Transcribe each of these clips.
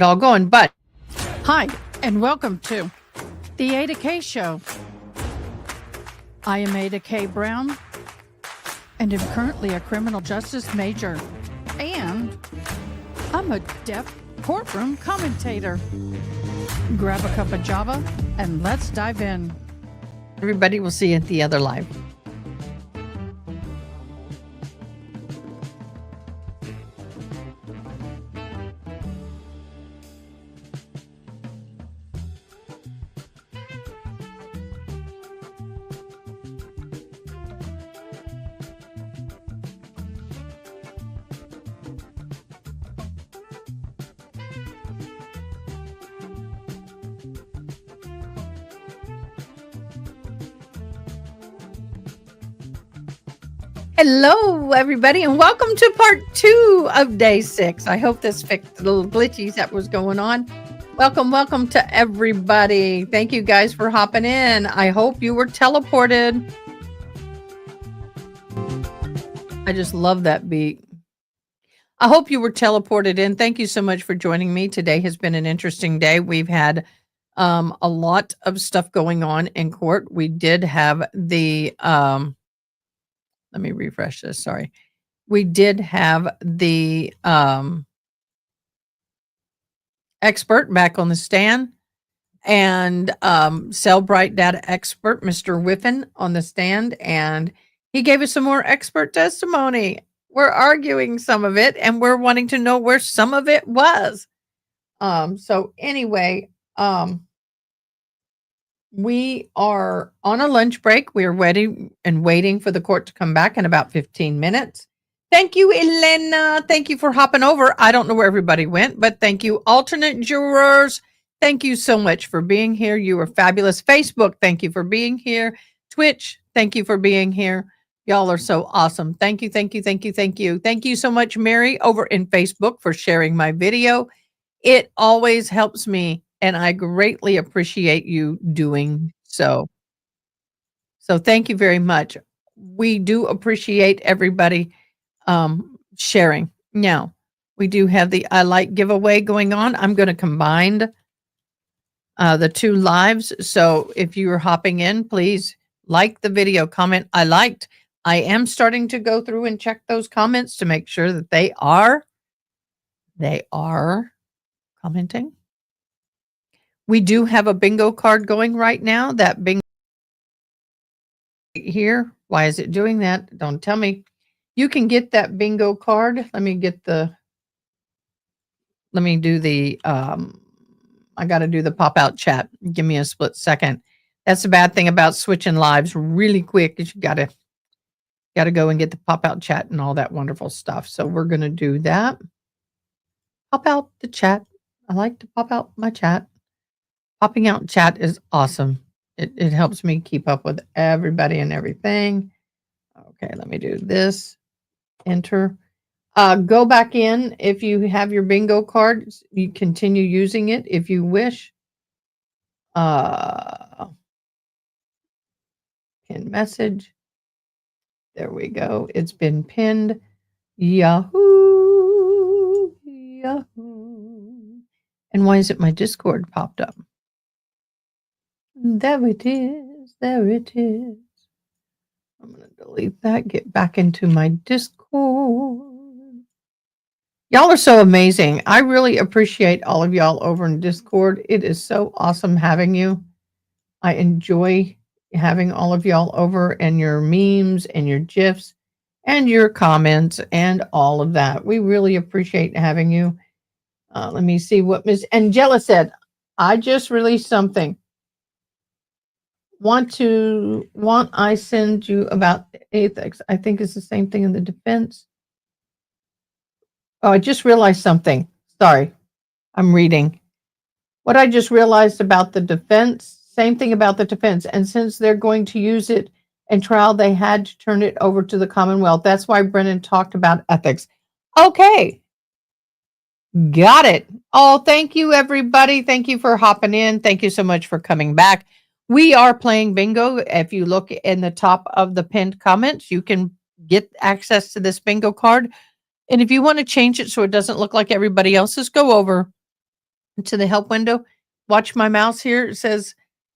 all going, but Hi, and welcome to the Ada K Show. I am Ada K. Brown, and am currently a criminal justice major, and I'm a deaf courtroom commentator. Grab a cup of Java, and let's dive in. everybody will see you at the other live. Hello, everybody, and welcome to part 2 of day 6. I hope this fixed the little glitches that was going on. Welcome to everybody. Thank you guys for hopping in. I hope you were teleported. I just love that beat. I hope you were teleported in. Thank you so much for joining me. Today has been an interesting day. We've had a lot of stuff going on in court. We did have the let me refresh this. Sorry. We did have the expert back on the stand, and Cell Bright data expert, Mr. Whiffen, on the stand, and he gave us some more expert testimony. We're arguing some of it, and we're wanting to know where some of it was. So anyway, we are on a lunch break. We are waiting for the court to come back in about 15 minutes. Thank you, Elena. Thank you for hopping over. I don't know where everybody went, but thank you, alternate jurors. Thank you so much for being here. You are fabulous. Facebook, thank you for being here. Twitch, thank you for being here. Y'all are so awesome. Thank you. Thank you so much, Mary, over in Facebook for sharing my video. It always helps me, and I greatly appreciate you doing so. So thank you very much. We do appreciate everybody sharing. Now, we do have the I Like giveaway going on. I'm going to combine the two lives. So if you are hopping in, please like the video, comment I liked. I am starting to go through and check those comments to make sure that they are commenting. We do have a bingo card going right now. That bingo here. Why is it doing that? Don't tell me. You can get that bingo card. Let me do the I got to do the pop out chat. Give me a split second. That's the bad thing about switching lives really quick is you got to go and get the pop out chat and all that wonderful stuff. So we're going to do that. Pop out the chat. I like to pop out my chat. Popping out chat is awesome. It helps me keep up with everybody and everything. Okay, let me do this. Enter. Go back in. If you have your bingo card, you continue using it if you wish. Pin message. There we go. It's been pinned. Yahoo. And why is it my Discord popped up? There it is. I'm going to delete that. Get back into my Discord. Y'all are so amazing. I really appreciate all of y'all over in Discord. It is so awesome having you. I enjoy having all of y'all over and your memes and your GIFs and your comments and all of that. We really appreciate having you. Let me see what Miss Angela said. I just released something. Want I send you about ethics? I think it's the same thing in the defense. Oh, I just realized something. Sorry, I'm reading. What I just realized about the defense, same thing about the defense. And since they're going to use it in trial, they had to turn it over to the Commonwealth. That's why Brennan talked about ethics. Okay. Got it. Oh, thank you, everybody. Thank you for hopping in. Thank you so much for coming back. We are playing bingo. If you look in the top of the pinned comments, you can get access to this bingo card. And if you want to change it so it doesn't look like everybody else's, go over to the help window. Watch my mouse here. It says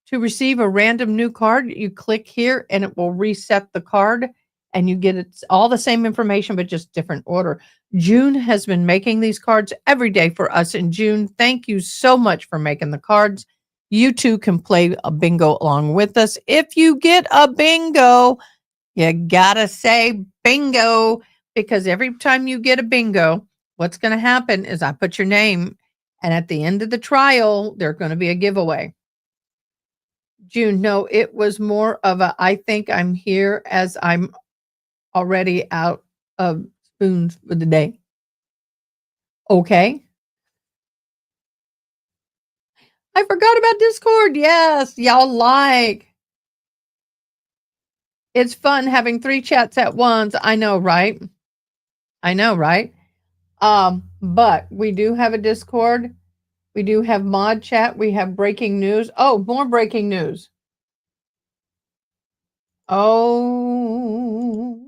to receive a random new card, you click here and it will reset the card and you get it all the same information, but just different order. June has been making these cards every day for us in June. Thank you so much for making the cards. You too can play a bingo along with us. If you get a bingo, you gotta say bingo because every time you get a bingo, what's going to happen is I put your name, and at the end of the trial, there's going to be a giveaway. June, no, it was more of a I think I'm here as I'm already out of spoons for the day. Okay. I forgot about Discord. Yes, y'all like. It's fun having 3 chats at once. I know, right? I know, right? But we do have a Discord. We do have mod chat. We have breaking news. Oh, more breaking news. Oh.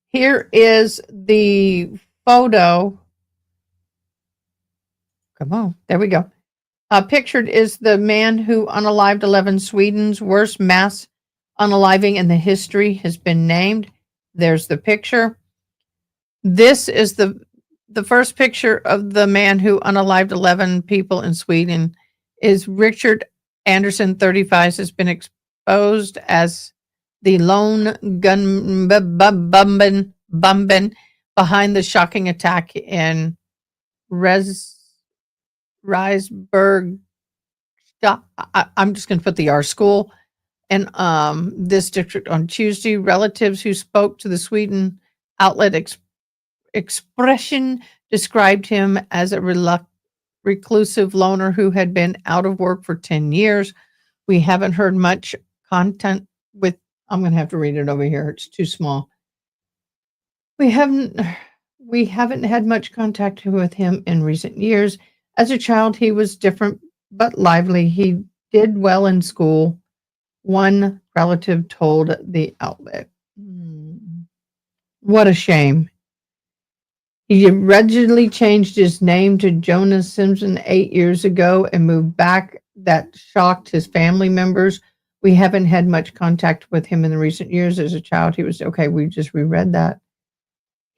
Here is the photo. Come on. There we go. Pictured is the man who unalived 11 Sweden's worst mass unaliving in the history has been named. There's the picture. This is the first picture of the man who unalived 11 people in Sweden is Richard Anderson, 35, has been exposed as the lone gun bumbin behind the shocking attack in Reisberg. I'm just going to put the R school and this district on Tuesday. Relatives who spoke to the Sweden outlet Expression described him as a reclusive loner who had been out of work for 10 years. We haven't heard much content with, I'm going to have to read it over here. It's too small. We haven't had much contact with him in recent years. As a child, he was different but lively. He did well in school. One relative told the outlet. What a shame. He originally changed his name to Jonas Simpson 8 years ago and moved back. That shocked his family members. We haven't had much contact with him in the recent years. As a child, he was okay. We just reread that.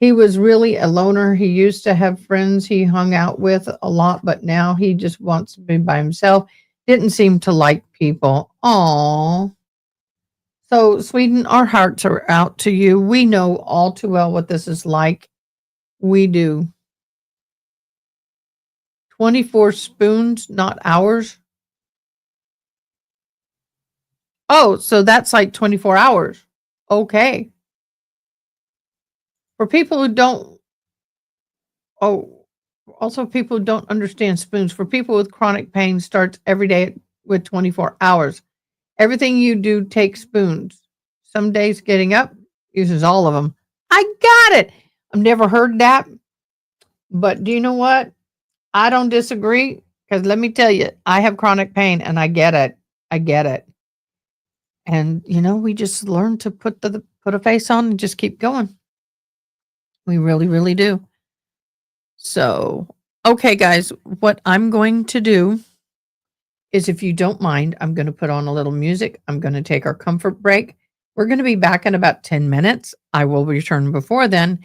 He was really a loner. He used to have friends he hung out with a lot, but now he just wants to be by himself. Didn't seem to like people. Aww. So, Sweden, our hearts are out to you. We know all too well what this is like. We do. 24 spoons, not hours. Oh, so that's like 24 hours. Okay. For people who don't, also people who don't understand spoons, for people with chronic pain starts every day with 24 hours. Everything you do takes spoons. Some days getting up uses all of them. I got it. I've never heard that. But do you know what? I don't disagree because let me tell you, I have chronic pain and I get it. I get it. And we just learn to put a face on and just keep going. We really, really do. So, okay, guys, what I'm going to do is, if you don't mind, I'm going to put on a little music. I'm going to take our comfort break. We're going to be back in about 10 minutes. I will return before then.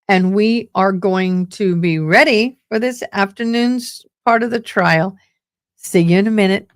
And we are going to be ready for this afternoon's part of the trial. See you in a minute.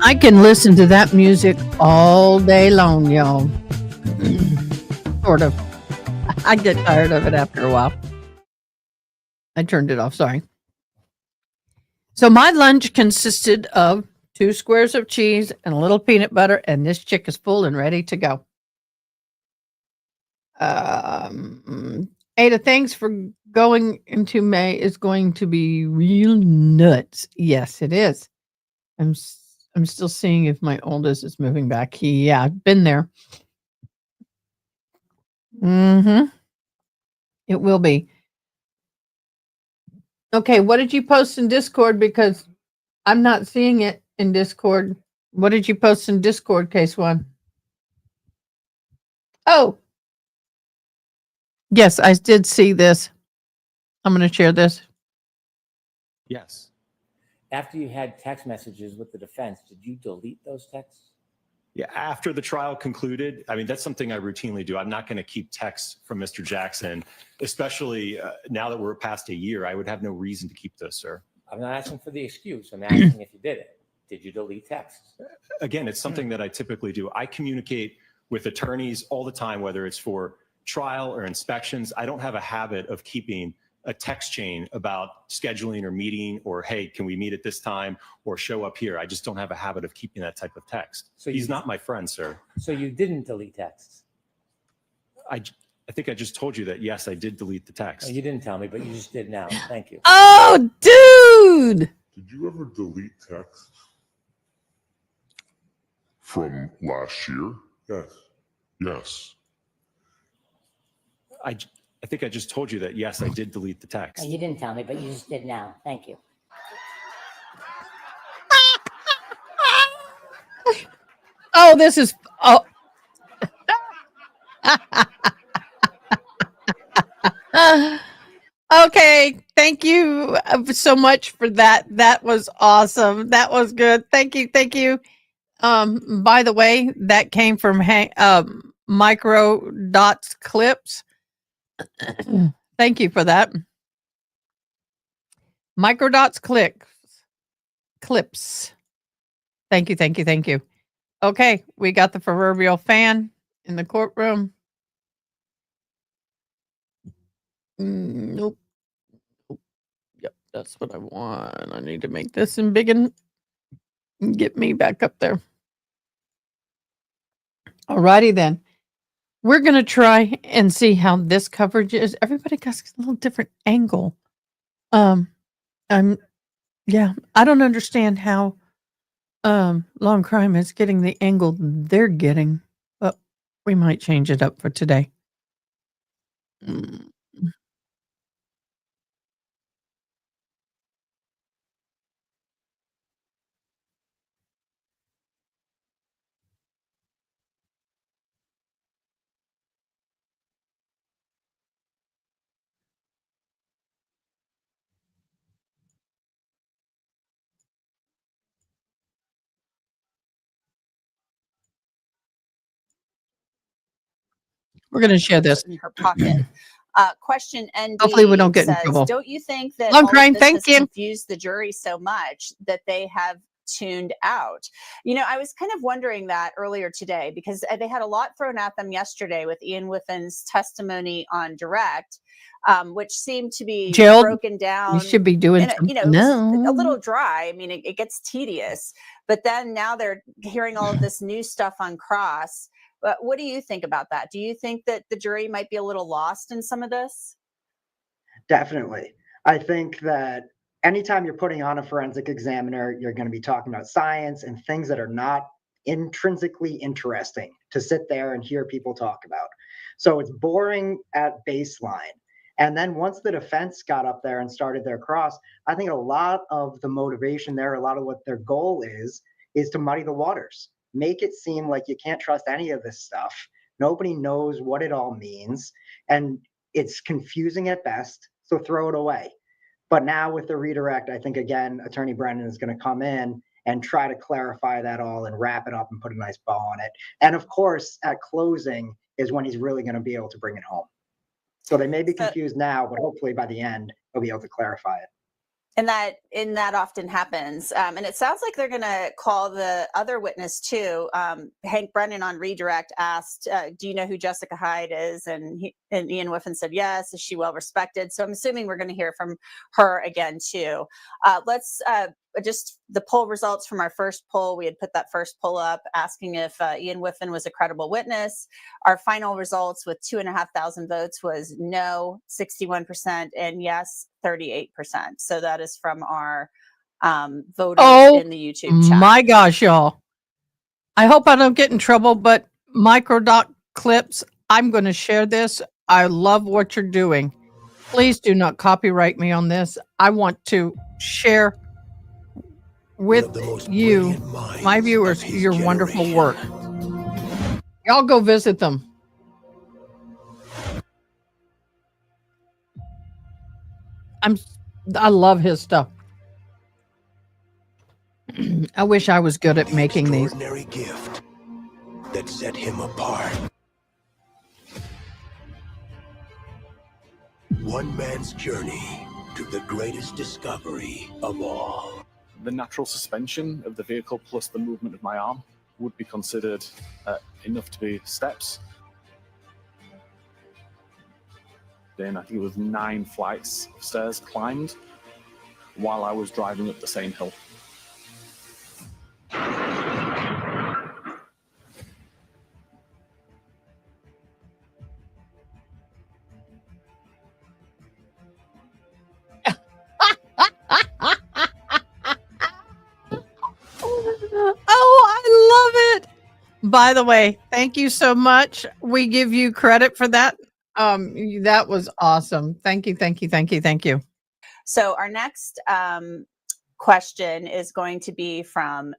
I can listen to that music all day long, y'all. Sort of. I get tired of it after a while. I turned it off, sorry. So my lunch consisted of 2 squares of cheese and a little peanut butter, and this chick is full and ready to go. Ada, thanks for going into May is going to be real nuts. Yes, it is. I'm still seeing if my oldest is moving back. Yeah, I've been there. It will be. Okay, what did you post in Discord? Because I'm not seeing it in Discord. What did you post in Discord, Case One? Oh, yes, I did see this. I'm going to share this. Yes. After you had text messages with the defense, did you delete those texts? Yeah. After the trial concluded, I mean, that's something I routinely do. I'm not going to keep texts from Mr. Jackson, especially now that we're past a year. I would have no reason to keep those, sir. I'm not asking for the excuse. I'm asking if you did it. Did you delete texts? Again, it's something that I typically do. I communicate with attorneys all the time, whether it's for trial or inspections. I don't have a habit of keeping a text chain about scheduling or meeting or, hey, can we meet at this time or show up here? I just don't have a habit of keeping that type of text. So he's not my friend, sir. So you didn't delete texts? I think I just told you that, yes, I did delete the text. You didn't tell me, but you just did now. Thank you. Oh, dude! Did you ever delete texts from last year? Yes. Yes. I think I just told you that, yes, I did delete the text. You didn't tell me, but you just did now. Thank you. Oh, this is. Oh. Okay. Thank you so much for that. That was awesome. That was good. Thank you. Thank you. By the way, that came from Micro Dots Clips. Thank you for that. Microdots clips. Thank you, thank you, thank you. Okay, we got the proverbial fan in the courtroom. Nope. Yep, that's what I want. I need to make this and big and get me back up there. Alrighty then. We're going to try and see how this coverage is. Everybody got a little different angle. I don't understand how Long Crime is getting the angle they're getting, but we might change it up for today. We're going to share this. In her pocket. Question ND Hopefully we don't get in says, trouble. don't you think that Long all Crime, of this thank has you. confused the jury so much that they have tuned out? You know, I was kind of wondering that earlier today because they had a lot thrown at them yesterday with Ian Whiffen's testimony on direct, which seemed to be Gerald, broken down. You should be doing And, something. you know, it was a little dry. I mean, it gets tedious. But then now they're hearing all of this new stuff on cross. But what do you think about that? Do you think that the jury might be a little lost in some of this? Definitely. I think that anytime you're putting on a forensic examiner, you're going to be talking about science and things that are not intrinsically interesting to sit there and hear people talk about. So it's boring at baseline. And then once the defense got up there and started their cross, I think a lot of the motivation there, a lot of what their goal is to muddy the waters. Make it seem like you can't trust any of this stuff. Nobody knows what it all means. And it's confusing at best. So throw it away. But now with the redirect, I think, again, Attorney Brennan is going to come in and try to clarify that all and wrap it up and put a nice bow on it. And of course, at closing is when he's really going to be able to bring it home. So they may be confused now, but hopefully by the end, he'll be able to clarify it. And that often happens. And it sounds like they're going to call the other witness too. Hank Brennan on redirect asked, "Do you know who Jessica Hyde is?" And Ian Whiffen said, "Yes." Is she well respected? So I'm assuming we're going to hear from her again too. Let's just the poll results from our first poll. We had put that first poll up asking if Ian Whiffen was a credible witness. Our final results with 2,500 votes was no, 61%, and yes, 38%. So that is from our voters in the YouTube chat. My gosh, y'all. I hope I don't get in trouble, but microdoc clips, I'm going to share this. I love what you're doing. Please do not copyright me on this. I want to share with you, my viewers, your wonderful work. Y'all go visit them. I love his stuff. I wish I was good at making these. Extraordinary gift that set him apart. One man's journey to the greatest discovery of all. The natural suspension of the vehicle plus the movement of my arm would be considered enough to be steps. Then I think it was 9 flights of stairs climbed while I was driving up the same hill. Oh, I love it. By the way, thank you so much. We give you credit for that. That was awesome. Thank you, thank you, thank you, thank you. So our next question is going to be from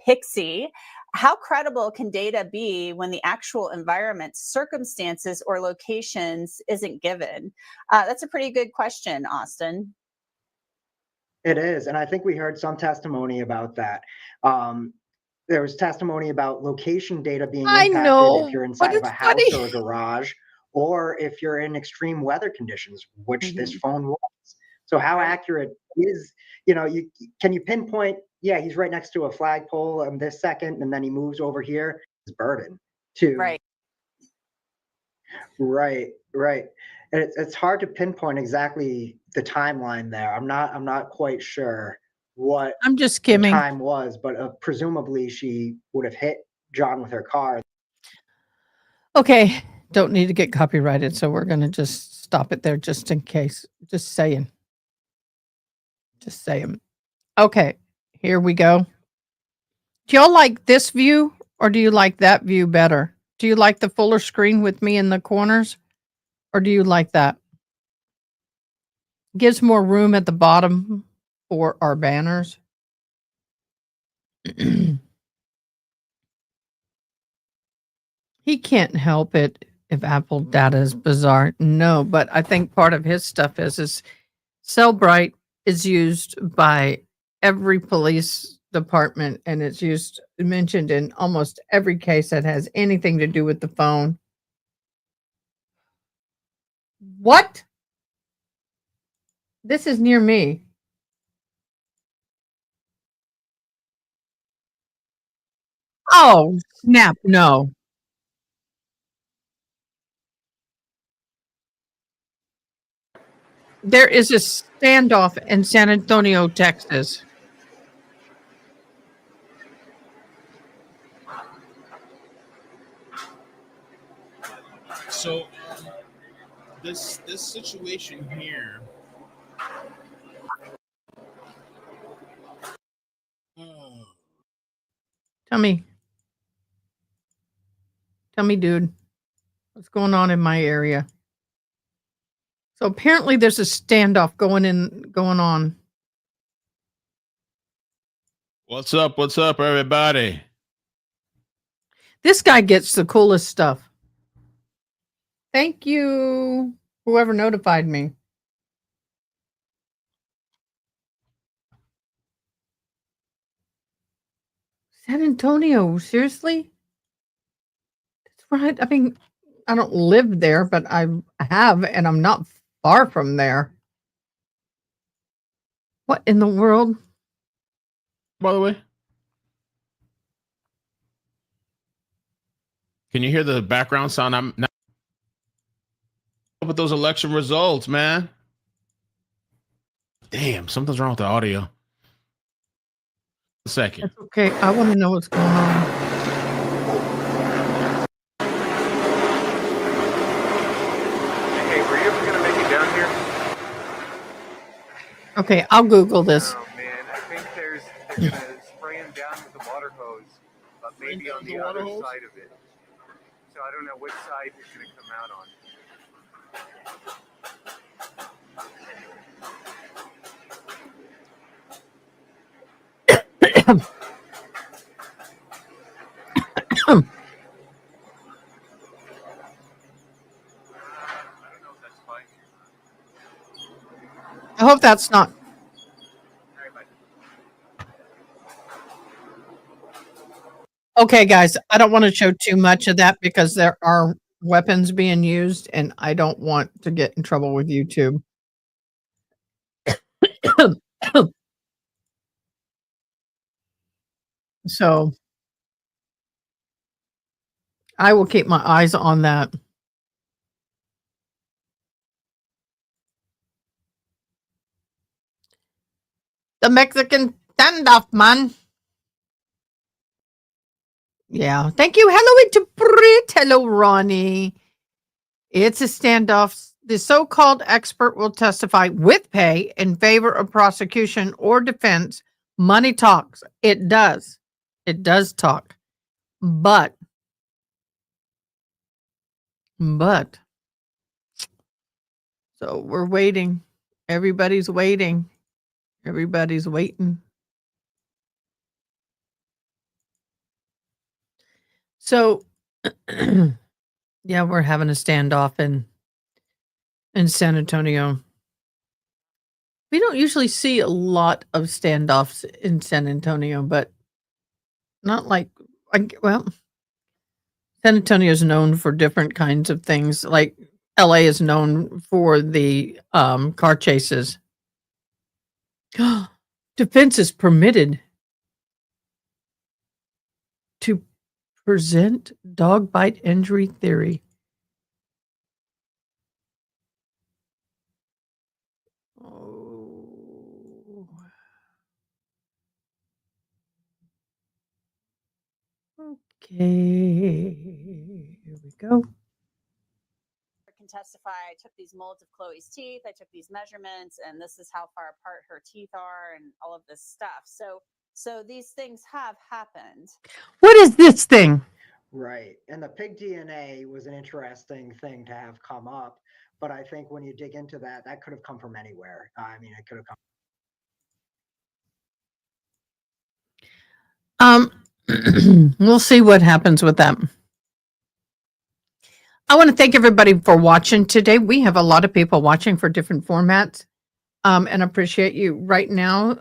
Pixie. How credible can data be when the actual environment, circumstances, or locations isn't given? That's a pretty good question, Austin. It is, and I think we heard some testimony about that. There was testimony about location data being I impacted know, if you're but inside of it's a house funny. or a garage, or if you're in extreme weather conditions, which this phone was. So how accurate is, can you pinpoint, yeah, he's right next to a flagpole in this second, and then he moves over here, his burden to Right. Right. And it's hard to pinpoint exactly the timeline there. I'm not quite sure what I'm just the skimming. time was, but presumably she would have hit John with her car. Okay, don't need to get copyrighted, so we're going to just stop it there just in case. Just saying. Just saying. Okay, here we go. Do y'all like this view or do you like that view better? Do you like the fuller screen with me in the corners or do you like that? Gives more room at the bottom for our banners. He can't help it if Apple data is bizarre. No, but I think part of his stuff is Cellbrite is used by every police department and it's mentioned in almost every case that has anything to do with the phone. What? This is near me. Oh, snap, no. There is a standoff in San Antonio, Texas. So this situation here. Tell me, dude, what's going on in my area? So apparently there's a standoff going on. What's up, everybody? This guy gets the coolest stuff. Thank you, whoever notified me. San Antonio, seriously? That's right. I mean, I don't live there, but I have, and I'm not far from there. What in the world? By the way, can you hear the background sound? I'm not with those election results, man. Damn, something's wrong with the audio. A second. That's okay. I want to know what's going on. Hey, were you ever gonna make it down here? Okay, I'll Google this. Oh man, I think they're gonna spray him down with a water hose, but maybe on the other side of it. So I don't know which side it's gonna come out on. I hope that's not. Okay, guys, I don't want to show too much of that because there are weapons being used, and I don't want to get in trouble with YouTube. So I will keep my eyes on that. The Mexican standoff, man. Yeah. Thank you. Hello, to Brit. Hello, Ronnie. It's a standoff. The so-called expert will testify with pay in favor of prosecution or defense. Money talks. It does. It does talk. But so we're waiting. Everybody's waiting. Everybody's waiting. So yeah, we're having a standoff in San Antonio. We don't usually see a lot of standoffs in San Antonio, but not like well, San Antonio is known for different kinds of things. Like LA is known for the car chases. Defense is permitted to present dog bite injury theory. Oh. Okay. Here we go. Can testify. I took these molds of Chloe's teeth. I took these measurements, and this is how far apart her teeth are, and all of this stuff. So these things have happened. What is this thing? Right. And the pig DNA was an interesting thing to have come up. But I think when you dig into that, that could have come from anywhere. I mean, it could have come. We'll see what happens with that. I want to thank everybody for watching today. We have a lot of people watching for different formats, and appreciate you. Right now,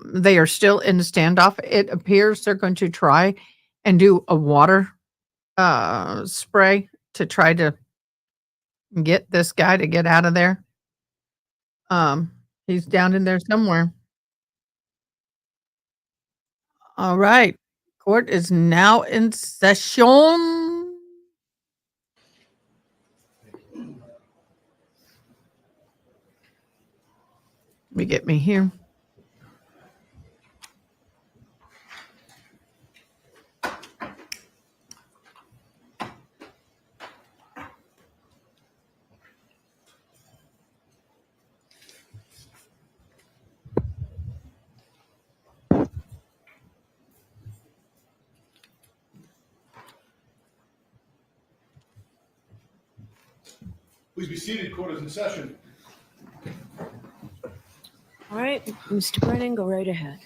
they are still in the standoff. It appears they're going to try and do a water spray to try to get this guy to get out of there. He's down in there somewhere. All right. Court is now in session. Let me get me here. Please be seated. Court is in session. All right, Mr. Brennan, go right ahead.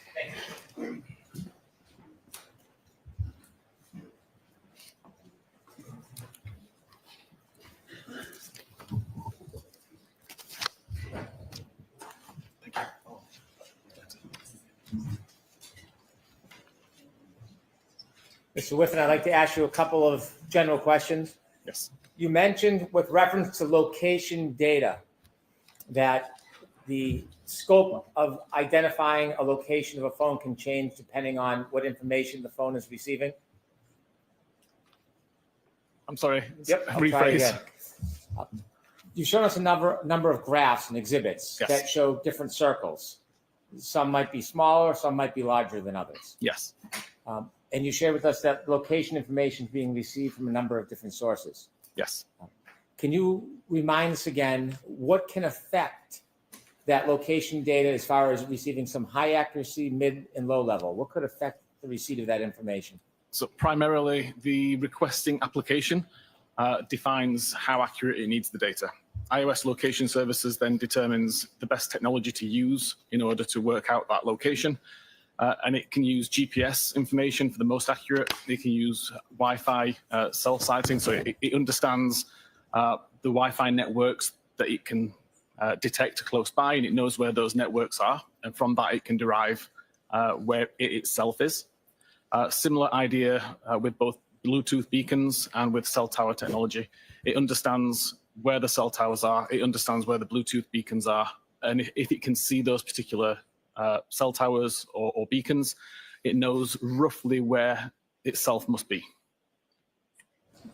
Mr. Whiffen, I'd like to ask you a couple of general questions. Yes. You mentioned with reference to location data that the scope of identifying a location of a phone can change depending on what information the phone is receiving? I'm sorry. Yep, I'll try Rephrase. again. You've shown us a number of graphs and exhibits Yes. that show different circles. Some might be smaller, some might be larger than others. Yes. And you shared with us that location information is being received from a number of different sources. Yes. Can you remind us again what can affect that location data as far as receiving some high accuracy, mid, and low level? What could affect the receipt of that information? So primarily, the requesting application defines how accurate it needs the data. iOS location services then determines the best technology to use in order to work out that location. And it can use GPS information for the most accurate. It can use Wi-Fi cell sighting, so it understands the Wi-Fi networks that it can detect close by, and it knows where those networks are. And from that, it can derive where it itself is. Similar idea with both Bluetooth beacons and with cell tower technology. It understands where the cell towers are. It understands where the Bluetooth beacons are. And if it can see those particular cell towers or beacons, it knows roughly where itself must be.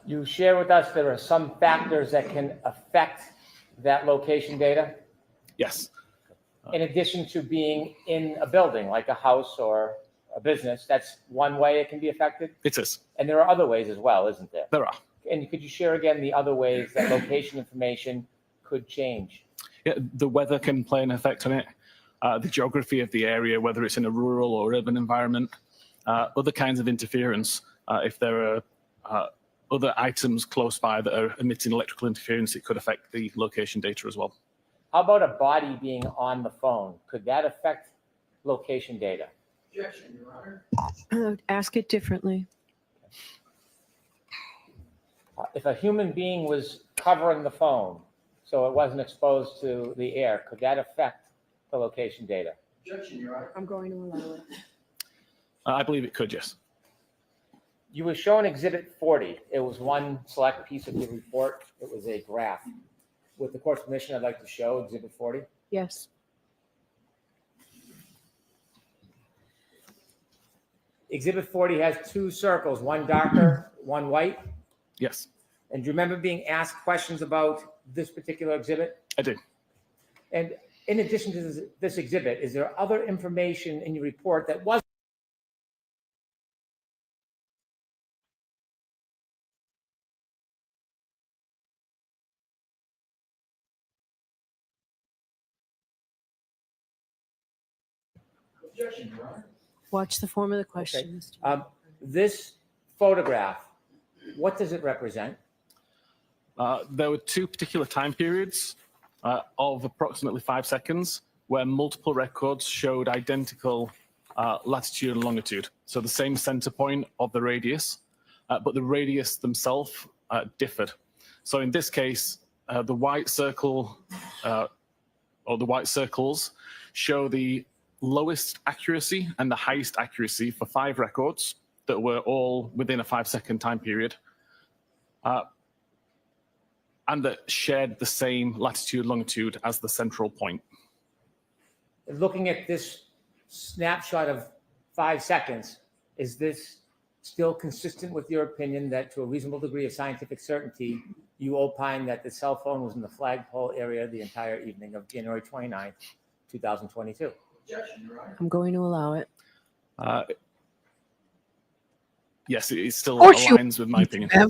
You share with us there are some factors that can affect that location data? Yes. In addition to being in a building, like a house or a business, that's one way it can be affected? It is. And there are other ways as well, isn't there? There are. And could you share again the other ways that location information could change? Yeah, the weather can play an effect on it. The geography of the area, whether it's in a rural or urban environment, other kinds of interference. If there are other items close by that are emitting electrical interference, it could affect the location data as well. How about a body being on the phone? Could that affect location data? Objection, Your Honor. Ask it differently. If a human being was covering the phone so it wasn't exposed to the air, could that affect the location data? Objection, Your Honor. I'm going to allow it. I believe it could, yes. You were shown Exhibit 40. It was one select piece of your report. It was a graph. With the court's permission, I'd like to show Exhibit 40. Yes. Exhibit 40 has two circles, one darker, one white. Yes. And do you remember being asked questions about this particular exhibit? I do. And in addition to this exhibit, is there other information in your report that wasn't? Objection, Your Honor. Watch the form of the question. Okay. This photograph, what does it represent? There were two particular time periods of approximately 5 seconds where multiple records showed identical latitude and longitude. So the same center point of the radius, but the radius themselves differed. So in this case, the white circle or the white circles show the lowest accuracy and the highest accuracy for 5 records that were all within a 5-second time period. And that shared the same latitude, longitude as the central point. Looking at this snapshot of 5 seconds, is this still consistent with your opinion that to a reasonable degree of scientific certainty, you opine that the cell phone was in the flagpole area the entire evening of January 29th, 2022? Objection, Your Honor. I'm going to allow it. Yes, it still aligns with my opinion. I'll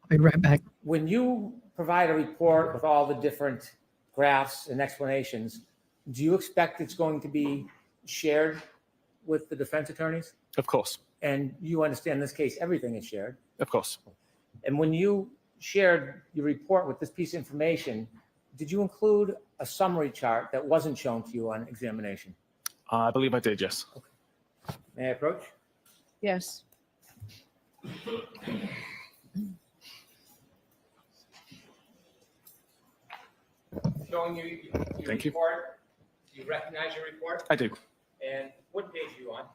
be right back. When you provide a report with all the different graphs and explanations, do you expect it's going to be shared with the defense attorneys? Of course. And you understand in this case, everything is shared. Of course. And when you shared your report with this piece of information, did you include a summary chart that wasn't shown to you on examination? I believe I did, yes. Okay. May I approach? Yes. Showing you your Thank you. report. Do you recognize your report? I do. And what page are you on?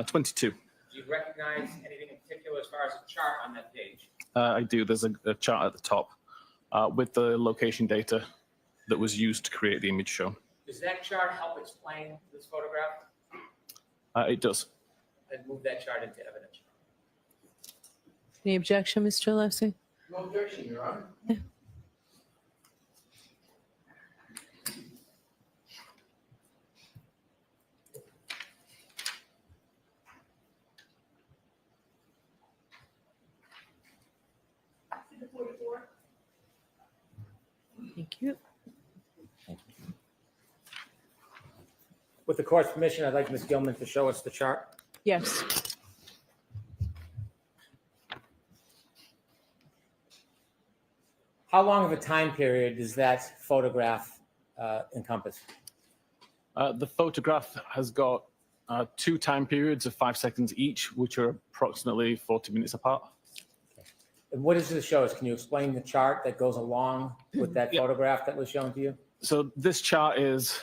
22. Do you recognize anything in particular as far as a chart on that page? I do. There's a chart at the top with the location data that was used to create the image shown. Does that chart help explain this photograph? It does. And move that chart into evidence. Any objection, Mr. Alessi? No objection, Your Honor. Thank you. With the court's permission, I'd like Ms. Gilman to show us the chart. Yes. How long of a time period does that photograph encompass? The photograph has got 2 time periods of 5 seconds each, which are approximately 40 minutes apart. And what does this show us? Can you explain the chart that goes along with that photograph that was shown to you? So this chart is,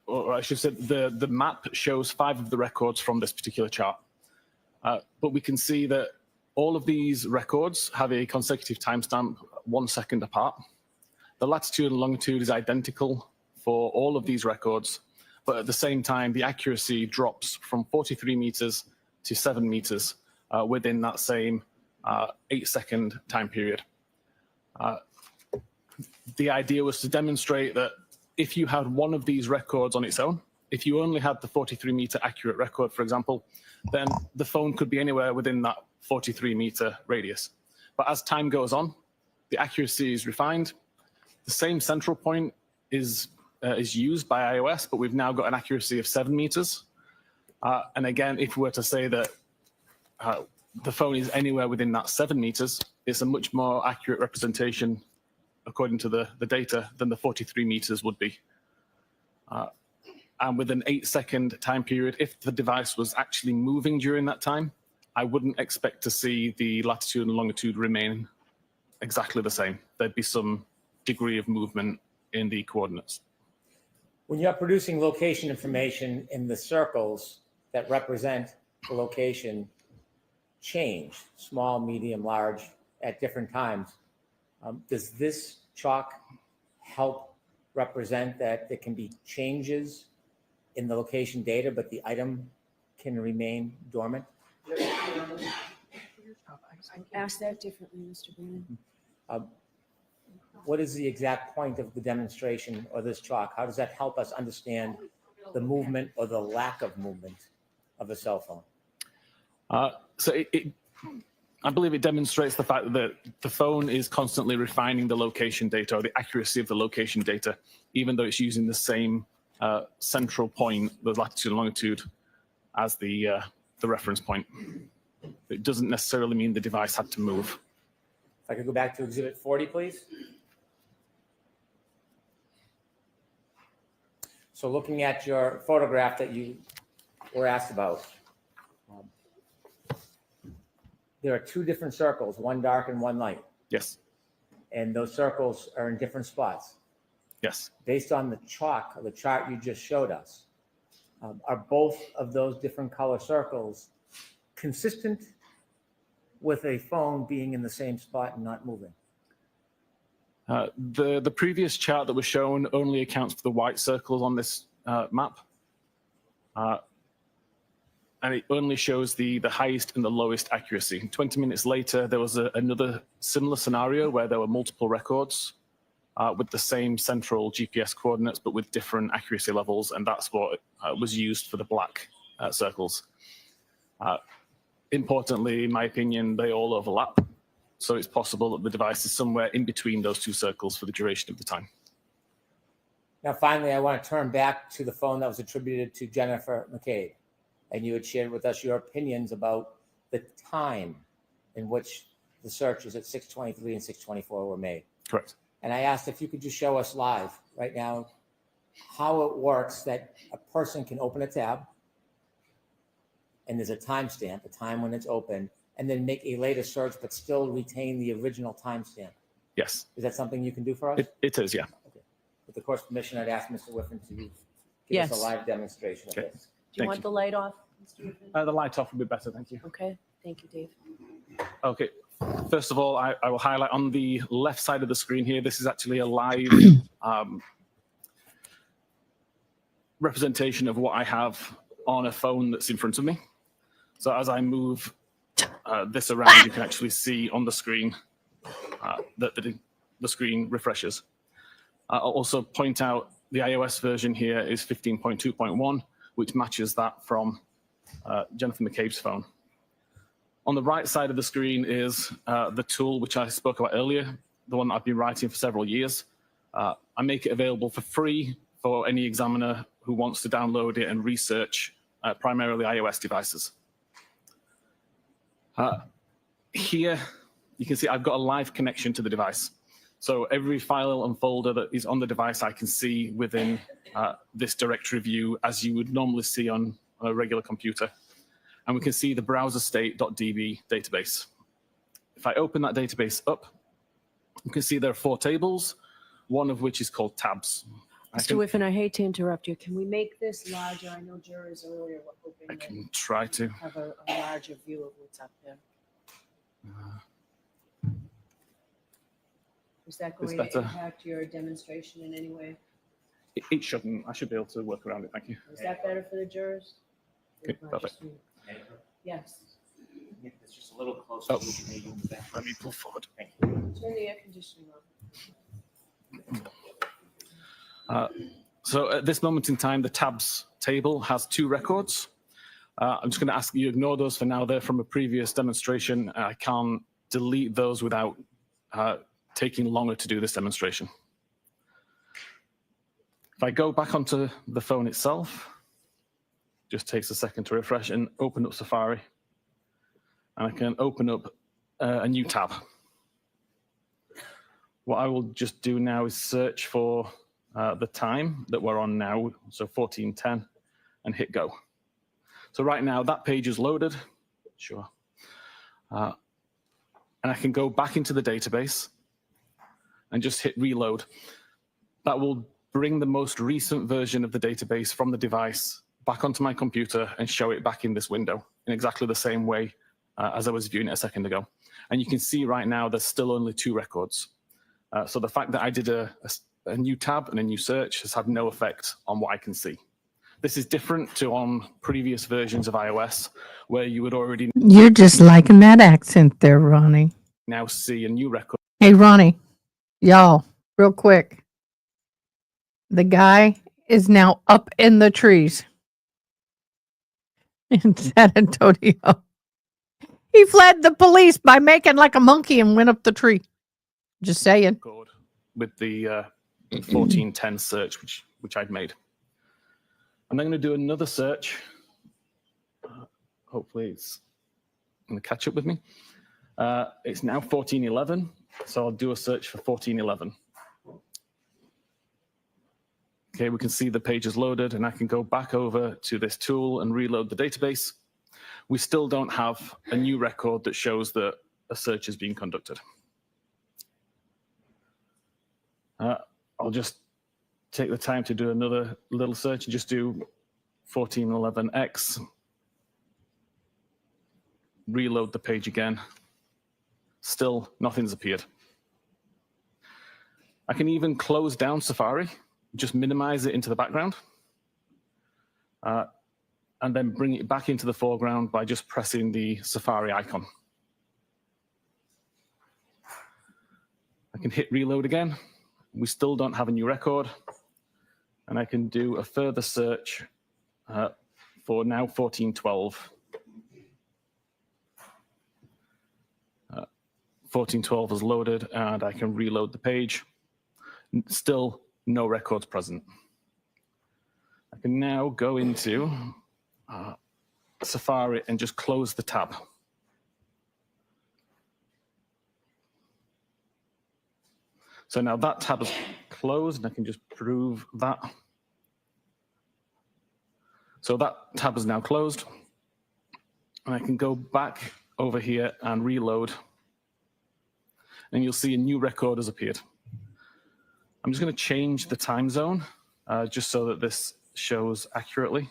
or I should say, the map shows 5 of the records from this particular chart. But we can see that all of these records have a consecutive timestamp 1 second apart. The latitude and longitude is identical for all of these records, but at the same time, the accuracy drops from 43 meters to 7 meters within that same 8-second time period. The idea was to demonstrate that if you had one of these records on its own, if you only had the 43-meter accurate record, for example, then the phone could be anywhere within that 43-meter radius. But as time goes on, the accuracy is refined. The same central point is used by iOS, but we've now got an accuracy of 7 meters. And again, if we were to say that the phone is anywhere within that 7 meters, it's a much more accurate representation, according to the data, than the 43 meters would be. And with an 8-second time period, if the device was actually moving during that time, I wouldn't expect to see the latitude and longitude remain exactly the same. There'd be some degree of movement in the coordinates. When you're producing location information in the circles that represent the location change, small, medium, large, at different times, does this chalk help represent that there can be changes in the location data, but the item can remain dormant? Ask that differently, Mr. Brennan. What is the exact point of the demonstration or this chalk? How does that help us understand the movement or the lack of movement of a cell phone? I believe it demonstrates the fact that the phone is constantly refining the location data or the accuracy of the location data, even though it's using the same central point, the latitude and longitude, as the reference point. It doesn't necessarily mean the device had to move. If I could go back to Exhibit 40, please. So looking at your photograph that you were asked about, there are 2 different circles, one dark and one light. Yes. And those circles are in different spots. Yes. Based on the chalk, or the chart you just showed us, are both of those different color circles consistent with a phone being in the same spot and not moving? The previous chart that was shown only accounts for the white circles on this map. And it only shows the highest and the lowest accuracy. 20 minutes later, there was another similar scenario where there were multiple records with the same central GPS coordinates, but with different accuracy levels, and that's what was used for the black circles. Importantly, in my opinion, they all overlap, so it's possible that the device is somewhere in between those 2 circles for the duration of the time. Now, finally, I want to turn back to the phone that was attributed to Jennifer McCabe. And you had shared with us your opinions about the time in which the searches at 6:23 and 6:24 were made. Correct. And I asked if you could just show us live right now how it works that a person can open a tab and there's a timestamp, a time when it's open, and then make a later search but still retain the original timestamp. Yes. Is that something you can do for us? It is, yeah. Okay. With the court's permission, I'd ask Mr. Whiffen to give Yes. us a live demonstration of Okay. this. Do you want the light off, Mr. Brennan? The light off would be better, thank you. Okay, thank you, Dave. Okay, First of all, I will highlight on the left side of the screen here, this is actually a live representation of what I have on a phone that's in front of me. So as I move this around, you can actually see on the screen that the screen refreshes. I'll also point out the iOS version here is 15.2.1, which matches that from Jennifer McCabe's phone. On the right side of the screen is the tool which I spoke about earlier, the one that I've been writing for several years. I make it available for free for any examiner who wants to download it and research primarily iOS devices. Here, you can see I've got a live connection to the device. So every file and folder that is on the device, I can see within this directory view as you would normally see on a regular computer. And we can see the browserstate.db database. If I open that database up, you can see there are 4 tables, one of which is called tabs. Mr. Whiffen, I hate to interrupt you. Can we make this larger? I know jurors earlier were hoping I can try to have a larger view of what's up there. Is that going to impact your demonstration in any way? It shouldn't. I should be able to work around it. Thank you. Is that better for the jurors? Okay, perfect. Yes. It's just a little closer. Oh. Let me pull forward. Thank you. Turn the air conditioning on. So at this moment in time, the tabs table has 2 records. I'm just going to ask you ignore those for now. They're from a previous demonstration. I can't delete those without taking longer to do this demonstration. If I go back onto the phone itself, just takes a second to refresh and open up Safari. And I can open up a new tab. What I will just do now is search for the time that we're on now, so 14:10, and hit go. So right now that page is loaded. Sure. And I can go back into the database and just hit reload. That will bring the most recent version of the database from the device back onto my computer and show it back in this window in exactly the same way as I was viewing it a second ago. And you can see right now there's still only 2 records. So the fact that I did a new tab and a new search has had no effect on what I can see. This is different to on previous versions of iOS where you would already You're just liking that accent there, Ronnie. now see a new record. Hey, Ronnie, y'all, real quick. The guy is now up in the trees in San Antonio. He fled the police by making like a monkey and went up the tree. Just saying. With the 1410 search, which I'd made. I'm then going to do another search. Hopefully it's going to catch up with me. It's now 1411, so I'll do a search for 1411. Okay, we can see the page is loaded, and I can go back over to this tool and reload the database. We still don't have a new record that shows that a search is being conducted. I'll just take the time to do another little search and just do 1411X. Reload the page again. Still, nothing's appeared. I can even close down Safari, just minimize it into the background, and then bring it back into the foreground by just pressing the Safari icon. I can hit reload again. We still don't have a new record. And I can do a further search for now 1412. 1412 is loaded, and I can reload the page. Still no records present. I can now go into Safari and just close the tab. So now that tab is closed, and I can just prove that. So that tab is now closed. And I can go back over here and reload. And you'll see a new record has appeared. I'm just going to change the time zone just so that this shows accurately.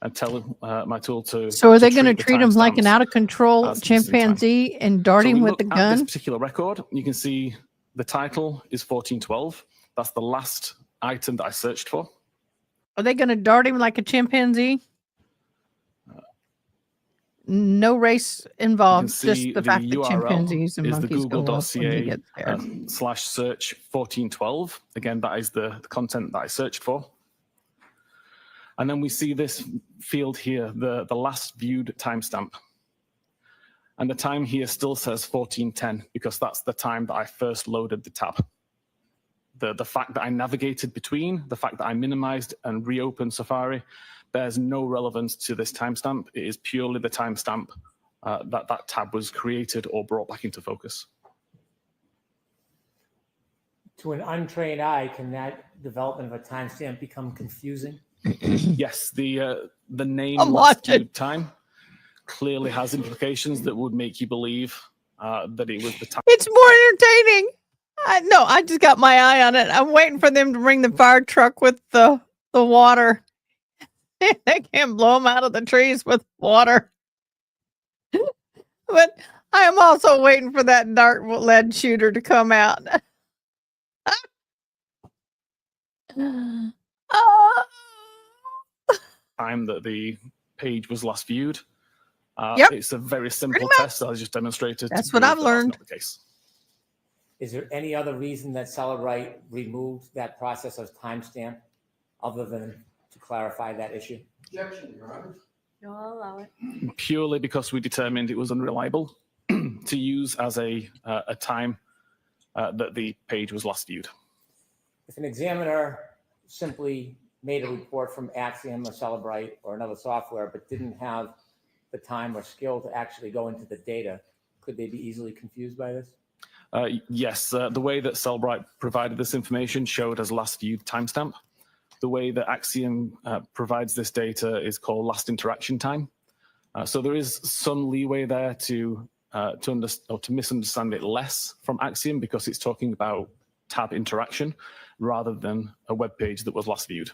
and tell my tool to. So are they going to the treat him like an timestamps out of control as missing time. chimpanzee and dart So him we with look the at this gun? particular record. You can see the title is 1412. That's the last item that I searched for. Are they going to dart him like a chimpanzee? No race involved, just see the the fact that URL chimpanzees and is the monkeys go up when he google.ca gets there. /search 1412. Again, that is the content that I searched for. And then we see this field here, the last viewed timestamp. And the time here still says 1410 because that's the time that I first loaded the tab. The fact that I navigated between, the fact that I minimized and reopened Safari, bears no relevance to this timestamp. It is purely the timestamp that tab was created or brought back into focus. To an untrained eye, can that development of a timestamp become confusing? Yes, the name I'm last watching. viewed time clearly has implications that would make you believe that it was the time. It's more entertaining. I just got my eye on it. I'm waiting for them to bring the fire truck with the water. They can't blow them out of the trees with water. But I am also waiting for that dart lead shooter to come out. Time that the page was last viewed. Yep. It's a very simple test that I just demonstrated. That's to what prove I've that learned. That's not the case. Is there any other reason that Celebrite removed that process of timestamp other than to clarify that issue? Objection, Your Honor. No, I'll allow it. Purely because we determined it was unreliable to use as a time that the page was last viewed. If an examiner simply made a report from Axiom or Celebrite or another software, but didn't have the time or skill to actually go into the data, could they be easily confused by this? Yes, the way that Celebrite provided this information showed as last viewed timestamp. The way that Axiom provides this data is called last interaction time. So there is some leeway there to misunderstand it less from Axiom because it's talking about tab interaction rather than a web page that was last viewed.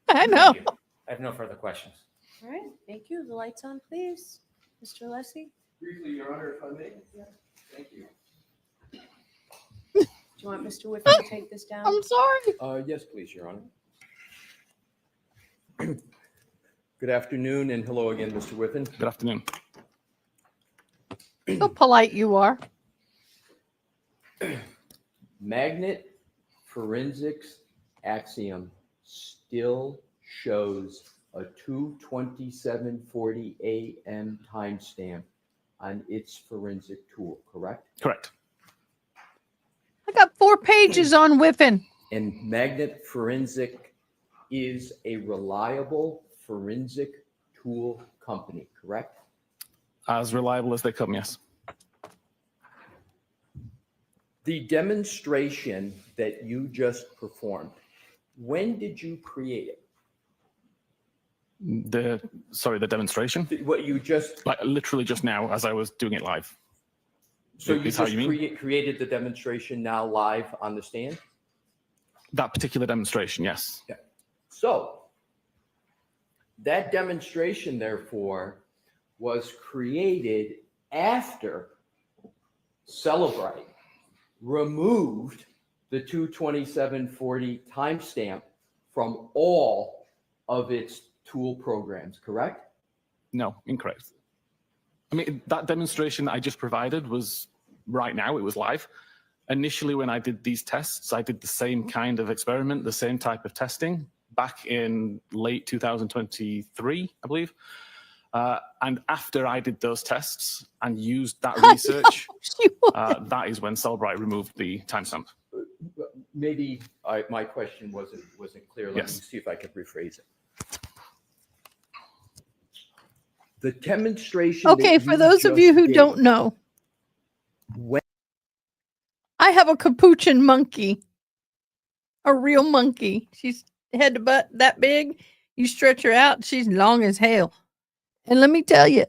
I know. Thank you. I have no further questions. All right, thank you. The lights on, please. Mr. Lessie, Briefly, Your Honor, if I may. Yeah. Thank you. do you want Mr. Whiffen to take this down? I'm sorry. Yes, please, Your Honor. Good afternoon, and hello again, Mr. Whiffen. Good afternoon. So polite you are. Magnet Forensics Axiom still shows a 2:27:40 a.m. timestamp on its forensic tool, correct? Correct. I got 4 pages on Whiffen. And Magnet Forensic is a reliable forensic tool company, correct? As reliable as they come, yes. The demonstration that you just performed, when did you create it? The demonstration? What you just... Like literally just now as I was doing it live. So you Is how just you mean? created the demonstration now live on the stand? That particular demonstration, yes. Yeah. So that demonstration, therefore, was created after Celebrite removed the 2:27:40 timestamp from all of its tool programs, correct? No, incorrect. I mean, that demonstration that I just provided was right now, it was live. Initially, when I did these tests, I did the same kind of experiment, the same type of testing back in late 2023, I believe. And after I did those tests and used that research, that is when Celebrite removed the timestamp. Maybe my question wasn't clear. Let me see if I can rephrase it. The demonstration. Okay, for those of you who don't know, I have a capuchin monkey, a real monkey. She's head to butt that big. You stretch her out, she's long as hell. And let me tell you,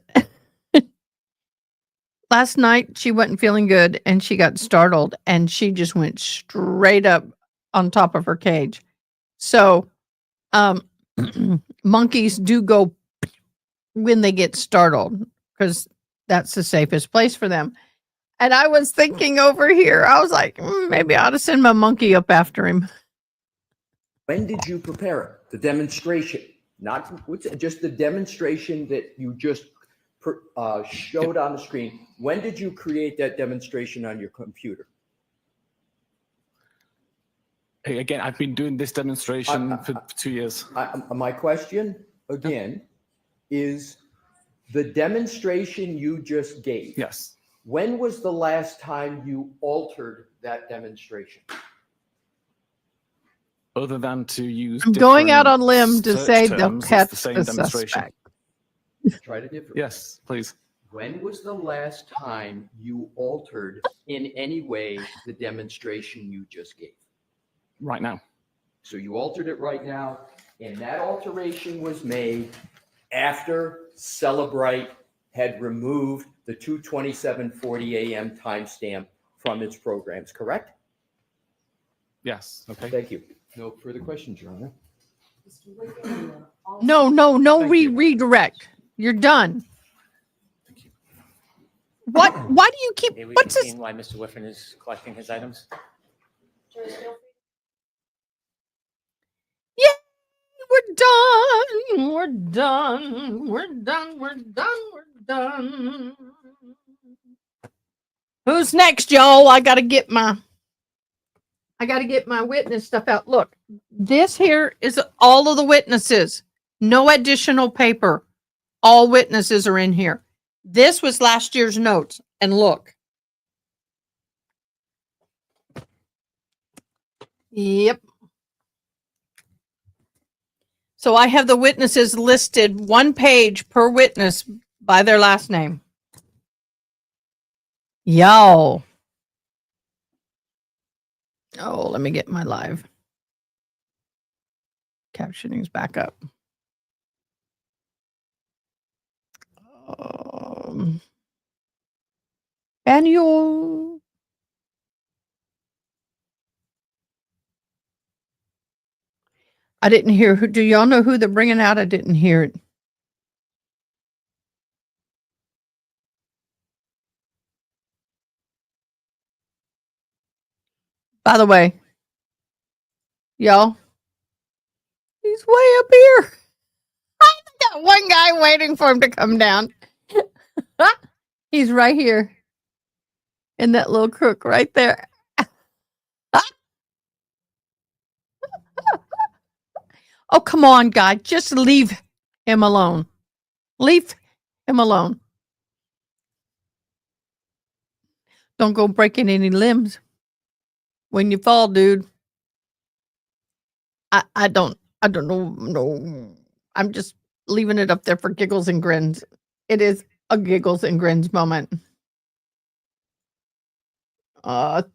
last night she wasn't feeling good and she got startled and she just went straight up on top of her cage. So monkeys do go when they get startled, because that's the safest place for them. And I was thinking over here, I was like, maybe I ought to send my monkey up after him. When did you prepare it? The demonstration, not just the demonstration that you just showed on the screen. When did you create that demonstration on your computer? Hey, again, I've been doing this demonstration for 2 years. My question, again, is the demonstration you just gave. Yes. When was the last time you altered that demonstration? Other than to use I'm going out on different limb to search say they'll terms, it's catch the same the demonstration. suspect. Try to differ. Yes, please. When was the last time you altered in any way the demonstration you just gave? Right now. So you altered it right now, and that alteration was made after Celebrite had removed the 2:27:40 a.m. timestamp from its programs, correct? Yes. Okay. Thank you. No further questions, Your Honor. No, redirect. You're done. What? Why do you keep? Maybe we What's can this? see why Mr. Whiffen is collecting his items. Yeah, we're done. We're done. We're done. We're done. We're done. Who's next, y'all? I gotta get my witness stuff out. Look, this here is all of the witnesses. No additional paper. All witnesses are in here. This was last year's notes. And look. Yep. So I have the witnesses listed 1 page per witness by their last name. Y'all. Oh, let me get my live captionings back up. Annual. I didn't hear who. Do y'all know who they're bringing out? I didn't hear it. By the way, y'all, he's way up here. I got one guy waiting for him to come down. He's right here in that little crook right there. Oh, come on, guy. Just leave him alone. Leave him alone. Don't go breaking any limbs when you fall, dude. I don't know. No, I'm just leaving it up there for giggles and grins. It is a giggles and grins moment.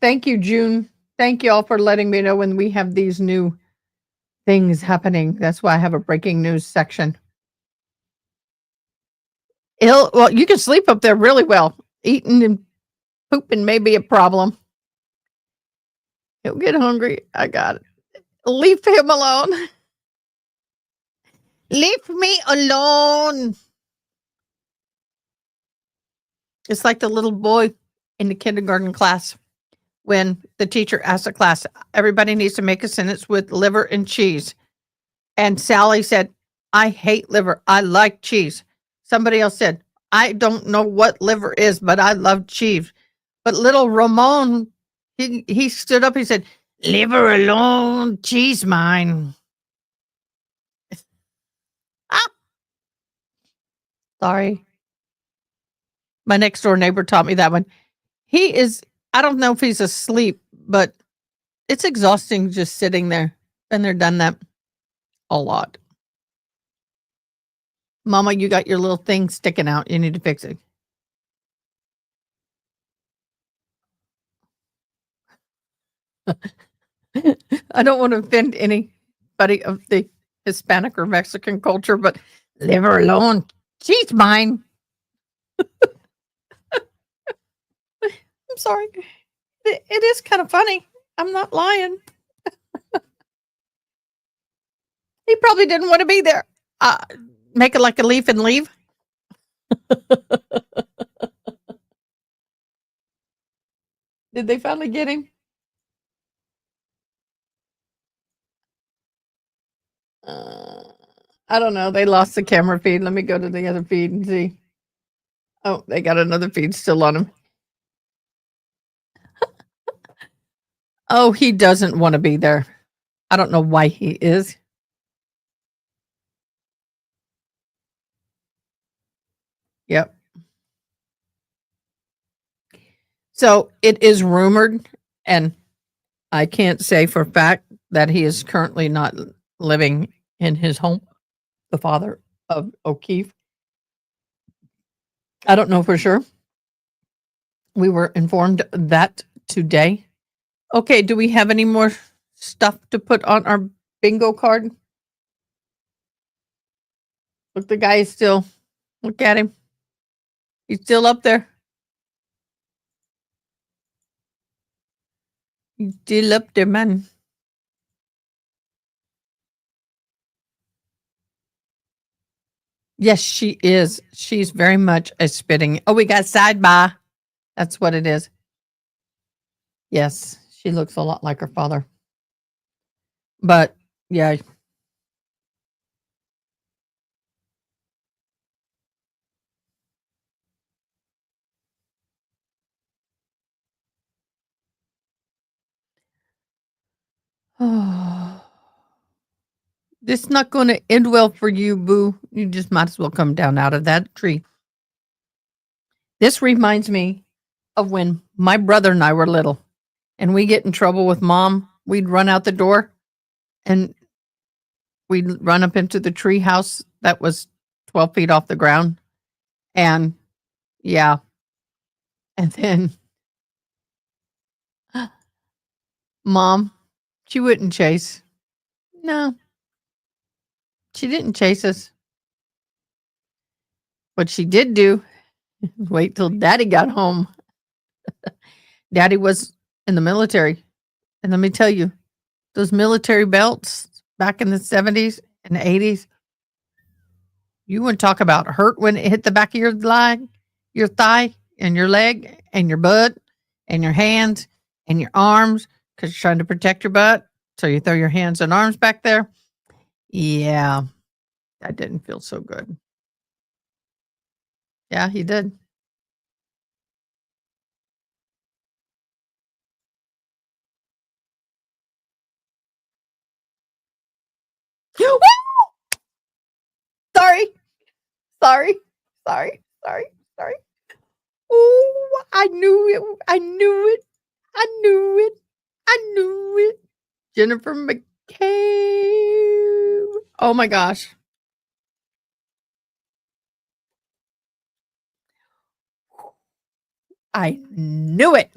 Thank you, June. Thank you all for letting me know when we have these new things happening. That's why I have a breaking news section. Well, you can sleep up there really well. Eating and pooping may be a problem. He'll get hungry. I got it. Leave him alone. Leave me alone. It's like the little boy in the kindergarten class when the teacher asked the class, everybody needs to make a sentence with liver and cheese. And Sally said, I hate liver. I like cheese. Somebody else said, I don't know what liver is, but I love cheese. But little Ramon, he stood up. He said, liver alone, cheese mine. Sorry. My next door neighbor taught me that one. He is, I don't know if he's asleep, but it's exhausting just sitting there. Been there, done that a lot. Mama, you got your little thing sticking out. You need to fix it. I don't want to offend anybody of the Hispanic or Mexican culture, but leave her alone. She's mine. I'm sorry. It is kind of funny. I'm not lying. He probably didn't want to be there. Make it like a leaf and leave. Did they finally get him? I don't know. They lost the camera feed. Let me go to the other feed and see. Oh, they got another feed still on him. Oh, he doesn't want to be there. I don't know why he is. Yep. So it is rumored, and I can't say for a fact that he is currently not living in his home, the father of O'Keefe. I don't know for sure. We were informed that today. Okay, do we have any more stuff to put on our bingo card? Look, the guy is still, look at him. He's still up there. He's still up there, man. Yes, she is. She's very much a spitting. Oh, we got sidebar. That's what it is. Yes, she looks a lot like her father. But yeah. Oh, this is not going to end well for you, boo. You just might as well come down out of that tree. This reminds me of when my brother and I were little and we get in trouble with mom. We'd run out the door and we'd run up into the tree house that was 12 feet off the ground. And yeah. And then mom, she wouldn't chase. No, she didn't chase us. What she did do, wait till daddy got home. Daddy was in the military. And let me tell you, those military belts back in the 70s and 80s, you wouldn't talk about hurt when it hit the back of your leg, your thigh, and your leg, and your butt, and your hands, and your arms, because you're trying to protect your butt. So you throw your hands and arms back there. Yeah, that didn't feel so good. Yeah, he did. Sorry. Sorry. Sorry. Sorry. Sorry. Oh, I knew it. I knew it. I knew it. I knew it. Jennifer McCabe. Oh my gosh. I knew it.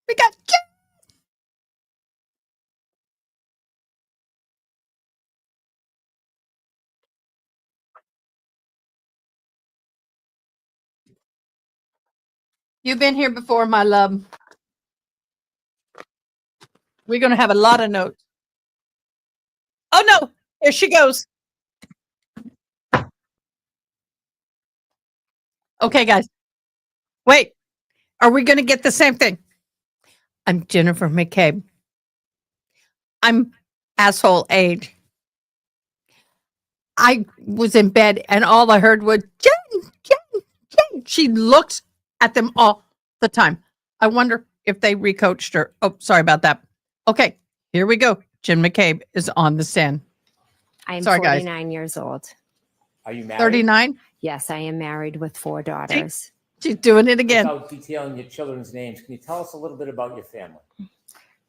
We got You've been here before, my love. We're going to have a lot of notes. Oh no, here she goes. Okay, guys. Wait, are we going to get the same thing? I'm Jennifer McCabe. I'm asshole age. I was in bed and all I heard was Jen, Jen, Jen. She looks at them all the time. I wonder if they recoached her. Oh, sorry about that. Okay, here we go. Jen McCabe is on the stand. I'm Sorry, 49 years old. Are you married? 39? Yes, I am married with 4 daughters. She's doing it again. Without detailing your children's names, can you tell us a little bit about your family?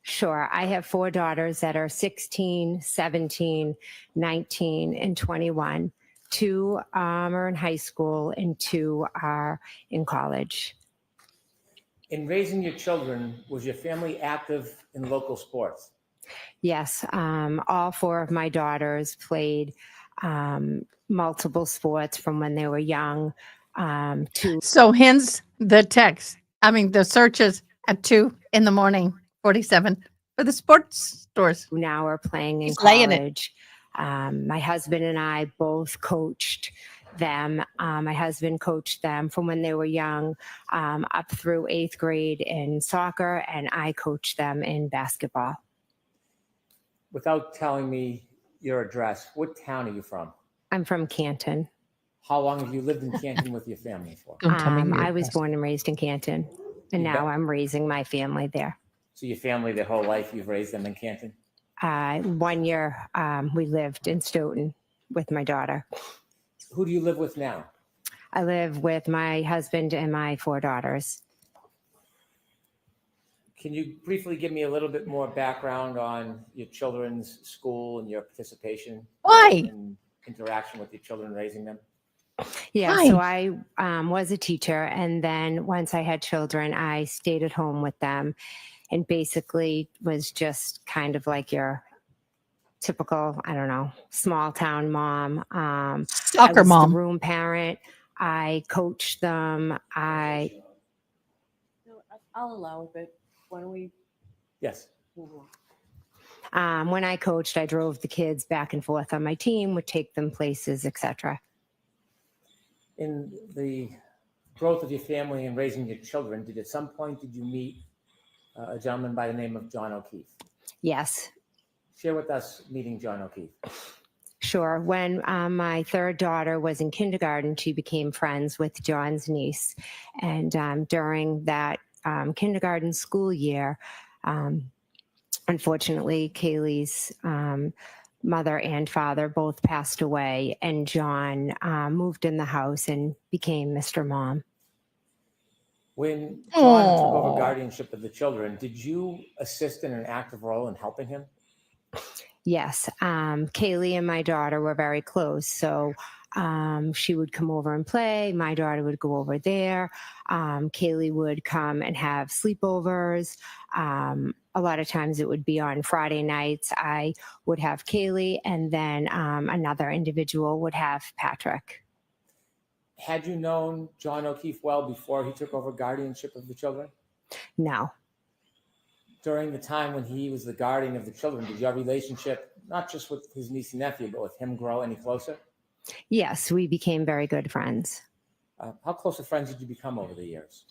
Sure. I have 4 daughters that are 16, 17, 19, and 21. 2 are in high school and 2 are in college. In raising your children, was your family active in local sports? Yes, all 4 of my daughters played multiple sports from when they were young to. So hence the text. I mean, the searches at 2 in the morning, 47 for the sports stores. Now are playing in He's laying it. college. My husband and I both coached them. My husband coached them from when they were young up through 8th grade in soccer, and I coached them in basketball. Without telling me your address, what town are you from? I'm from Canton. How long have you lived in Canton with your family for? Don't tell me your I was address. born and raised in Canton, and You now bet. I'm raising my family there. So your family, their whole life, you've raised them in Canton? 1 year we lived in Stoughton with my daughter. Who do you live with now? I live with my husband and my 4 daughters. Can you briefly give me a little bit more background on your children's school and your participation Why? and interaction with your children, raising them? Yeah, Hi. so I was a teacher, and then once I had children, I stayed at home with them and basically was just kind of like your typical, I don't know, small town mom. I Soccer was mom. the room parent. I coached them. No, I'll allow it, but why don't we Yes. move on? When I coached, I drove the kids back and forth on my team, would take them places, etc. In the growth of your family and raising your children, at some point did you meet a gentleman by the name of John O'Keefe? Yes, Share with us meeting John O'Keefe. sure. When my 3rd daughter was in kindergarten, she became friends with John's niece. And during that kindergarten school year, unfortunately, Kaylee's mother and father both passed away, and John moved in the house and became Mr. Mom. When John took over Aw. guardianship of the children, did you assist in an active role in helping him? Yes, Kaylee and my daughter were very close, so she would come over and play. My daughter would go over there. Kaylee would come and have sleepovers. A lot of times it would be on Friday nights. I would have Kaylee, and then another individual would have Patrick. Had you known John O'Keefe well before he took over guardianship of the children? No. During the time when he was the guardian of the children, did your relationship, not just with his niece and nephew, but with him, grow any closer? Yes, we became very good friends. How close of friends did you become over the years?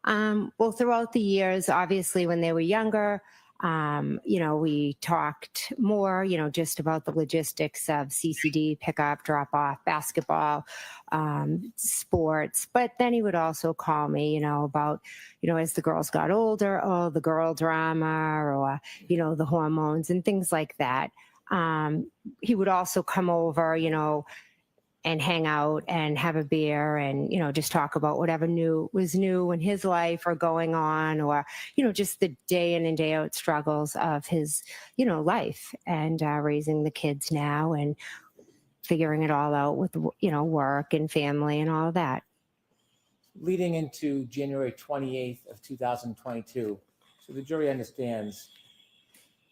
Well, throughout the years, obviously, when they were younger, we talked more, just about the logistics of CCD, pickup, drop off, basketball, sports. But then he would also call me, about, as the girls got older, the girl drama or, the hormones and things like that. He would also come over, and hang out and have a beer and, just talk about whatever was new in his life or going on, or, just the day in and day out struggles of his, life and raising the kids now and figuring it all out with, work and family and all of that. Leading into January 28th of 2022, so the jury understands,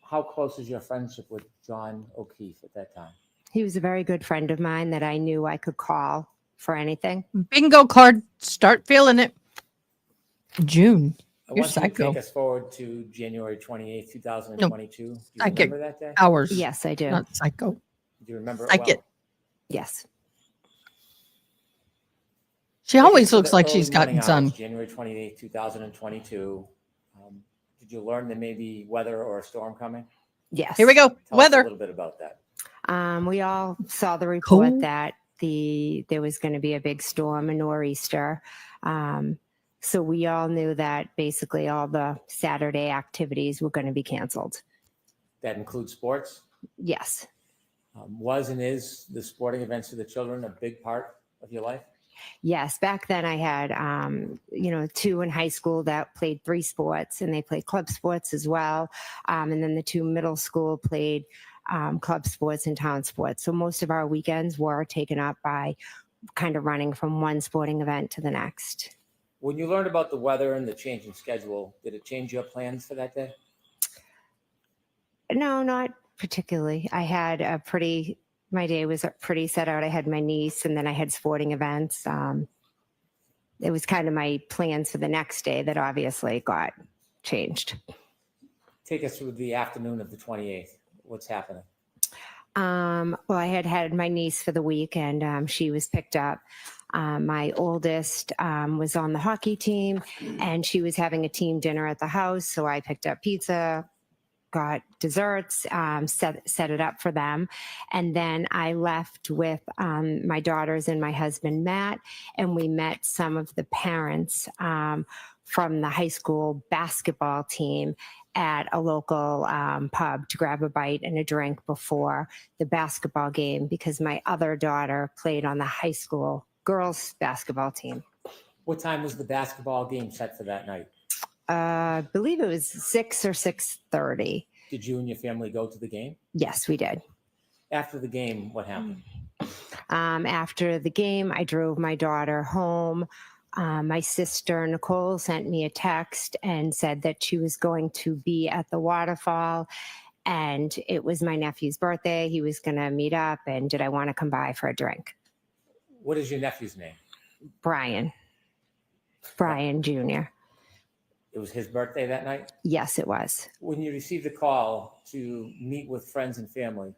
how close is your friendship with John O'Keefe at that time? He was a very good friend of mine that I knew I could call for anything. Bingo card. Start feeling it. June. I You're want you to psycho. take us forward to January 28th, 2022. Do you Psychic remember that day? hours. Yes, I do. Not psycho. Do you remember it Psychic. well? Yes. She always So looks the like early she's gotten morning sun. hours, January 28th, 2022. Did you learn there may be weather or a storm coming? Yes. Here we go. Tell us a Weather. little bit about that. We all saw the report Cool. that there was going to be a big storm, a nor'easter. So we all knew that basically all the Saturday activities were going to be canceled. That includes sports. Yes. Was and is the sporting events for the children a big part of your life? Yes. Back then I had, 2 in high school that played 3 sports, and they played club sports as well. And then the 2 middle school played club sports and town sports. So most of our weekends were taken up by kind of running from one sporting event to the next. When you learned about the weather and the change in schedule, did it change your plans for that day? No, not particularly. I had my day was pretty set out. I had my niece, and then I had sporting events. It was kind of my plans for the next day that obviously got changed. Take us through the afternoon of the 28th. What's happening? Well, I had my niece for the week, and she was picked up. My oldest was on the hockey team, and she was having a team dinner at the house. So I picked up pizza, got desserts, set it up for them. And then I left with my daughters and my husband, Matt, and we met some of the parents from the high school basketball team at a local pub to grab a bite and a drink before the basketball game, because my other daughter played on the high school girls basketball team. What time was the basketball game set for that night? I believe it was 6 or 6:30. Did you and your family go to the game? Yes, we did. After the game, what happened? After the game, I drove my daughter home. My sister, Nicole, sent me a text and said that she was going to be at the waterfall, and it was my nephew's birthday. He was going to meet up, and did I want to come by for a drink? What is your nephew's name? Brian Jr. It was his birthday that night? Yes, it was. When you received a call to meet with friends and family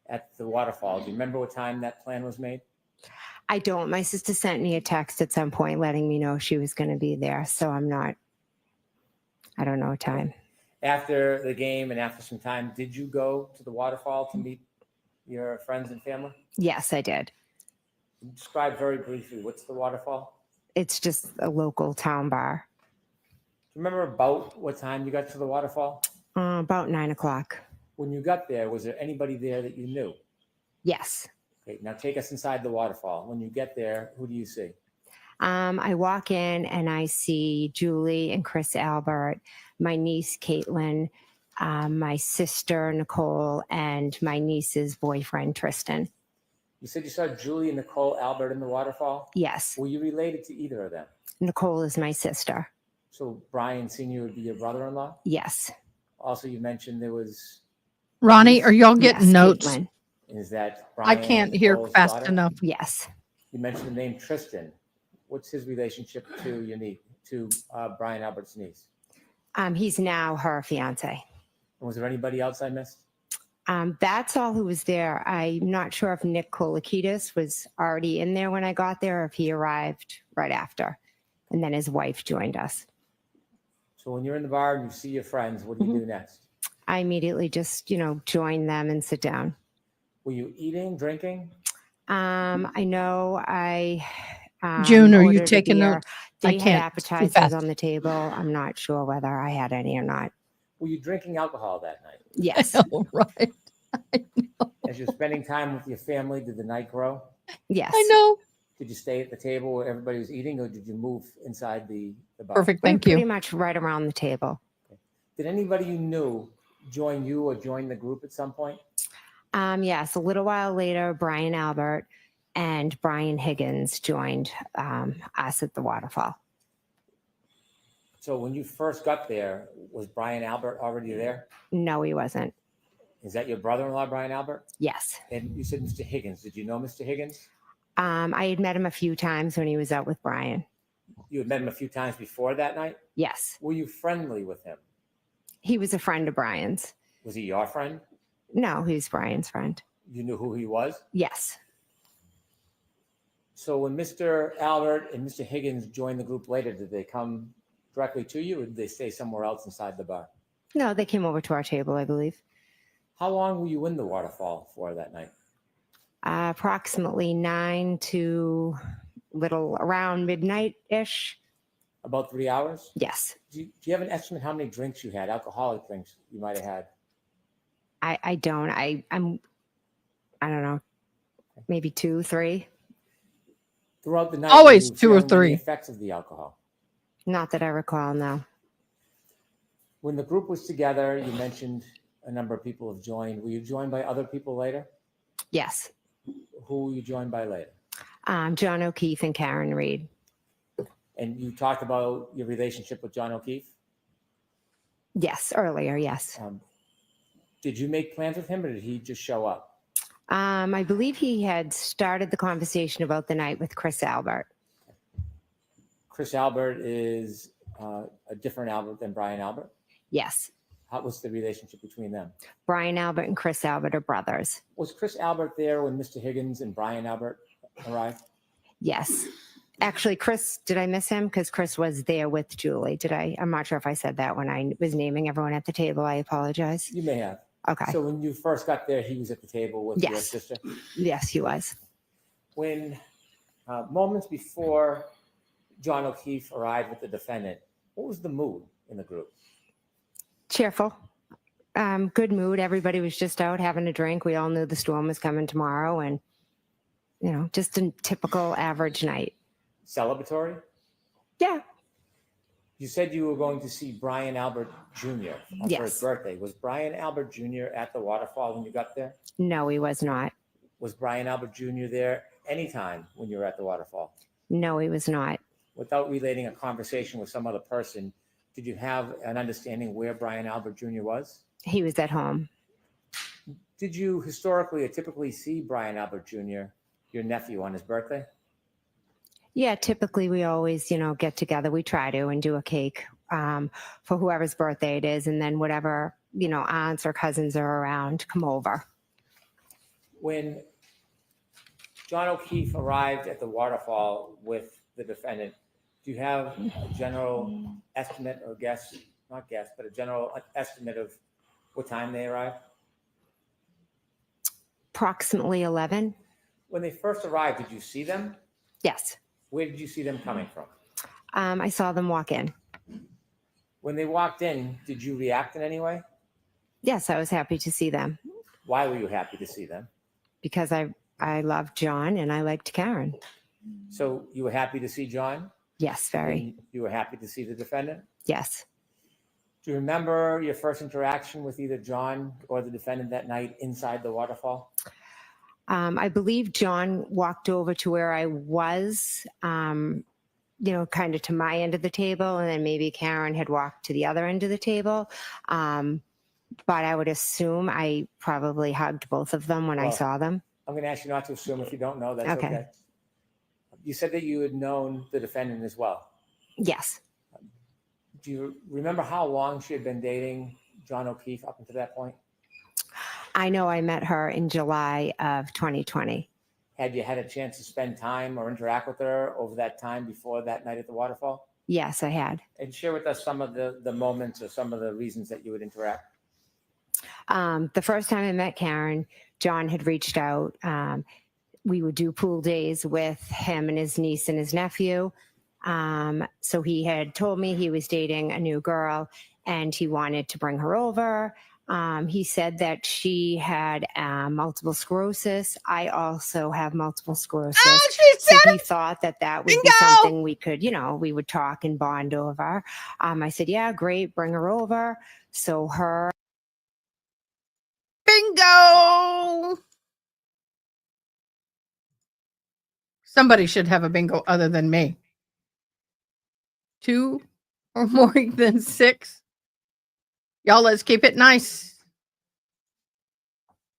at the waterfall, do you remember what time that plan was made? I don't. My sister sent me a text at some point letting me know she was going to be there. So I don't know time. After the game and after some time, did you go to the waterfall to meet your friends and family? Yes, I did. Describe very briefly, what's the waterfall? It's just a local town bar. Do you remember about what time you got to the waterfall? About 9 o'clock. When you got there, was there anybody there that you knew? Yes. Okay, now take us inside the waterfall. When you get there, who do you see? I walk in and I see Julie and Chris Albert, my niece Caitlin, my sister Nicole, and my niece's boyfriend Tristan. You said you saw Julie and Nicole Albert in the waterfall? Yes. Were you related to either of them? Nicole is my sister. So Brian Sr. would be your brother-in-law? Yes. Also, you mentioned there was... Ronnie, are y'all getting Yes, notes? Caitlin. Is that I Brian? can't and hear Nicole's fast daughter? enough. Yes. You mentioned the name Tristan. What's his relationship to your niece, to Brian Albert's niece? He's now her fiance. And was there anybody else I missed? That's all who was there. I'm not sure if Nick Kolakidis was already in there when I got there or if he arrived right after. And then his wife joined us. So when you're in the bar and you see your friends, what do you do next? I immediately just, join them and sit down. Were you eating, drinking? I know I June, are you ordered a taking beer. notes? They I had can't. Too appetizers fast. on the table. I'm not sure whether I had any or not. Were you drinking alcohol that night? Yes. Oh, right. As you're spending time with your family, did the night grow? Yes. I know. Did you stay at the table where everybody was eating, or did you move inside the bar? Perfect. We were Thank pretty you. much right around the table. Did anybody you knew join you or join the group at some point? Yes. A little while later, Brian Albert and Brian Higgins joined us at the waterfall. So when you first got there, was Brian Albert already there? No, he wasn't. Is that your brother-in-law, Brian Albert? Yes. And you said Mr. Higgins. Did you know Mr. Higgins? I had met him a few times when he was out with Brian. You had met him a few times before that night? Yes. Were you friendly with him? He was a friend of Brian's. Was he your friend? No, he was Brian's friend. You knew who he was? Yes. So when Mr. Albert and Mr. Higgins joined the group later, did they come directly to you, or did they stay somewhere else inside the bar? No, they came over to our table, I believe. How long were you in the waterfall for that night? Approximately 9 to little around midnight-ish. About 3 hours? Yes. Do you have an estimate how many drinks you had, alcoholic drinks you might have had? I don't. I don't know, maybe 2, 3. Throughout the night, Always were you 2 or feeling any 3. effects of the alcohol? Not that I recall, no. When the group was together, you mentioned a number of people have joined. Were you joined by other people later? Yes. Who were you joined by later? John O'Keefe and Karen Reed. And you talked about your relationship with John O'Keefe. Yes, earlier, yes. Did you make plans with him, or did he just show up? I believe he had started the conversation about the night with Chris Albert. Chris Albert is a different Albert than Brian Albert. Yes. How was the relationship between them? Brian Albert and Chris Albert are brothers. Was Chris Albert there when Mr. Higgins and Brian Albert arrived? Yes. Actually, Chris, did I miss him? Because Chris was there with Julie. Did I? I'm not sure if I said that when I was naming everyone at the table. I apologize. You may have. Okay. So when you first got there, he was at the table with your Yes. sister? Yes, he was. When moments before John O'Keefe arrived with the defendant, what was the mood in the group? Cheerful. Good mood. Everybody was just out having a drink. We all knew the storm was coming tomorrow, and just a typical average night. Celebratory? Yeah. You said you were going to see Brian Albert Jr. for Yes. his birthday. Was Brian Albert Jr. at the waterfall when you got there? No, he was not. Was Brian Albert Jr. there anytime when you were at the waterfall? No, he was not. Without relating a conversation with some other person, did you have an understanding where Brian Albert Jr. was? He was at home. Did you historically or typically see Brian Albert Jr., your nephew, on his birthday? Yeah, typically we always, get together. We try to and do a cake for whoever's birthday it is. And then whatever, aunts or cousins are around, come over. When John O'Keefe arrived at the waterfall with the defendant, do you have a general estimate or guess, not guess, but a general estimate of what time they arrived? Approximately 11. When they first arrived, did you see them? Yes. Where did you see them coming from? I saw them walk in. When they walked in, did you react in any way? Yes, I was happy to see them Why were you happy to see them? because I loved John and I liked Karen. So you were happy to see John? Yes, very. And you were happy to see the defendant? Yes. Do you remember your first interaction with either John or the defendant that night inside the waterfall? I believe John walked over to where I was, kind of to my end of the table, and then maybe Karen had walked to the other end of the table. But I would assume I probably hugged both of them when I Well, saw them. I'm going to ask you not to assume if you don't know. That's Okay. okay. You said that you had known the defendant as well. Yes. Do you remember how long she had been dating John O'Keefe up until that point? I know I met her in July of 2020. Had you had a chance to spend time or interact with her over that time before that night at the waterfall? Yes, I had. And share with us some of the moments or some of the reasons that you would interact. The first time I met Karen, John had reached out. We would do pool days with him and his niece and his nephew. So he had told me he was dating a new girl and he wanted to bring her over. He said that she had multiple sclerosis. I also have multiple sclerosis. Oh, she said so he thought that would be something we could, we would talk and bond over. I said, yeah, great, bring her over. So her. Bingo! Somebody should have a bingo other than me. 2 or more than 6. Y'all, let's keep it nice.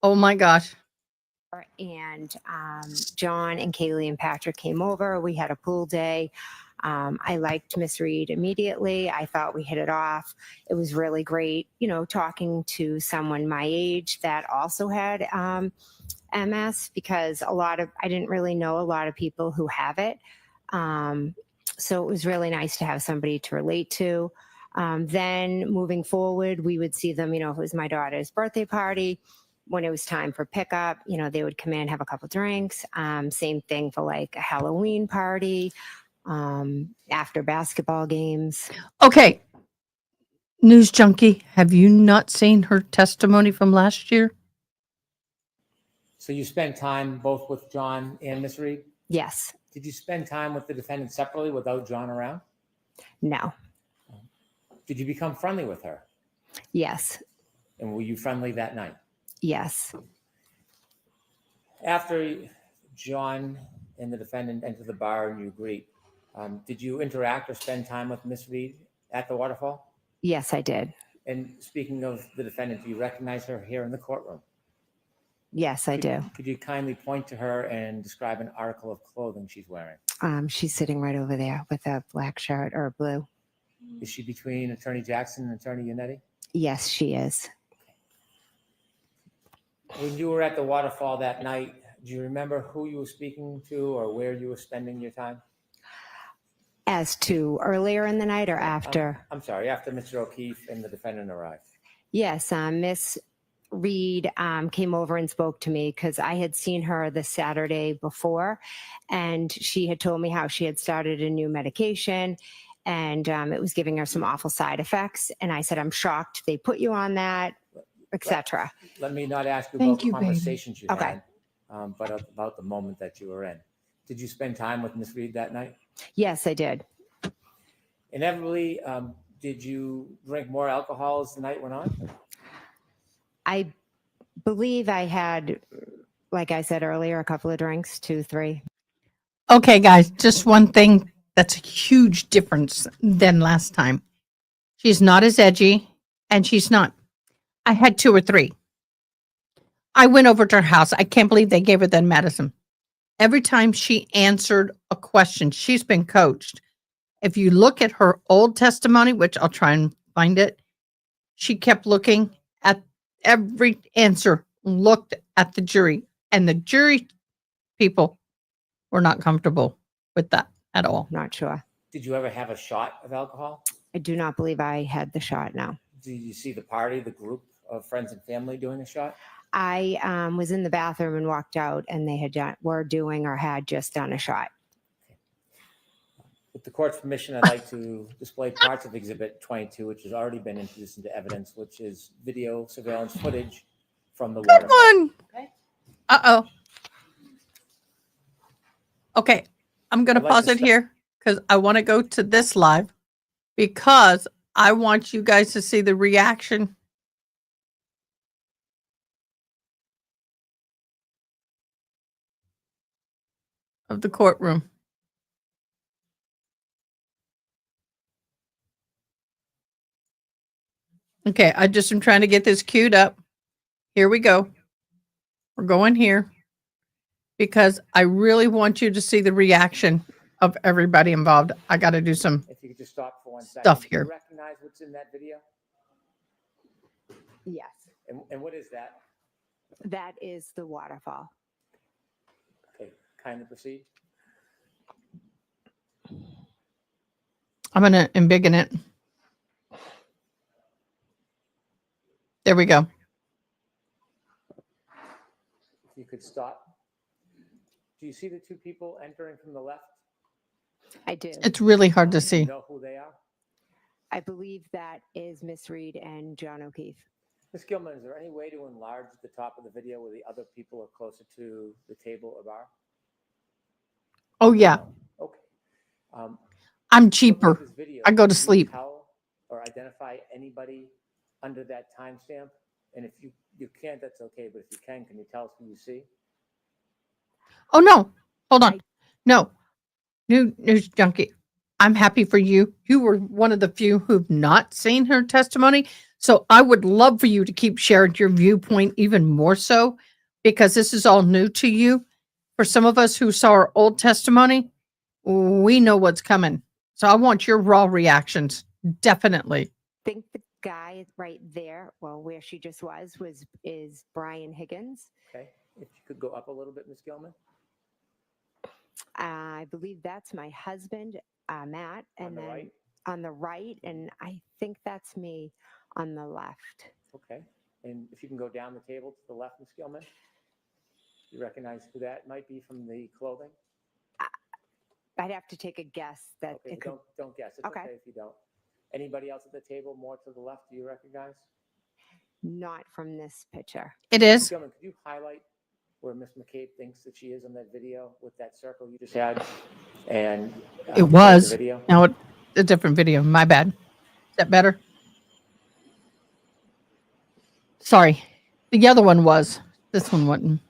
Oh my gosh. And John and Kaylee and Patrick came over. We had a pool day. I liked Miss Reed immediately. I thought we hit it off. It was really great, talking to someone my age that also had MS, because I didn't really know a lot of people who have it. So it was really nice to have somebody to relate to. Then moving forward, we would see them, if it was my daughter's birthday party, when it was time for pickup, they would come in, have a couple drinks. Same thing for like a Halloween party, after basketball games. Okay. News junkie, have you not seen her testimony from last year? So you spent time both with John and Miss Reed? Yes. Did you spend time with the defendant separately without John around? No. Did you become friendly with her? Yes. And were you friendly that night? Yes. After John and the defendant enter the bar and you greet, did you interact or spend time with Miss Reed at the waterfall? Yes, I did. And speaking of the defendant, do you recognize her here in the courtroom? Yes, I do. Could you kindly point to her and describe an article of clothing she's wearing? She's sitting right over there with a black shirt or blue. Is she between Attorney Jackson and Attorney Yannetti? Yes, she is. When you were at the waterfall that night, do you remember who you were speaking to or where you were spending your time? As to earlier in the night or after? I'm sorry, after Mr. O'Keefe and the defendant arrived. Yes, Miss Reed came over and spoke to me because I had seen her the Saturday before, and she had told me how she had started a new medication, and it was giving her some awful side effects. And I said, "I'm shocked they put you on that, etc." Let me not ask you Thank about you, baby. conversations you Okay. had, but about the moment that you were in. Did you spend time with Miss Reed that night? Yes, I did. Inevitably, did you drink more alcohol as the night went on? I believe I had, like I said earlier, a couple of drinks, 2, 3. Okay, guys, just one thing that's a huge difference than last time. She's not as edgy, and she's not. I had 2 or 3. I went over to her house. I can't believe they gave her that medicine. Every time she answered a question, she's been coached. If you look at her old testimony, which I'll try and find it, she kept looking at every answer, looked at the jury, and the jury people were not comfortable with that at all. Not sure. Did you ever have a shot of alcohol? I do not believe I had the shot now. Did you see the party, the group of friends and family doing a shot? I was in the bathroom and walked out, and they were doing or had just done a shot. With the court's permission, I'd like to display parts of Exhibit 22, which has already been introduced into evidence, which is video surveillance footage from the Good waterfall. one. Uh-oh. Okay, I'm going to I'd like pause to it here because I want to go to this live because I want you guys to see the reaction. Of the courtroom. Okay, I just am trying to get this queued up. Here we go. We're going here because I really want you to see the reaction of everybody involved. I got to do some If you could just stop for one second. stuff Do here. you recognize what's in that video? Yes. And what is that? That is the waterfall. Okay, kindly proceed. I'm going to embiggen it. There we go. If you could stop. Do you see the 2 people entering from the left? I do. It's really hard to Do see. you know who they are? I believe that is Miss Reed and John O'Keefe. Ms. Gilman, is there any way to enlarge the top of the video where the other people are closer to the table or bar? Oh, yeah. Okay. I'm cheaper. This video, I go to can you sleep. tell or identify anybody under that timestamp? And if you can't, that's okay. But if you can you tell us who you see? Oh, no. Hold on. No. News junkie. I'm happy for you. You were one of the few who've not seen her testimony. So I would love for you to keep sharing your viewpoint even more so because this is all new to you. For some of us who saw our old testimony, we know what's coming. So I want your raw reactions. Definitely. I think the guy right there, well, where she just is Brian Higgins. Okay. If you could go up a little bit, Ms. Gilman. I believe that's my husband, Matt, and On the then right? on the right, and I think that's me on the left. Okay. And if you can go down the table to the left, Ms. Gilman. You recognize who that might be from the clothing? I'd have to take a guess that Okay, it could. don't guess. It's Okay. okay if you don't. Anybody else at the table more to the left do you recognize? Not from this picture. It is. Ms. Gilman, could you highlight where Ms. McCabe thinks that she is on that video with that circle you just had? And It play was. the video. Now it's a different video. My bad. Is that better? Sorry. The other one was. This one wasn't.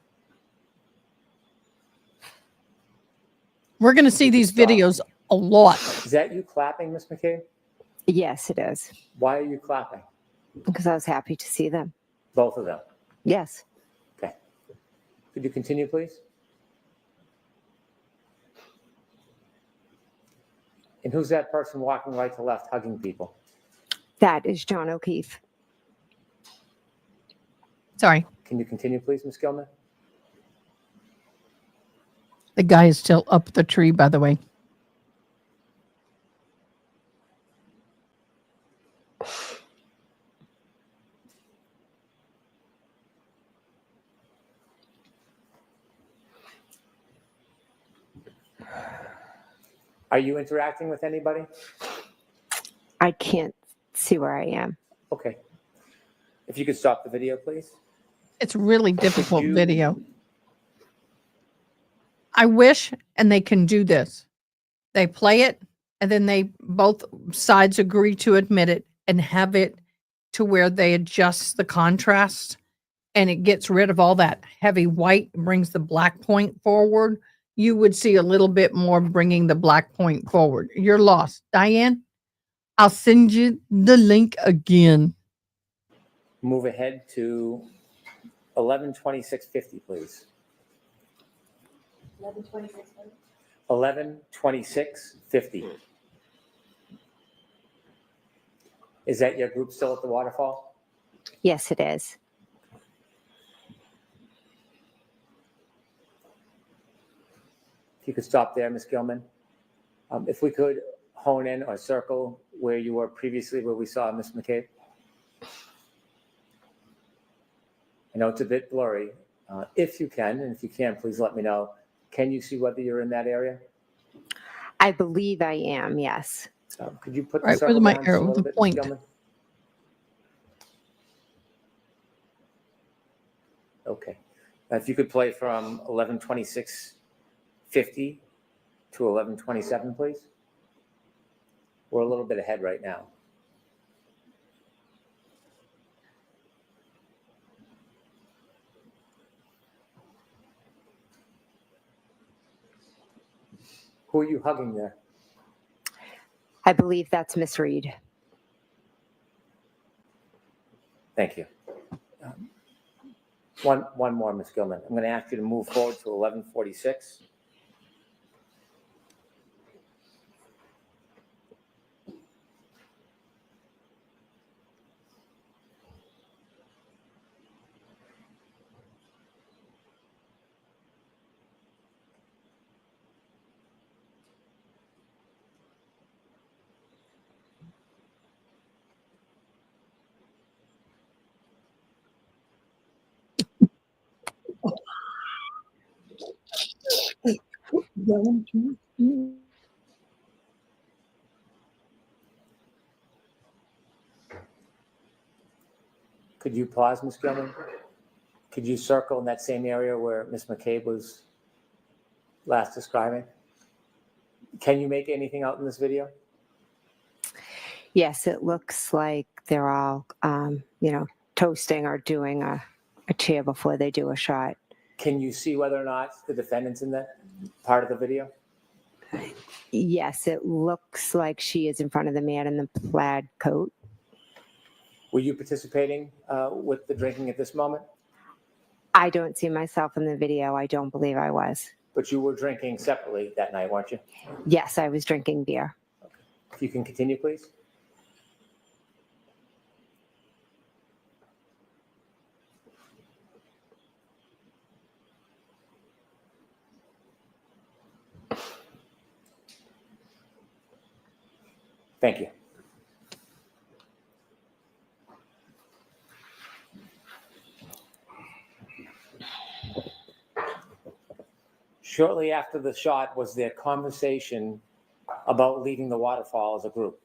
We're going to see these videos a lot. Is that you clapping, Ms. McCabe? Yes, it is. Why are you clapping? Because I was happy to see them. Both of them. Yes. Okay. Could you continue, please? And who's that person walking right to left, hugging people? That is John O'Keefe. Sorry. Can you continue, please, Ms. Gilman? The guy is still up the tree, by the way. Are you interacting with anybody? I can't see where I am. Okay. If you could stop the video, please. It's really difficult you- video. I wish, and they can do this. They play it, and then they both sides agree to admit it and have it to where they adjust the contrast, and it gets rid of all that heavy white, brings the black point forward. You would see a little bit more bringing the black point forward. You're lost. Diane, I'll send you the link again. Move ahead to 11:26:50, please. 11:26:50. Is that your group still at the waterfall? Yes, it is. If you could stop there, Ms. Gilman. If we could hone in or circle where you were previously, where we saw Ms. McCabe. I know it's a bit blurry. If you can, and if you can, please let me know. Can you see whether you're in that area? I believe I am, yes. Could you put the Right, where's circle my down just a arrow? little The bit, Ms. point. Gilman? Okay. If you could play from 11:26:50 to 11:27, please. We're a little bit ahead right now. Who are you hugging there? I believe that's Miss Reed. Thank you. One more, Ms. Gilman. I'm going to ask you to move forward to 11:46. Could you pause, Ms. Gilman? Could you circle in that same area where Ms. McCabe was last describing? Can you make anything out in this video? Yes, it looks like they're all, toasting or doing a cheer before they do a shot. Can you see whether or not the defendant's in that part of the video? Yes, it looks like she is in front of the man in the plaid coat. Were you participating with the drinking at this moment? I don't see myself in the video. I don't believe I was. But you were drinking separately that night, weren't you? Yes, I was drinking beer. If you can continue, please. Thank you. Shortly after the shot, was there conversation about leaving the waterfall as a group?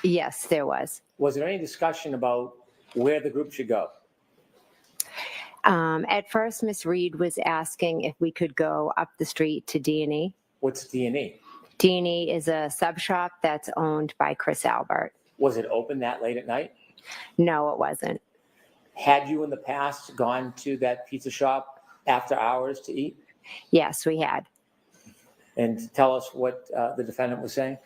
Yes, there was. Was there any discussion about where the group should go? At first, Miss Reed was asking if we could go up the street to D&E. What's D&E? D&E is a sub shop that's owned by Chris Albert. Was it open that late at night? No, it wasn't. Had you in the past gone to that pizza shop after hours to eat? Yes, we had. And tell us what the defendant was saying.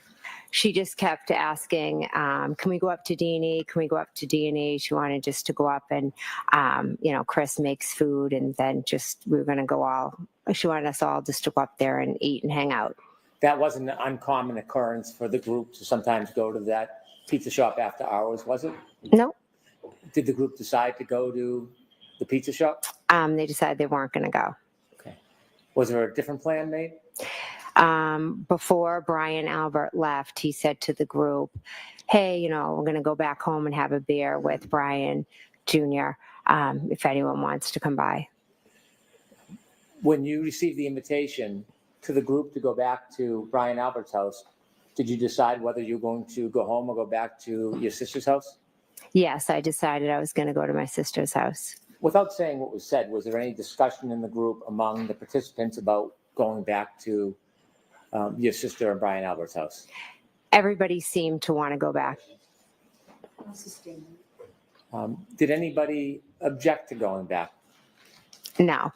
She just kept asking, can we go up to D&E? Can we go up to D&E? She wanted just to go up and, Chris makes food and then we were going to go she wanted us all just to go up there and eat and hang out. That wasn't an uncommon occurrence for the group to sometimes go to that pizza shop after hours, was it? No. Did the group decide to go to the pizza shop? They decided they weren't going to go. Was there a different plan made? Before Brian Albert left, he said to the group, hey, we're going to go back home and have a beer with Brian Jr. If anyone wants to come by. When you received the invitation to the group to go back to Brian Albert's house, did you decide whether you were going to go home or go back to your sister's house? Yes, I decided I was going to go to my sister's house. Without saying what was said, was there any discussion in the group among the participants about going back to your sister and Brian Albert's house? Everybody seemed to want to go back. Did anybody object to going back? No.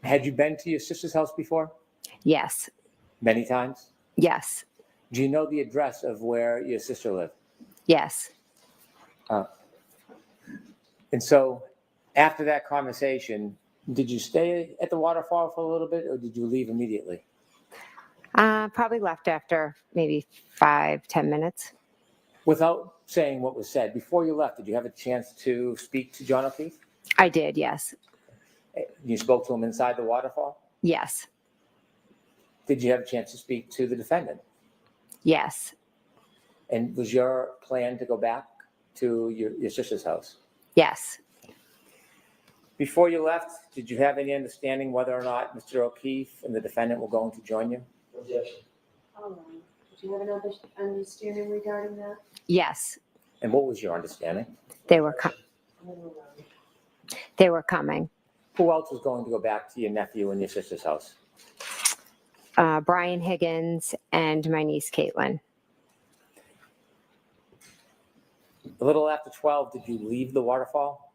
Had you been to your sister's house before? Yes. Many times? Yes. Do you know the address of where your sister lived? Yes. And so after that conversation, did you stay at the waterfall for a little bit or did you leave immediately? Probably left after maybe 5-10 minutes. Without saying what was said, before you left, did you have a chance to speak to John O'Keefe? I did, yes. You spoke to him inside the waterfall? Yes. Did you have a chance to speak to the defendant? Yes. And was your plan to go back to your sister's house? Yes. Before you left, did you have any understanding whether or not Mr. O'Keefe and the defendant were going to join you? Objection. All right. Did you have an understanding regarding that? Yes. And what was your understanding? They were coming. Who else was going to go back to your nephew and your sister's house? Brian Higgins and my niece Caitlin. A little after 12, did you leave the waterfall?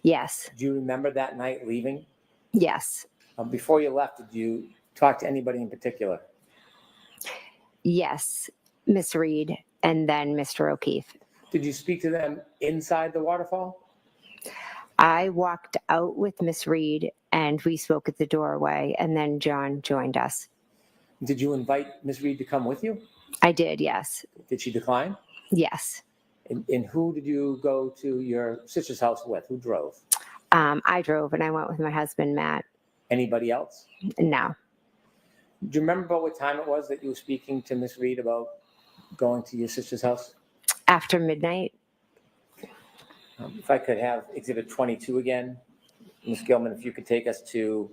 Yes. Do you remember that night leaving? Yes. Before you left, did you talk to anybody in particular? Yes. Miss Reed and then Mr. O'Keefe. Did you speak to them inside the waterfall? I walked out with Miss Reed and we spoke at the doorway and then John joined us. Did you invite Miss Reed to come with you? I did, yes. Did she decline? Yes. And who did you go to your sister's house with? Who drove? I drove and I went with my husband, Matt. Anybody else? No. Do you remember about what time it was that you were speaking to Miss Reed about going to your sister's house? After midnight. If I could have Exhibit 22 again. Ms. Gilman, if you could take us to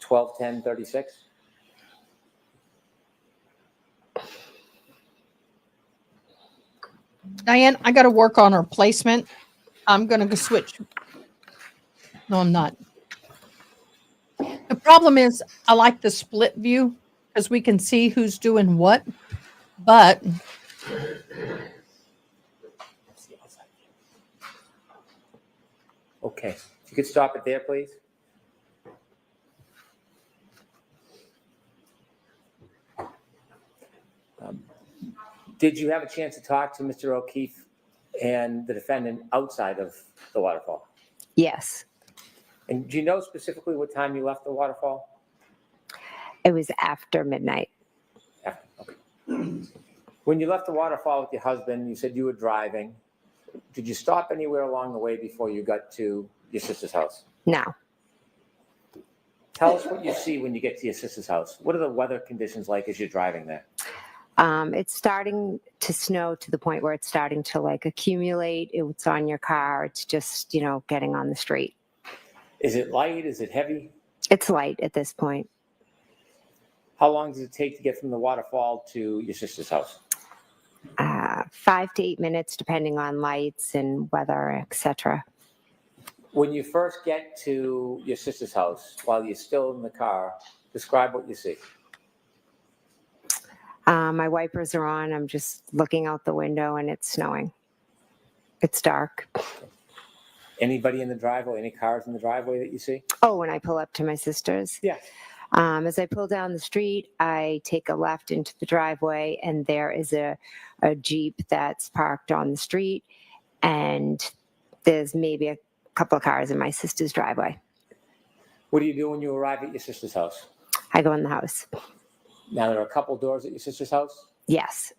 12:10:36. Diane, I got to work on our placement. I'm going to go switch. No, I'm not. The problem is I like the split view because we can see who's doing what, but Okay, if you could stop it there, please. Did you have a chance to talk to Mr. O'Keefe and the defendant outside of the waterfall? Yes. And do you know specifically what time you left the waterfall? It was after midnight. Okay. When you left the waterfall with your husband, you said you were driving. Did you stop anywhere along the way before you got to your sister's house? No. Tell us what you see when you get to your sister's house. What are the weather conditions like as you're driving there? It's starting to snow to the point where it's starting to accumulate. It's on your car. It's just, getting on the street. Is it light? Is it heavy? It's light at this point. How long does it take to get from the waterfall to your sister's house? 5 to 8 minutes, depending on lights and weather, etc. When you first get to your sister's house, while you're still in the car, describe what you see. My wipers are on. I'm just looking out the window and it's snowing. It's dark. Anybody in the driveway? Any cars in the driveway that you see? Oh, when I pull up to my sister's? Yes. As I pull down the street, I take a left into the driveway and there is a Jeep that's parked on the street and there's maybe a couple of cars in my sister's driveway. What do you do when you arrive at your sister's house? I go in the house. Now, there are a couple doors at your sister's house? Yes.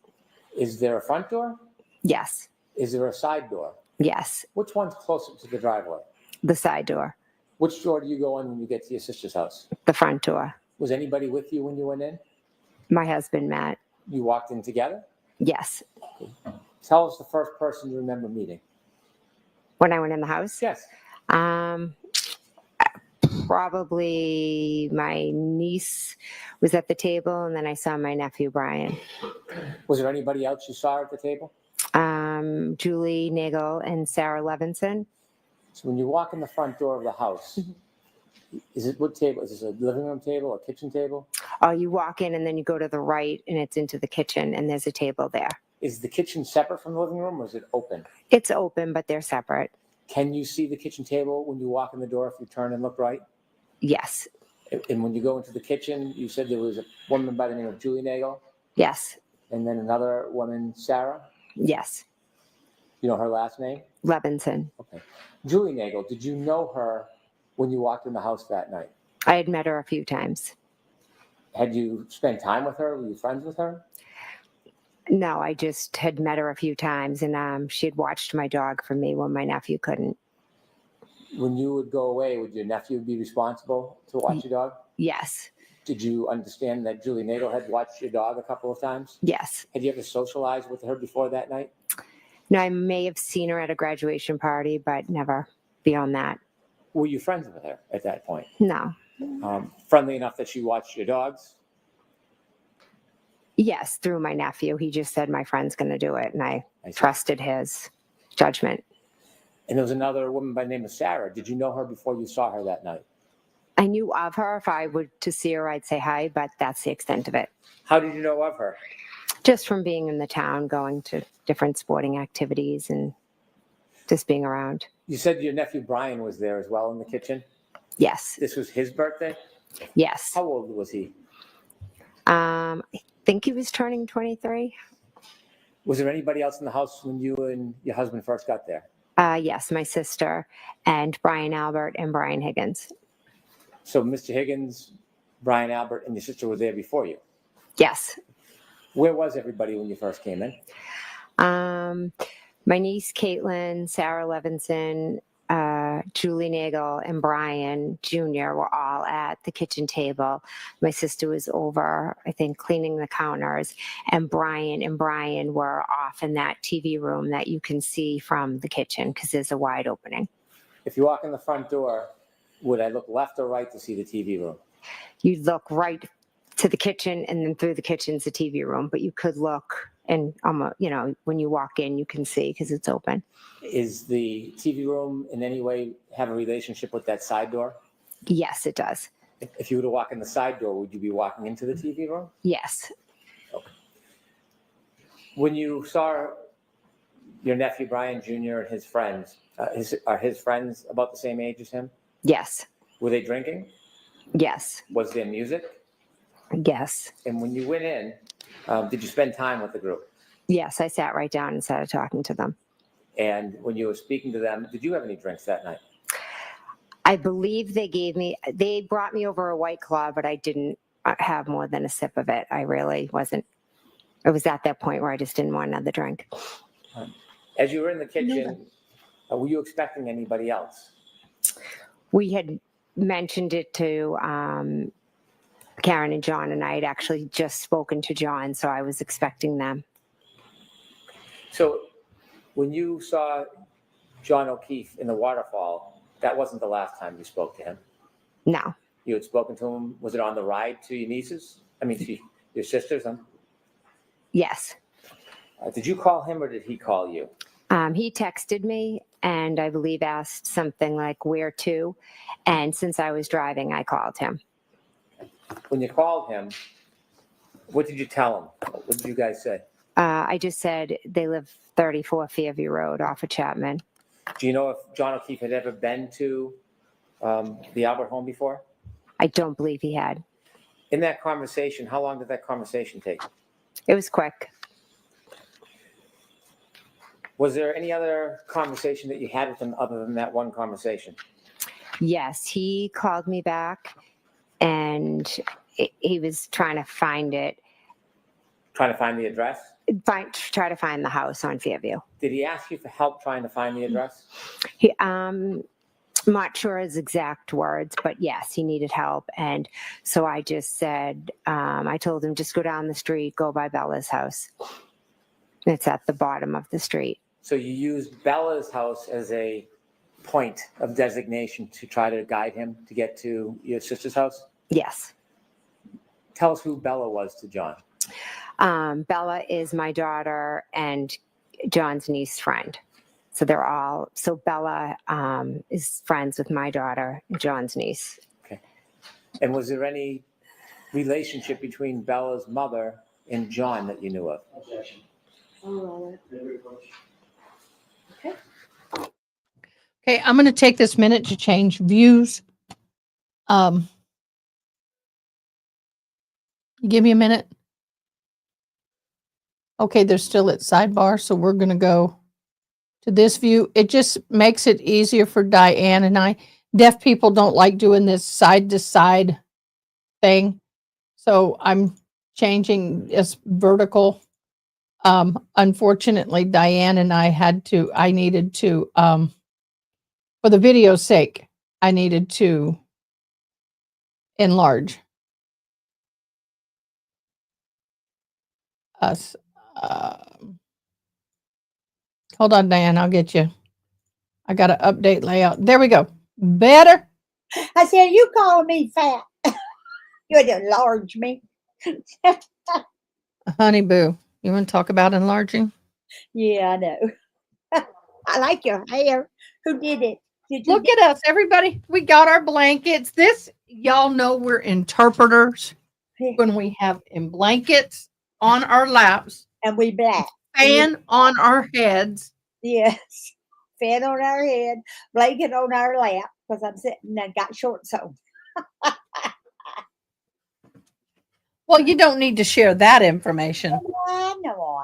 Is there a front door? Yes. Is there a side door? Yes, Which one's closer to the driveway? the side door, Which door do you go in when you get to your sister's house? the front door. Was anybody with you when you went in? My husband, Matt. You walked in together? Yes. Tell us the first person you remember meeting. When I went in the house? Yes. Probably my niece was at the table, and then I saw my nephew, Brian. Was there anybody else you saw at the table? Julie Nagel and Sarah Levinson. So when you walk in the front door of the house, is it what table? Is this a living room table, a kitchen table? Oh, you walk in and then you go to the right and it's into the kitchen and there's a table there. Is the kitchen separate from the living room or is it open? It's open, but they're separate. Can you see the kitchen table when you walk in the door if you turn and look right? Yes. And when you go into the kitchen, you said there was a woman by the name of Julie Nagel? Yes. And then another woman, Sarah? Yes. You know her last name? Levinson. Okay. Julie Nagel, did you know her when you walked in the house that night? I had met her a few times. Had you spent time with her? Were you friends with her? No, I just had met her a few times, and she had watched my dog for me when my nephew couldn't. When you would go away, would your nephew be responsible to watch your dog? Yes. Did you understand that Julie Nagel had watched your dog a couple of times? Yes. Had you ever socialized with her before that night? No, I may have seen her at a graduation party, but never beyond that. Were you friends with her at that point? No. Friendly enough that she watched your dogs? Yes, through my nephew. He just said my friend's going to do it, and I trusted his judgment. And there was another woman by the name of Sarah. Did you know her before you saw her that night? I knew of her. If I were to see her, I'd say hi, but that's the extent of it. How did you know of her? Just from being in the town, going to different sporting activities and just being around. You said your nephew Brian was there as well in the kitchen? Yes. This was his birthday? Yes. How old was he? I think he was turning 23. Was there anybody else in the house when you and your husband first got there? Yes, my sister and Brian Albert and Brian Higgins. So Mr. Higgins, Brian Albert, and your sister were there before you? Yes. Where was everybody when you first came in? My niece Caitlin, Sarah Levinson, Julie Nagel, and Brian Jr. were all at the kitchen table. My sister was over, I think, cleaning the counters, and Brian were off in that TV room that you can see from the kitchen because there's a wide opening. If you walk in the front door, would I look left or right to see the TV room? You'd look right to the kitchen, and then through the kitchen's the TV room, but you could look, and when you walk in, you can see because it's open. Is the TV room in any way have a relationship with that side door? Yes, it does. If you were to walk in the side door, would you be walking into the TV room? Yes. Okay. When you saw your nephew Brian Jr. and his friends, are his friends about the same age as him? Yes. Were they drinking? Yes. Was there music? Yes. And when you went in, did you spend time with the group? Yes, I sat right down and started talking to them. And when you were speaking to them, did you have any drinks that night? I believe they brought me over a White Claw, but I didn't have more than a sip of it. I really wasn't. It was at that point where I just didn't want another drink. As you were in the kitchen, were you expecting anybody else? We had mentioned it to Karen and John, and I had actually just spoken to John, so I was expecting them. So when you saw John O'Keefe in the waterfall, that wasn't the last time you spoke to him? No. You had spoken to him, was it on the ride to your nieces? To your sisters? Yes. Did you call him or did he call you? He texted me and I believe asked something like, where to? And since I was driving, I called him. When you called him, what did you tell him? What did you guys say? I just said they live 34 Fairview Road off of Chapman. Do you know if John O'Keefe had ever been to the Albert home before? I don't believe he had. In that conversation, how long did that conversation take? It was quick. Was there any other conversation that you had with him other than that one conversation? Yes, he called me back and he was trying to find it. Trying to find the address? Try to find the house on Fairview. Did he ask you for help trying to find the address? He, I'm not sure his exact words, but yes, he needed help. And so I just said, I told him, just go down the street, go by Bella's house. It's at the bottom of the street. So you used Bella's house as a point of designation to try to guide him to get to your sister's house? Yes. Tell us who Bella was to John. Bella is my daughter and John's niece friend. So Bella is friends with my daughter and John's niece. Okay. And was there any relationship between Bella's mother and John that you knew of? Okay, I'm going to take this minute to change views. Give me a minute. Okay, they're still at sidebar, so we're going to go to this view. It just makes it easier for Diane and I. Deaf people don't like doing this side to side thing, so I'm changing this vertical. Unfortunately, Diane and I needed to, for the video's sake, I needed to enlarge us. Hold on, Diane, I'll get you. I got to update layout. There we go. Better? I said, you calling me fat. You had to enlarge me. Honey boo, you want to talk about enlarging? Yeah, I know. I like your hair. Who did it? Look at us, everybody. We got our blankets. Y'all know we're interpreters when we have in blankets on our laps. And we black. Fan on our heads. Yes. Fan on our head, blanket on our lap, because I'm sitting and got shorts on. Well, you don't need to share that information. I know.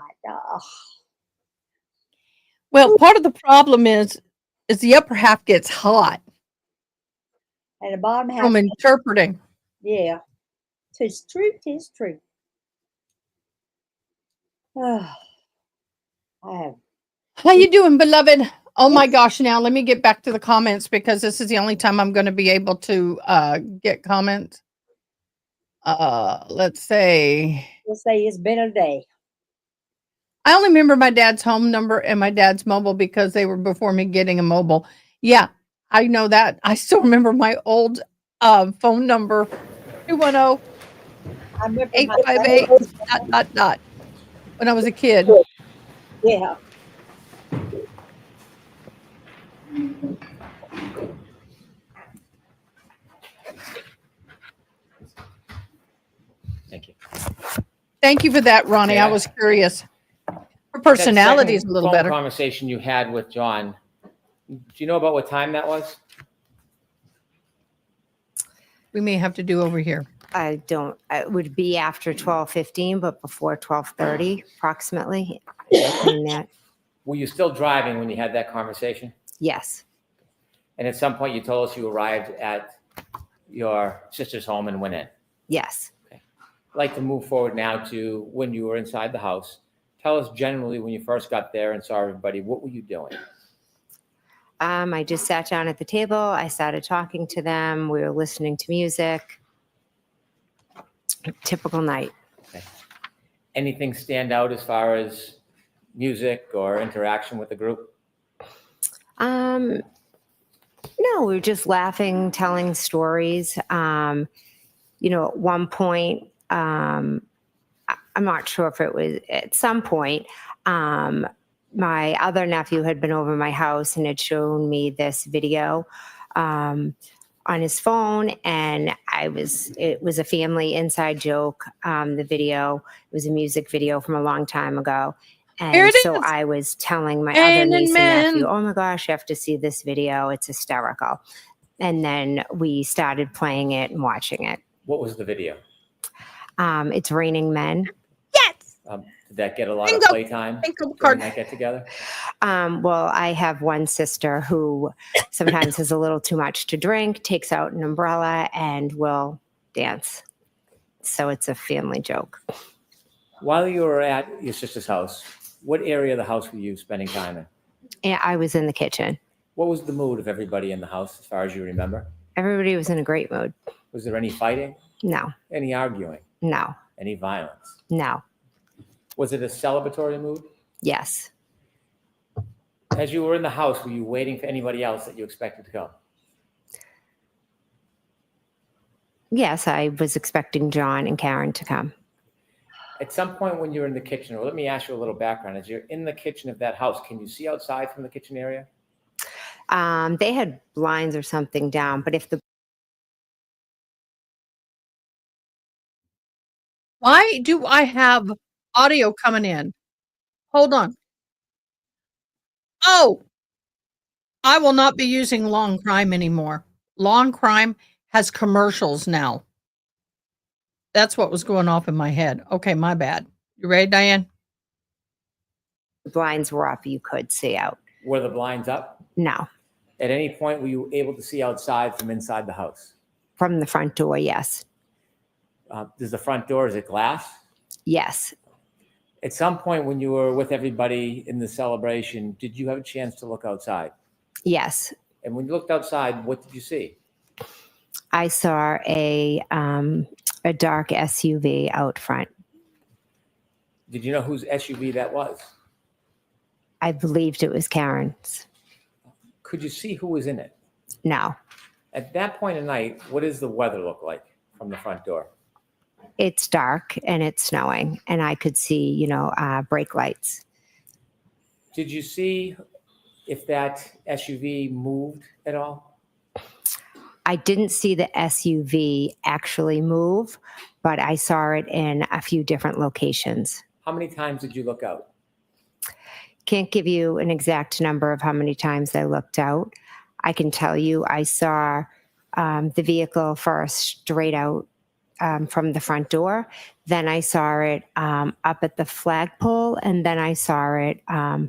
Well, part of the problem is the upper half gets hot. And the bottom half. From interpreting. Yeah. 'Tis true, 'tis true. I have. How you doing, beloved? Oh my gosh, now let me get back to the comments because this is the only time I'm going to be able to get comments. Let's say it's been a day. I only remember my dad's home number and my dad's mobile because they were before me getting a mobile. Yeah, I know that. I still remember my old phone number, 210-858 ... when I was a kid. Yeah. Thank you. Thank you for that, Ronnie. Yeah. I was curious. Her personality is a little phone better. Conversation you had with John. Do you know about what time that was? We may have to do over here. I don't, it would be after 12:15, but before 12:30 approximately. Between that. Were you still driving when you had that conversation? Yes. And at some point you told us you arrived at your sister's home and went in. Yes. Okay. I'd like to move forward now to when you were inside the house. Tell us generally when you first got there and saw everybody, what were you doing? I just sat down at the table. I started talking to them. We were listening to music. Typical night. Okay. Anything stand out as far as music or interaction with the group? No, we were just laughing, telling stories. At one point, I'm not sure if it was at some point, my other nephew had been over my house and had shown me this video on his phone, and it was a family inside joke. The video, it was a music video from a long time ago. And so I was telling my other niece and nephew, oh my gosh, you have to see this video. It's hysterical. And then we started playing it and watching it. What was the video? It's Raining Men. Yes. Did that get a lot of playtime during that get together? Well, I have one sister who sometimes has a little too much to drink, takes out an umbrella and will dance. So it's a family joke. While you were at your sister's house, what area of the house were you spending time in? And I was in the kitchen. What was the mood of everybody in the house, as far as you remember? Everybody was in a great mood. Was there any fighting? No, Any arguing? no, Any violence? no. Was it a celebratory mood? Yes. As you were in the house, were you waiting for anybody else that you expected to come? Yes, I was expecting John and Karen to come. At some point when you're in the kitchen, or let me ask you a little background. As you're in the kitchen of that house, can you see outside from the kitchen area? They had blinds or something down, but if the Why do I have audio coming in? Hold on. Oh, I will not be using Long Crime anymore. Long Crime has commercials now. That's what was going off in my head. Okay, my bad. You ready, Diane? the blinds were up, you could see out. Were the blinds up? No, At any point, were you able to see outside from inside the house? from the front door, yes. Does the front door, is it glass? Yes. At some point when you were with everybody in the celebration, did you have a chance to look outside? Yes. And when you looked outside, what did you see? I saw a dark SUV out front. Did you know whose SUV that was? I believed it was Karen's. Could you see who was in it? No, At that point of night, what does the weather look like from the front door? it's dark and it's snowing, and I could see, brake lights. Did you see if that SUV moved at all? I didn't see the SUV actually move, but I saw it in a few different locations. How many times did you look out? Can't give you an exact number of how many times I looked out. I can tell you I saw the vehicle first straight out from the front door. Then I saw it up at the flagpole, and then I saw it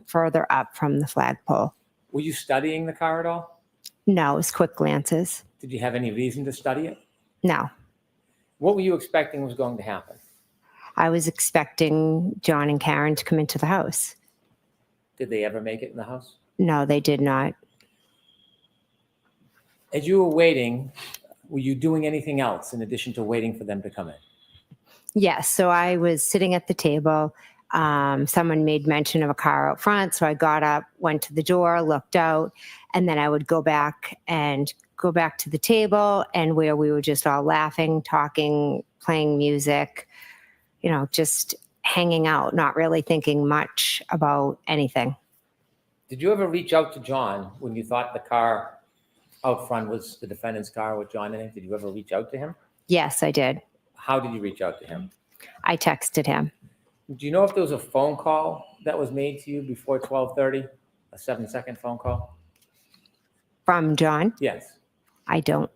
further up from the flagpole. Were you studying the car at all? No, it was quick glances. Did you have any reason to study it? No, What were you expecting was going to happen? I was expecting John and Karen to come into the house. Did they ever make it in the house? No, they did not. As you were waiting, were you doing anything else in addition to waiting for them to come in? Yes, so I was sitting at the table. Someone made mention of a car out front, so I got up, went to the door, looked out, and then I would go back to the table, and where we were just all laughing, talking, playing music, just hanging out, not really thinking much about anything. Did you ever reach out to John when you thought the car out front was the defendant's car with John in it? Did you ever reach out to him? Yes, I did. How did you reach out to him? I texted him. Do you know if there was a phone call that was made to you before 12:30? A 7-second phone call? From John? Yes. I don't.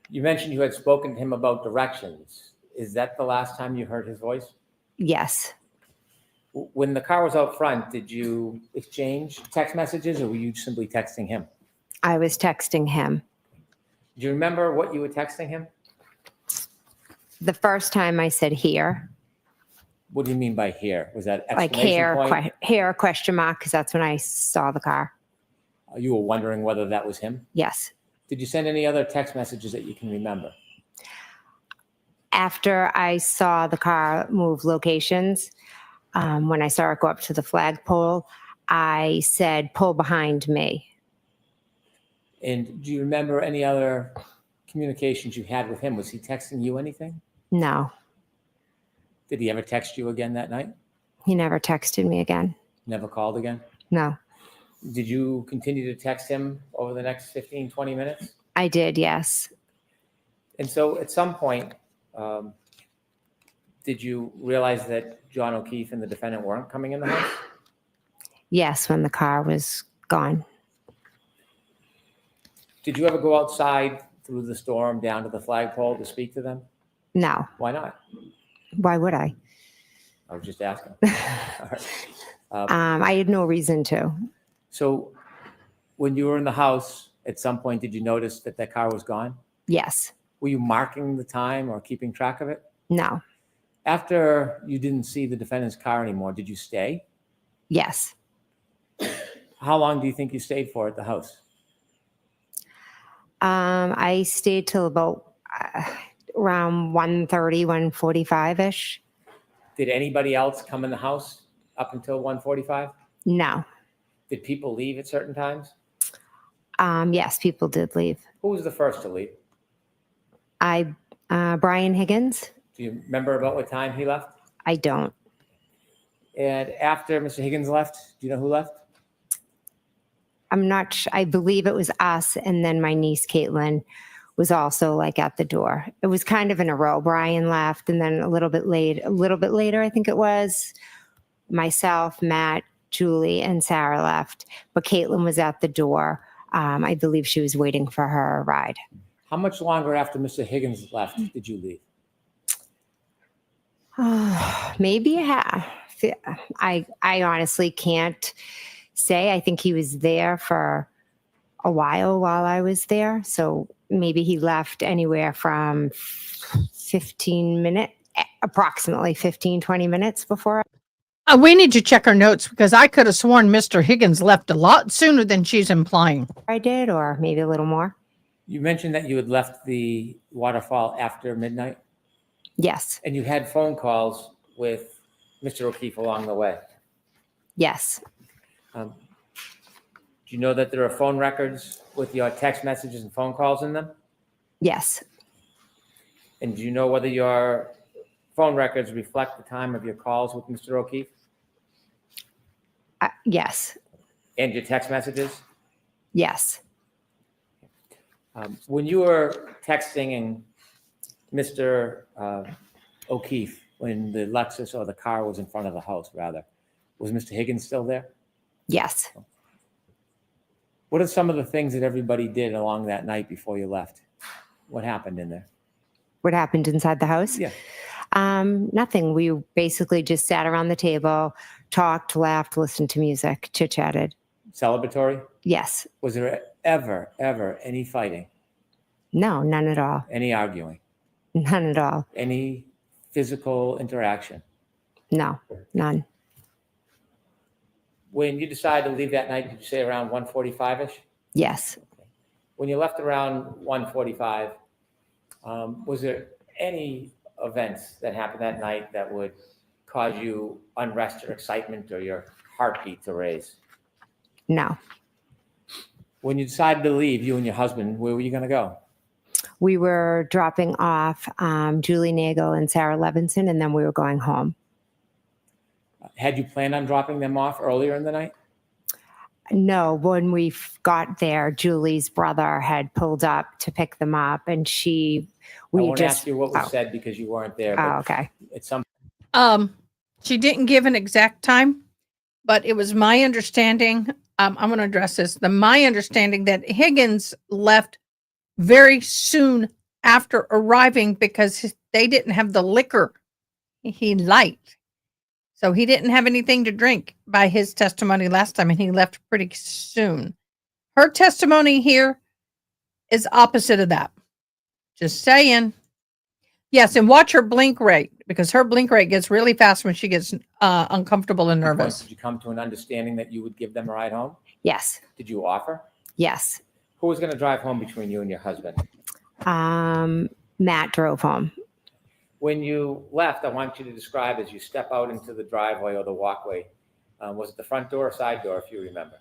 You mentioned you had spoken to him about directions. Is that the last time you heard his voice? Yes. When the car was out front, did you exchange text messages, or were you simply texting him? I was texting him. Do you remember what you were texting him? The first time I said here, What do you mean by here? Was that like exclamation point? here, question mark, because that's when I saw the car. You were wondering whether that was him? Yes. Did you send any other text messages that you can remember? After I saw the car move locations, when I saw it go up to the flagpole, I said, pull behind me. And do you remember any other communications you had with him? Was he texting you anything? No, Did he ever text you again that night? he never texted me again. Never called again? No, Did you continue to text him over the next 15, 20 minutes? I did, yes. And so at some point, did you realize that John O'Keefe and the defendant weren't coming in the house? Yes, when the car was gone. Did you ever go outside through the storm down to the flagpole to speak to them? No. Why not? Why would I? I was just asking. All right. I had no reason to. So when you were in the house, at some point, did you notice that that car was gone? Yes. Were you marking the time or keeping track of it? No. After you didn't see the defendant's car anymore, did you stay? Yes. How long do you think you stayed for at the house? I stayed till about around 1:30, 1:45-ish. Did anybody else come in the house up until 1:45? No. Did people leave at certain times? Yes, people did leave. Who was the first to leave? Brian Higgins. Do you remember about what time he left? I don't. And after Mr. Higgins left, do you know who left? I'm not sure. I believe it was us, and then my niece Caitlin was also like at the door. It was kind of in a row. Brian left, and then a little bit later, I think it was myself, Matt, Julie, and Sarah left, but Caitlin was at the door. I believe she was waiting for her ride. How much longer after Mr. Higgins left did you leave? Maybe a half. I honestly can't say. I think he was there for a while I was there. So maybe he left anywhere from 15 minutes, approximately 15, 20 minutes before. We need to check our notes because I could have sworn Mr. Higgins left a lot sooner than she's implying. I did, or maybe a little more. You mentioned that you had left the waterfall after midnight, Yes. and you had phone calls with Mr. O'Keefe along the way. Yes. Do you know that there are phone records with your text messages and phone calls in them? Yes. And do you know whether your phone records reflect the time of your calls with Mr. O'Keefe Yes. and your text messages? Yes. When you were texting Mr. O'Keefe, when the Lexus or the car was in front of the house, rather, was Mr. Higgins still there? Yes. What are some of the things that everybody did along that night before you left? What happened in there? What happened inside the house? Yeah. Nothing. We basically just sat around the table, talked, laughed, listened to music, chit-chatted. Celebratory? Yes. Was there ever any fighting? No, none at all. Any arguing? None at all. Any physical interaction? No, none. When you decided to leave that night, did you say around 1:45-ish? Yes. When you left around 1:45, was there any events that happened that night that would cause you unrest or excitement or your heartbeat to raise? No. When you decided to leave, you and your husband, where were you going to go? We were dropping off Julie Nagel and Sarah Levinson, and then we were going home. Had you planned on dropping them off earlier in the night? No, when we got there, Julie's brother had pulled up to pick them up, and I won't ask you what was said because you weren't there. Oh, okay. At some She didn't give an exact time, but it was my understanding. I'm going to address this. My understanding that Higgins left very soon after arriving because they didn't have the liquor he liked. So he didn't have anything to drink by his testimony last time, and he left pretty soon. Her testimony here is opposite of that. Just saying. Yes, and watch her blink rate because her blink rate gets really fast when she gets uncomfortable and nervous. Did you come to an understanding that you would give them a ride home? Yes. Did you offer? Yes. Who was going to drive home between you and your husband? Matt drove home. When you left, I want you to describe as you step out into the driveway or the walkway. Was it the front door or side door, if you remember?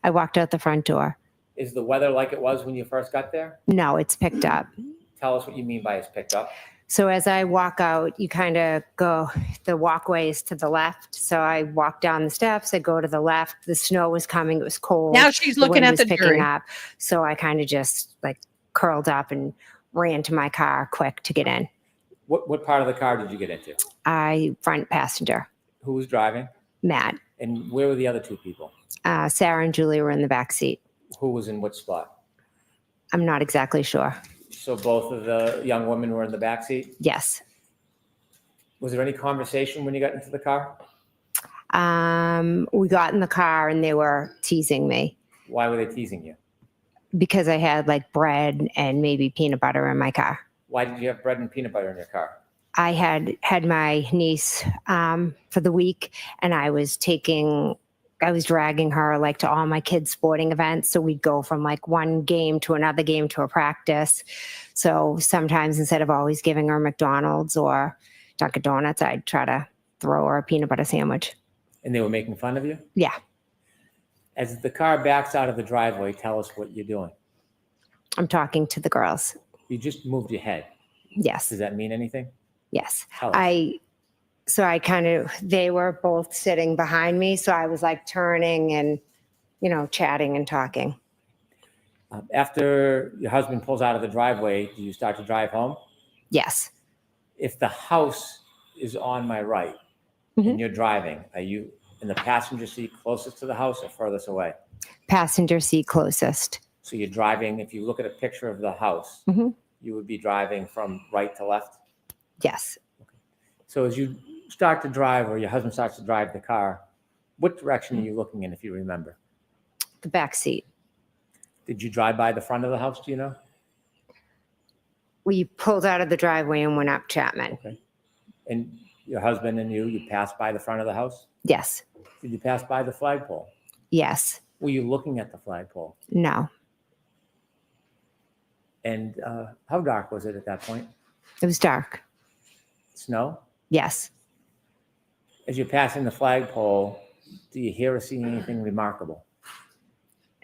I walked out the front door. Is the weather like it was when you first got there? No, it's picked up. Tell us what you mean by it's picked up. So as I walk out, you kind of go, the walkway is to the left. So I walk down the steps, I go to the left. The snow was coming, it was cold. Now she's looking wind at was the picking jury. up. So I kind of just like curled up and ran to my car quick to get in. What part of the car did you get into? Front passenger. Who was driving? Matt. And where were the other two people? Sarah and Julie were in the back seat. Who was in what spot? I'm not exactly sure. So both of the young women were in the back seat? Yes. Was there any conversation when you got into the car? We got in the car and they were teasing me. Why were they teasing you? Because I had like bread and maybe peanut butter in my car. Why did you have bread and peanut butter in your car? I had my niece for the week, and I was dragging her like to all my kids' sporting events. So we'd go from like one game to another game to a practice. So sometimes instead of always giving her McDonald's or Dunkin' Donuts, I'd try to throw her a peanut butter sandwich. And they were making fun of you? Yeah. As the car backs out of the driveway, tell us what you're doing. I'm talking to the girls. You just moved your head. Yes. Does that mean anything? Yes. Tell us. They were both sitting behind me. So I was like turning and, chatting and talking. After your husband pulls out of the driveway, do you start to drive home? Yes. If the house is on my right and you're driving, are you in the passenger seat closest to the house or furthest away? Passenger seat closest. So you're driving, if you look at a picture of the house, you would be driving from right to left? Yes. So as you start to drive, or your husband starts to drive the car, what direction are you looking in, if you remember? The back seat. Did you drive by the front of the house, do you know? We pulled out of the driveway and went up Chapman. Okay. And your husband and you passed by the front of the house? Yes. Did you pass by the flagpole? Yes. Were you looking at the flagpole? No. And how dark was it at that point? It was dark. Snow? Yes. As you're passing the flagpole, do you hear or see anything remarkable?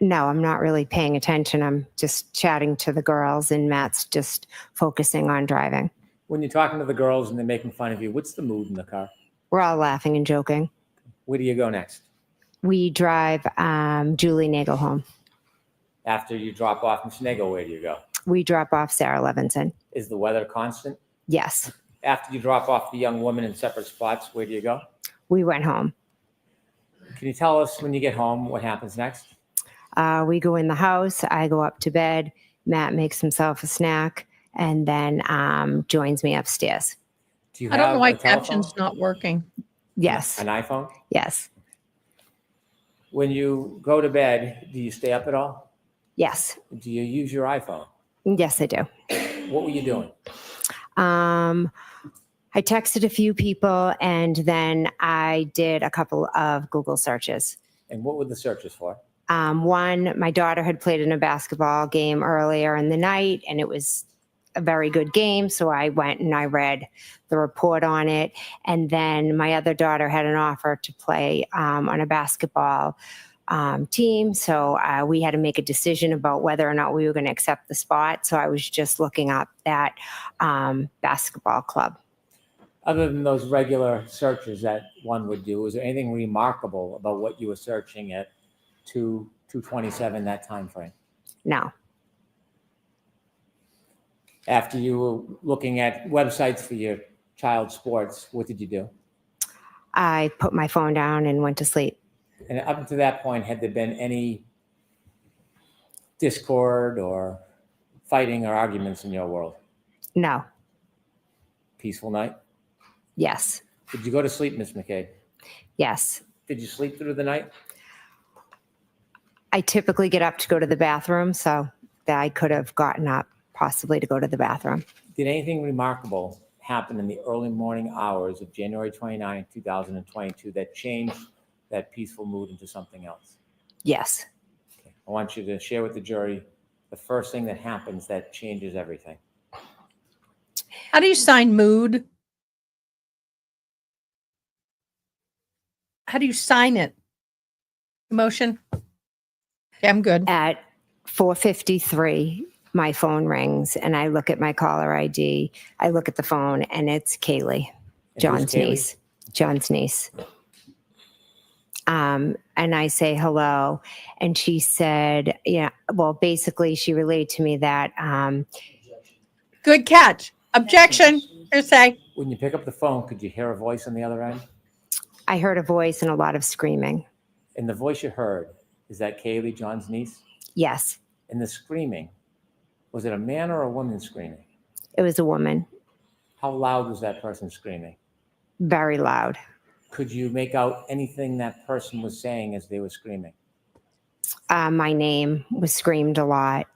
No, I'm not really paying attention. I'm just chatting to the girls, and Matt's just focusing on driving. When you're talking to the girls and they're making fun of you, what's the mood in the car? We're all laughing and joking. Where do you go next? We drive Julie Nagel home. After you drop off Miss Nagel, where do you go? We drop off Sarah Levinson. Is the weather constant? Yes. After you drop off the young woman in separate spots, where do you go? We went home. Can you tell us when you get home what happens next? We go in the house. I go up to bed. Matt makes himself a snack and then joins me upstairs. Do you I don't know why a telephone? caption's not working. Yes. An iPhone? Yes. When you go to bed, do you stay up at all? Yes. Do you use your iPhone? Yes, I do. What were you doing? I texted a few people, and then I did a couple of Google searches. And what were the searches for? One, my daughter had played in a basketball game earlier in the night, and it was a very good game. So I went and I read the report on it. And then my other daughter had an offer to play on a basketball team. So we had to make a decision about whether or not we were going to accept the spot. So I was just looking up that basketball club. Other than those regular searches that one would do, is there anything remarkable about what you were searching at 2/2/27, that time frame? No. After you were looking at websites for your child's sports, what did you do? I put my phone down and went to sleep. And up to that point, had there been any discord or fighting or arguments in your world? No. Peaceful night? Yes. Did you go to sleep, Miss McCabe? Yes. Did you sleep through the night? I typically get up to go to the bathroom, so that I could have gotten up possibly to go to the bathroom. Did anything remarkable happen in the early morning hours of January 29, 2022 that changed that peaceful mood into something else? Yes. Okay. I want you to share with the jury the first thing that happens that changes everything. How do you sign mood? How do you sign it? Emotion? Okay, I'm good. At 4:53, my phone rings and I look at my caller ID. I look at the phone and it's Kaylee, John's niece. John's niece. And I say hello. And she said, yeah, well, basically she relayed to me that. Good catch. Objection. Hearsay. When you pick up the phone, could you hear a voice on the other end? I heard a voice and a lot of screaming. And the voice you heard, is that Kaylee, John's niece? Yes. And the screaming, was it a man or a woman screaming? It was a woman. How loud was that person screaming? Very loud. Could you make out anything that person was saying as they were screaming? My name was screamed a lot.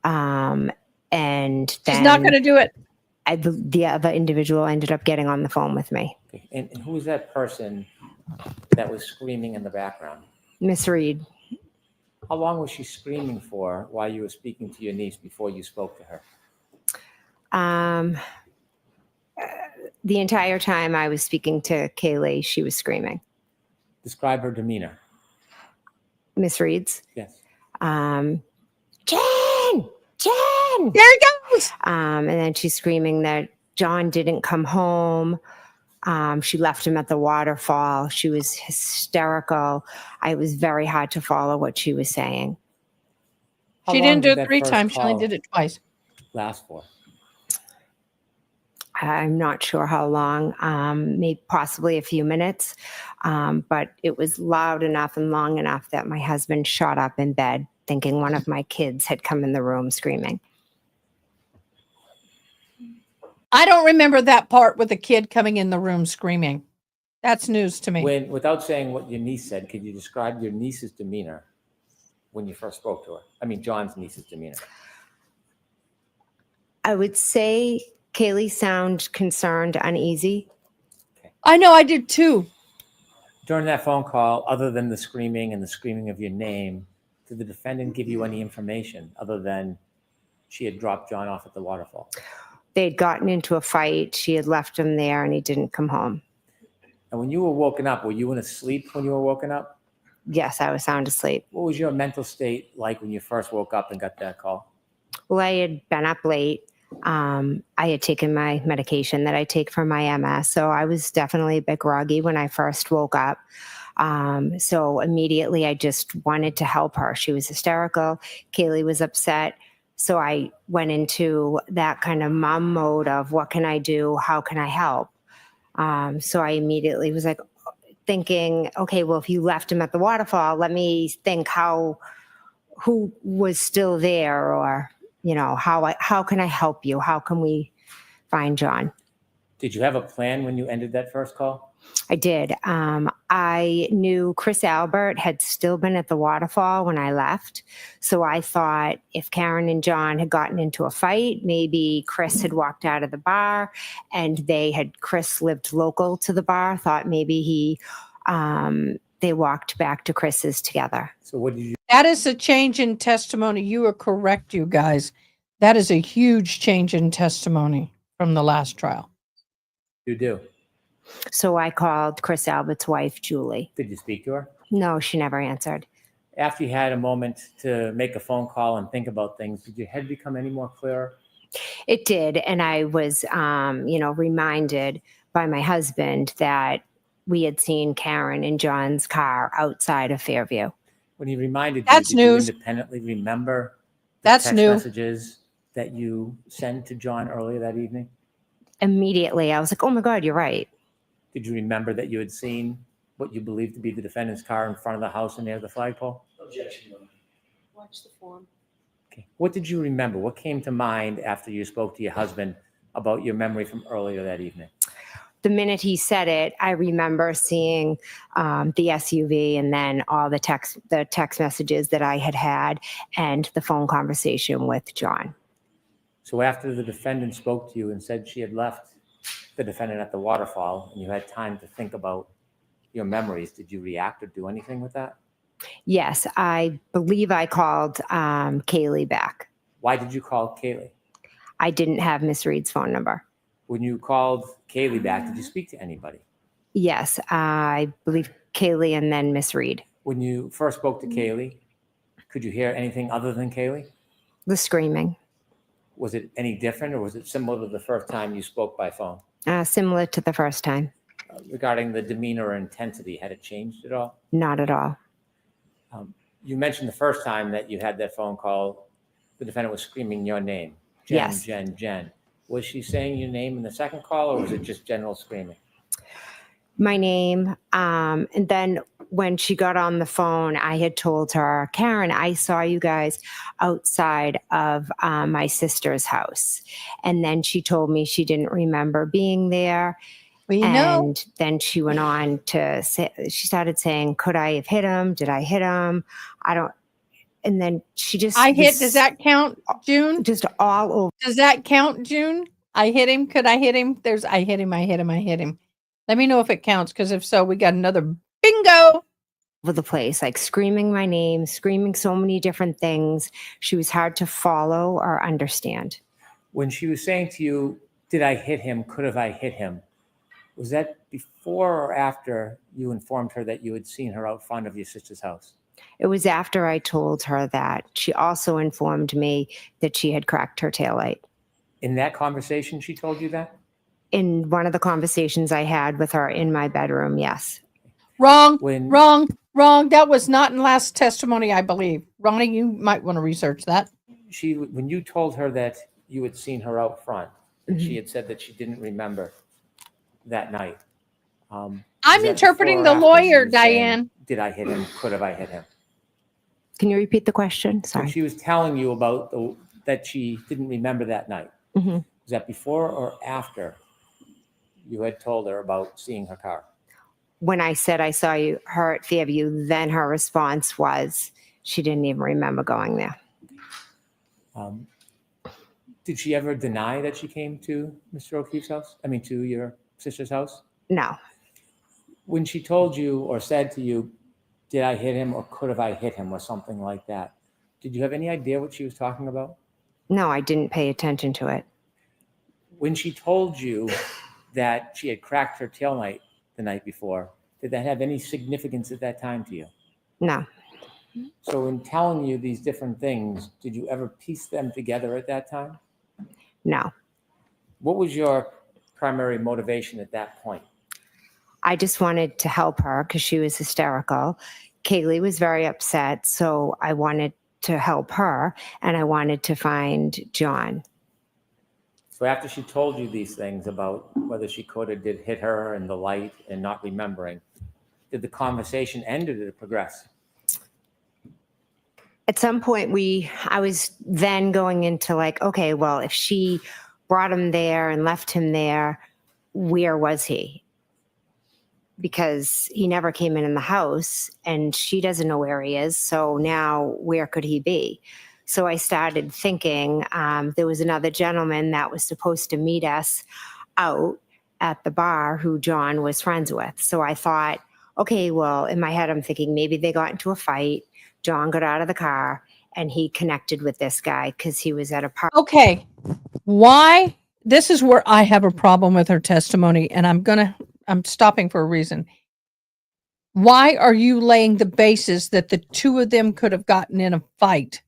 And then she's not going to do it. the other individual ended up getting on the phone with me. Okay. And who was that person that was screaming in the background? Miss Reed. How long was she screaming for while you were speaking to your niece before you spoke to her? The entire time I was speaking to Kaylee, she was screaming. Describe her demeanor. Miss Reed's. Yes. Jen! There it goes. And then she's screaming that John didn't come home. She left him at the waterfall. She was hysterical. It was very hard to follow what she was saying. She didn't do it 3 times. She only did it twice. Last for? I'm not sure how long, maybe possibly a few minutes, but it was loud enough and long enough that my husband shot up in bed thinking one of my kids had come in the room screaming. I don't remember that part with the kid coming in the room screaming. That's news to me. Without saying what your niece said, could you describe your niece's demeanor when you first spoke to her? I mean, John's niece's demeanor. I would say Kaylee sounded concerned, uneasy. I know, I did too. During that phone call, other than the screaming and the screaming of your name, did the defendant give you any information other than she had dropped John off at the waterfall? They'd gotten into a fight. She had left him there and he didn't come home. And when you were woken up, were you in a sleep when you were woken up? Yes, I was sound asleep. What was your mental state like when you first woke up and got that call? Well, I had been up late. I had taken my medication that I take for my MS, so I was definitely a bit groggy when I first woke up. So immediately I just wanted to help her. She was hysterical. Kaylee was upset. So I went into that kind of mom mode of what can I do? How can I help? So I immediately was like thinking, okay, well, if you left him at the waterfall, let me think who was still there, or, you know, how can I help you? How can we find John? Did you have a plan when you ended that first call? I did. I knew Chris Albert had still been at the waterfall when I left. So I thought if Karen and John had gotten into a fight, maybe Chris had walked out of the bar and Chris lived local to the bar, thought maybe they walked back to Chris's together. So what did you? That is a change in testimony. You are correct, you guys. That is a huge change in testimony from the last trial. You do. So I called Chris Albert's wife, Julie. Did you speak to her? No, she never answered. After you had a moment to make a phone call and think about things, did your head become any more clearer? It did. And I was, reminded by my husband that we had seen Karen in John's car outside of Fairview. When he reminded That's you, did news. you independently remember the That's text new. messages that you sent to John earlier that evening? Immediately, I was like, oh my God, you're right. Did you remember that you had seen what you believed to be the defendant's car in front of the house and near the flagpole? Objection, Your Honor. Watch the form. Okay. What did you remember? What came to mind after you spoke to your husband about your memory from earlier that evening? The minute he said it, I remember seeing the SUV and then all the text messages that I had and the phone conversation with John. So after the defendant spoke to you and said she had left the defendant at the waterfall and you had time to think about your memories, did you react or do anything with that? Yes, I believe I called Kaylee back. Why did you call Kaylee? I didn't have Miss Reed's phone number. When you called Kaylee back, did you speak to anybody? Yes, I believe Kaylee and then Miss Reed. When you first spoke to Kaylee, could you hear anything other than Kaylee? The screaming. Was it any different or was it similar to the first time you spoke by phone? Similar to the first time. Regarding the demeanor or intensity, had it changed at all? Not at all. You mentioned the first time that you had that phone call, the defendant was screaming your name. Jen, Yes. Jen. Was she saying your name in the second call or was it just general screaming? My name. And then when she got on the phone, I had told her, Karen, I saw you guys outside of my sister's house. And then she told me she didn't remember being there. We and know. Then she went on to say, she started saying, could I have hit him? Did I hit him? I don't. And then she just. Does that count, June? Just all over. Does that count, June? I hit him. Could I hit him? I hit him. I hit him. I hit him. Let me know if it counts, because if so, we got another bingo. Over the place, like screaming my name, screaming so many different things. She was hard to follow or understand. When she was saying to you, did I hit him? Could have I hit him? Was that before or after you informed her that you had seen her out front of your sister's house? It was after I told her that. She also informed me that she had cracked her taillight. In that conversation, she told you that? In one of the conversations I had with her in my bedroom, yes. Wrong, When wrong. That was not in last testimony, I believe. Ronnie, you might want to research that. when you told her that you had seen her out front, and she Mhm. had said that she didn't remember that night. I'm was that interpreting before or the after she lawyer, was saying, Diane. did I hit him? Could have I hit him? Can you repeat the question? When Sorry. she was telling you about that she didn't remember that night, Mhm. was that before or after you had told her about seeing her car? When I said I saw her at Fairview, then her response was she didn't even remember going there. Did she ever deny that she came to Mr. O'Keefe's house? I mean, to your sister's house? No. When she told you or said to you, did I hit him or could have I hit him or something like that, did you have any idea what she was talking about? No, I didn't pay attention to it. When she told you that she had cracked her taillight the night before, did that have any significance at that time to you? No. So in telling you these different things, did you ever piece them together at that time? No. What was your primary motivation at that point? I just wanted to help her because she was hysterical. Kaylee was very upset, so I wanted to help her and I wanted to find John. So after she told you these things about whether she could or did hit her and the light and not remembering, did the conversation end or did it progress? At some point I was then going into like, okay, well, if she brought him there and left him there, where was he? Because he never came in the house and she doesn't know where he is. So now where could he be? So I started thinking there was another gentleman that was supposed to meet us out at the bar who John was friends with. So I thought, okay, well, in my head, I'm thinking maybe they got into a fight. John got out of the car and he connected with this guy because he was at a party. Okay. Why? This is where I have a problem with her testimony, and I'm stopping for a reason. Why are you laying the basis that the two of them could have gotten in a fight?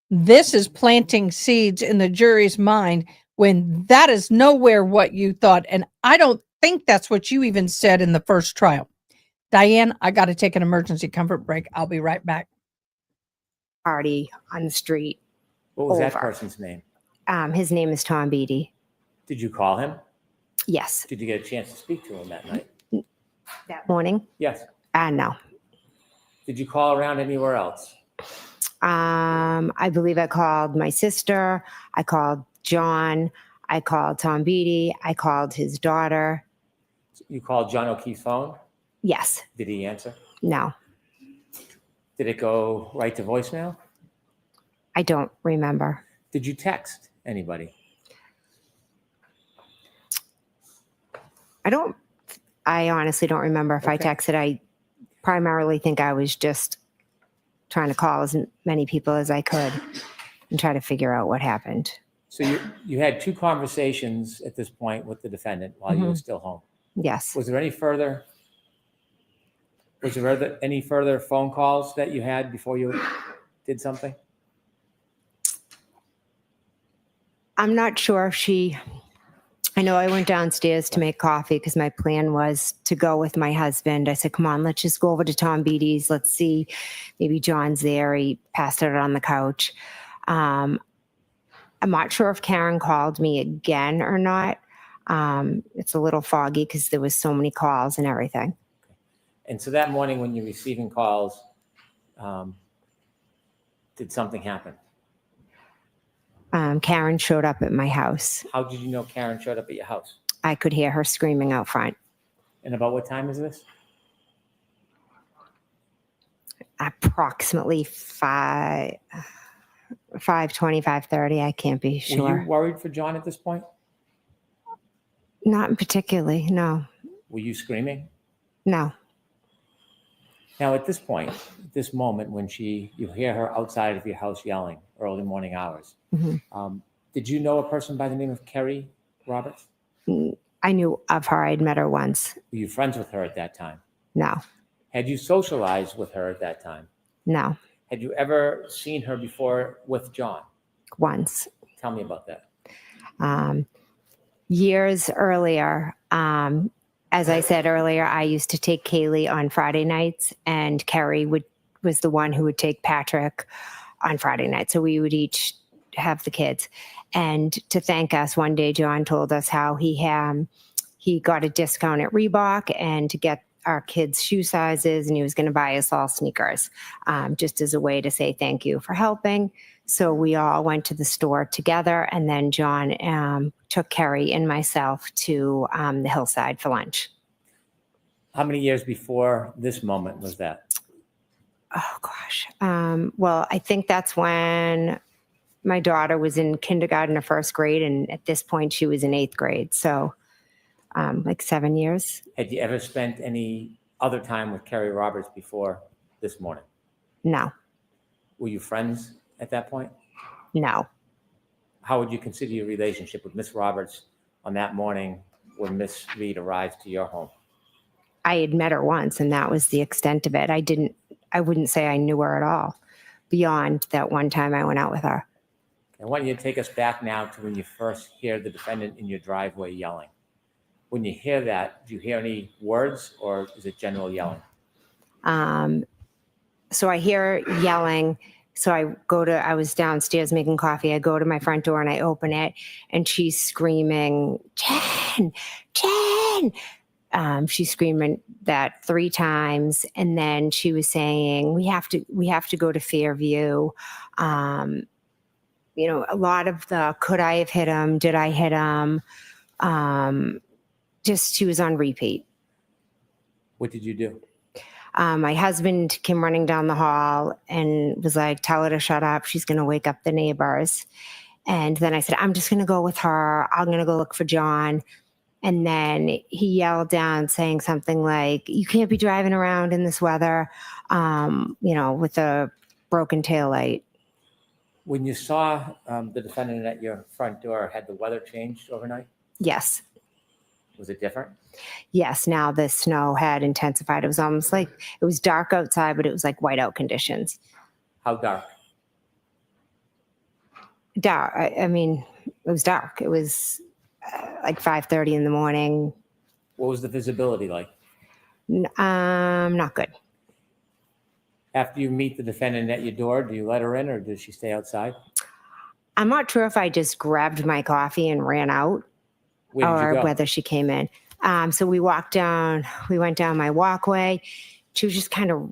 This is planting seeds in the jury's mind when that is nowhere what you thought. And I don't think that's what you even said in the first trial. Diane, I got to take an emergency comfort break. I'll be right back. Party on the street. What was that Over. person's name? His name is Tom Beatty. Did you call him? Yes. Did you get a chance to speak to him that night? That morning? Yes. No. Did you call around anywhere else? I believe I called my sister. I called John. I called Tom Beatty. I called his daughter. You called John O'Keefe's phone? Yes. Did he answer? No. Did it go right to voicemail? I don't remember. Did you text anybody? I honestly don't remember if I texted. I primarily think I was just trying to call as many people as I could and try to figure out what happened. So you had two conversations at this point with the defendant while you were still home. Yes. Was there any further phone calls that you had before you did something? I'm not sure if I know I went downstairs to make coffee because my plan was to go with my husband. I said, come on, let's just go over to Tom Beatty's. Let's see. Maybe John's there. He passed out on the couch. I'm not sure if Karen called me again or not. It's a little foggy because there was so many calls and everything. And so that morning when you're receiving calls, did something happen? Karen showed up at my house. How did you know Karen showed up at your house? I could hear her screaming out front. And about what time is this? Approximately 5:20, 5:30. I can't be Were sure. you worried for John at this point? Not particularly, no. Were you screaming? No. Now, at this point, this moment when you hear her outside of your house yelling, early morning hours, did you know a person by the name of Kerry Roberts? I knew of her. I'd met her once. Were you friends with her at that time? No. Had you socialized with her at that time? No. Had you ever seen her before with John? Once. Tell me about that. Years earlier, as I said earlier, I used to take Kaylee on Friday nights, and Kerry was the one who would take Patrick on Friday night. So we would each have the kids. And to thank us, one day John told us how he got a discount at Reebok and to get our kids' shoe sizes, and he was going to buy us all sneakers, just as a way to say thank you for helping. So we all went to the store together, and then John took Kerry and myself to the hillside for lunch. How many years before this moment was that? Oh, gosh. Well, I think that's when my daughter was in kindergarten or first grade, and at this point she was in 8th grade. So like 7 years. Had you ever spent any other time with Kerry Roberts before this morning? No. Were you friends at that point? No. How would you consider your relationship with Miss Roberts on that morning when Miss Reed arrived to your home? I had met her once, and that was the extent of it. I wouldn't say I knew her at all beyond that one time I went out with her. I want you to take us back now to when you first hear the defendant in your driveway yelling. When you hear that, do you hear any words, or is it general yelling? So I hear yelling. So I was downstairs making coffee. I go to my front door and I open it, and she's screaming, Jen, Jen. She's screaming that 3 times. And then she was saying, we have to go to Fairview. A lot of the, could I have hit him? Did I hit him? Just, she was on repeat. What did you do? My husband came running down the hall and was like, tell her to shut up. She's going to wake up the neighbors. And then I said, I'm just going to go with her. I'm going to go look for John. And then he yelled down saying something like, you can't be driving around in this weather, with a broken taillight. When you saw the defendant at your front door, had the weather changed overnight? Yes. Was it different? Yes. Now the snow had intensified. It was almost like it was dark outside, but it was like whiteout conditions. How dark? Dark. It was dark. It was like 5:30 in the morning. What was the visibility like? Not good. After you meet the defendant at your door, do you let her in, or does she stay outside? I'm not sure if I just grabbed my coffee and ran out, or whether she came in. So we went down my walkway. She was just kind of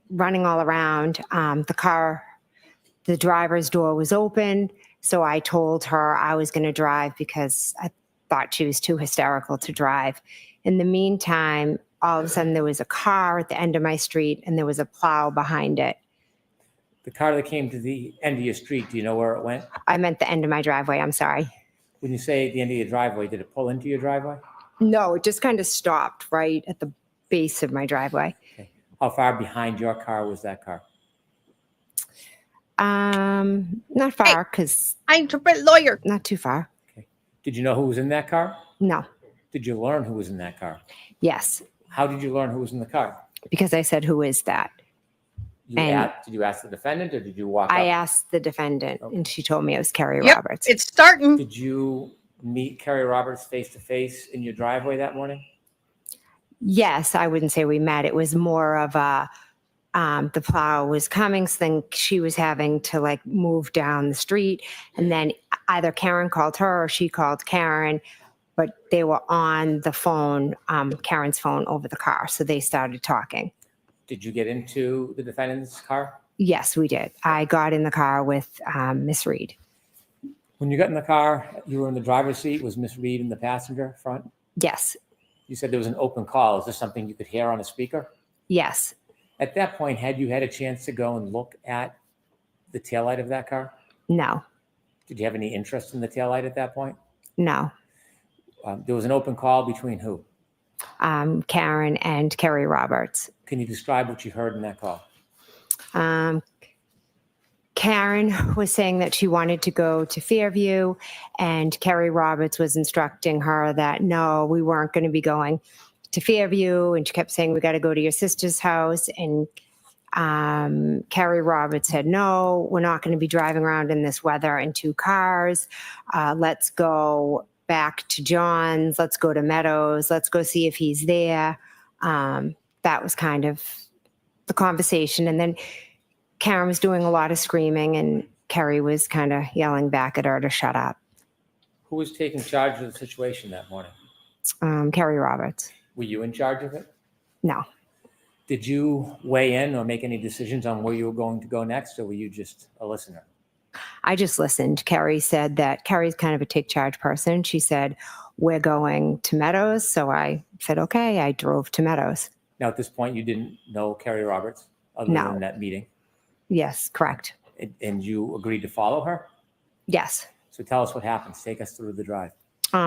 running all around. The driver's door was open. So I told her I was going to drive because I thought she was too hysterical to drive. In the meantime, all of a sudden there was a car at the end of my street and there was a plow behind it. The car that came to the end of your street, do you know where it went? I meant the end of my driveway. I'm sorry. When you say the end of your driveway, did it pull into your driveway? No, it just kind of stopped right at the base of my driveway. Okay. How far behind your car was that car? Not far, because I interpret lawyer. Not too far. Okay. Did you know who was in that car? No. Did you learn who was in that car? Yes. How did you learn who was in the car? Because I said, who is that? Did you ask the defendant, or did you walk up? I asked the defendant, and she told me it was Kerry Yep, Roberts. it's starting. Did you meet Kerry Roberts face to face in your driveway that morning? Yes, I wouldn't say we met. It was more of a, the plow was coming, so then she was having to move down the street, and then either Karen called her or she called Karen, but they were on the phone, Karen's phone over the car, so they started talking. Did you get into the defendant's car? Yes, we did. I got in the car with Miss Reed. When you got in the car, you were in the driver's seat. Was Miss Reed in the passenger front? Yes. You said there was an open call. Is this something you could hear on a speaker? Yes. At that point, had you had a chance to go and look at the taillight of that car? No. Did you have any interest in the taillight at that point? No. There was an open call between who? Karen and Kerry Roberts. Can you describe what you heard in that call? Karen was saying that she wanted to go to Fairview, and Kerry Roberts was instructing her that no, we weren't going to be going to Fairview, and she kept saying, we got to go to your sister's house. And Kerry Roberts said, no, we're not going to be driving around in this weather in 2 cars. Let's go back to John's. Let's go to Meadows. Let's go see if he's there. That was kind of the conversation. And then Karen was doing a lot of screaming, and Kerry was kind of yelling back at her to shut up. Who was taking charge of the situation that morning? Kerry Roberts. Were you in charge of it? No. Did you weigh in or make any decisions on where you were going to go next, or were you just a listener? I just listened. Kerry said that Kerry's kind of a take charge person. She said, we're going to Meadows. So I said, okay, I drove to Meadows. Now, at this point, you didn't know Kerry Roberts other No. than that meeting? Yes, correct. And you agreed to follow her? Yes. So tell us what happens. Take us through the drive.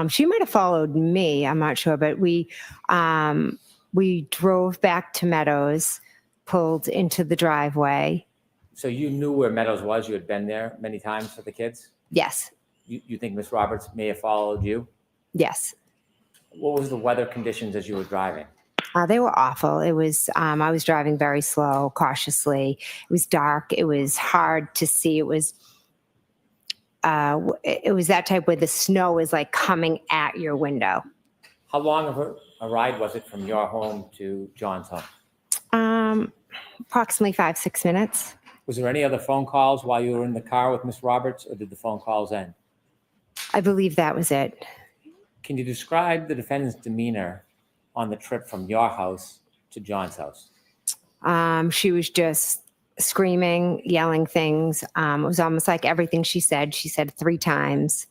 She might have followed me. I'm not sure, but we drove back to Meadows, pulled into the driveway. So you knew where Meadows was? You had been there many times for the kids? Yes. You think Miss Roberts may have followed you? Yes. What was the weather conditions as you were driving? They were awful. It was, I was driving very slow, cautiously. It was dark. It was hard to see. It was that type where the snow is like coming at your window. How long of a ride was it from your home to John's home? Approximately 5-6 minutes. Was there any other phone calls while you were in the car with Miss Roberts, or did the phone calls end? I believe that was it. Can you describe the defendant's demeanor on the trip from your house to John's house? She was just screaming, yelling things. It was almost like everything she said 3 times.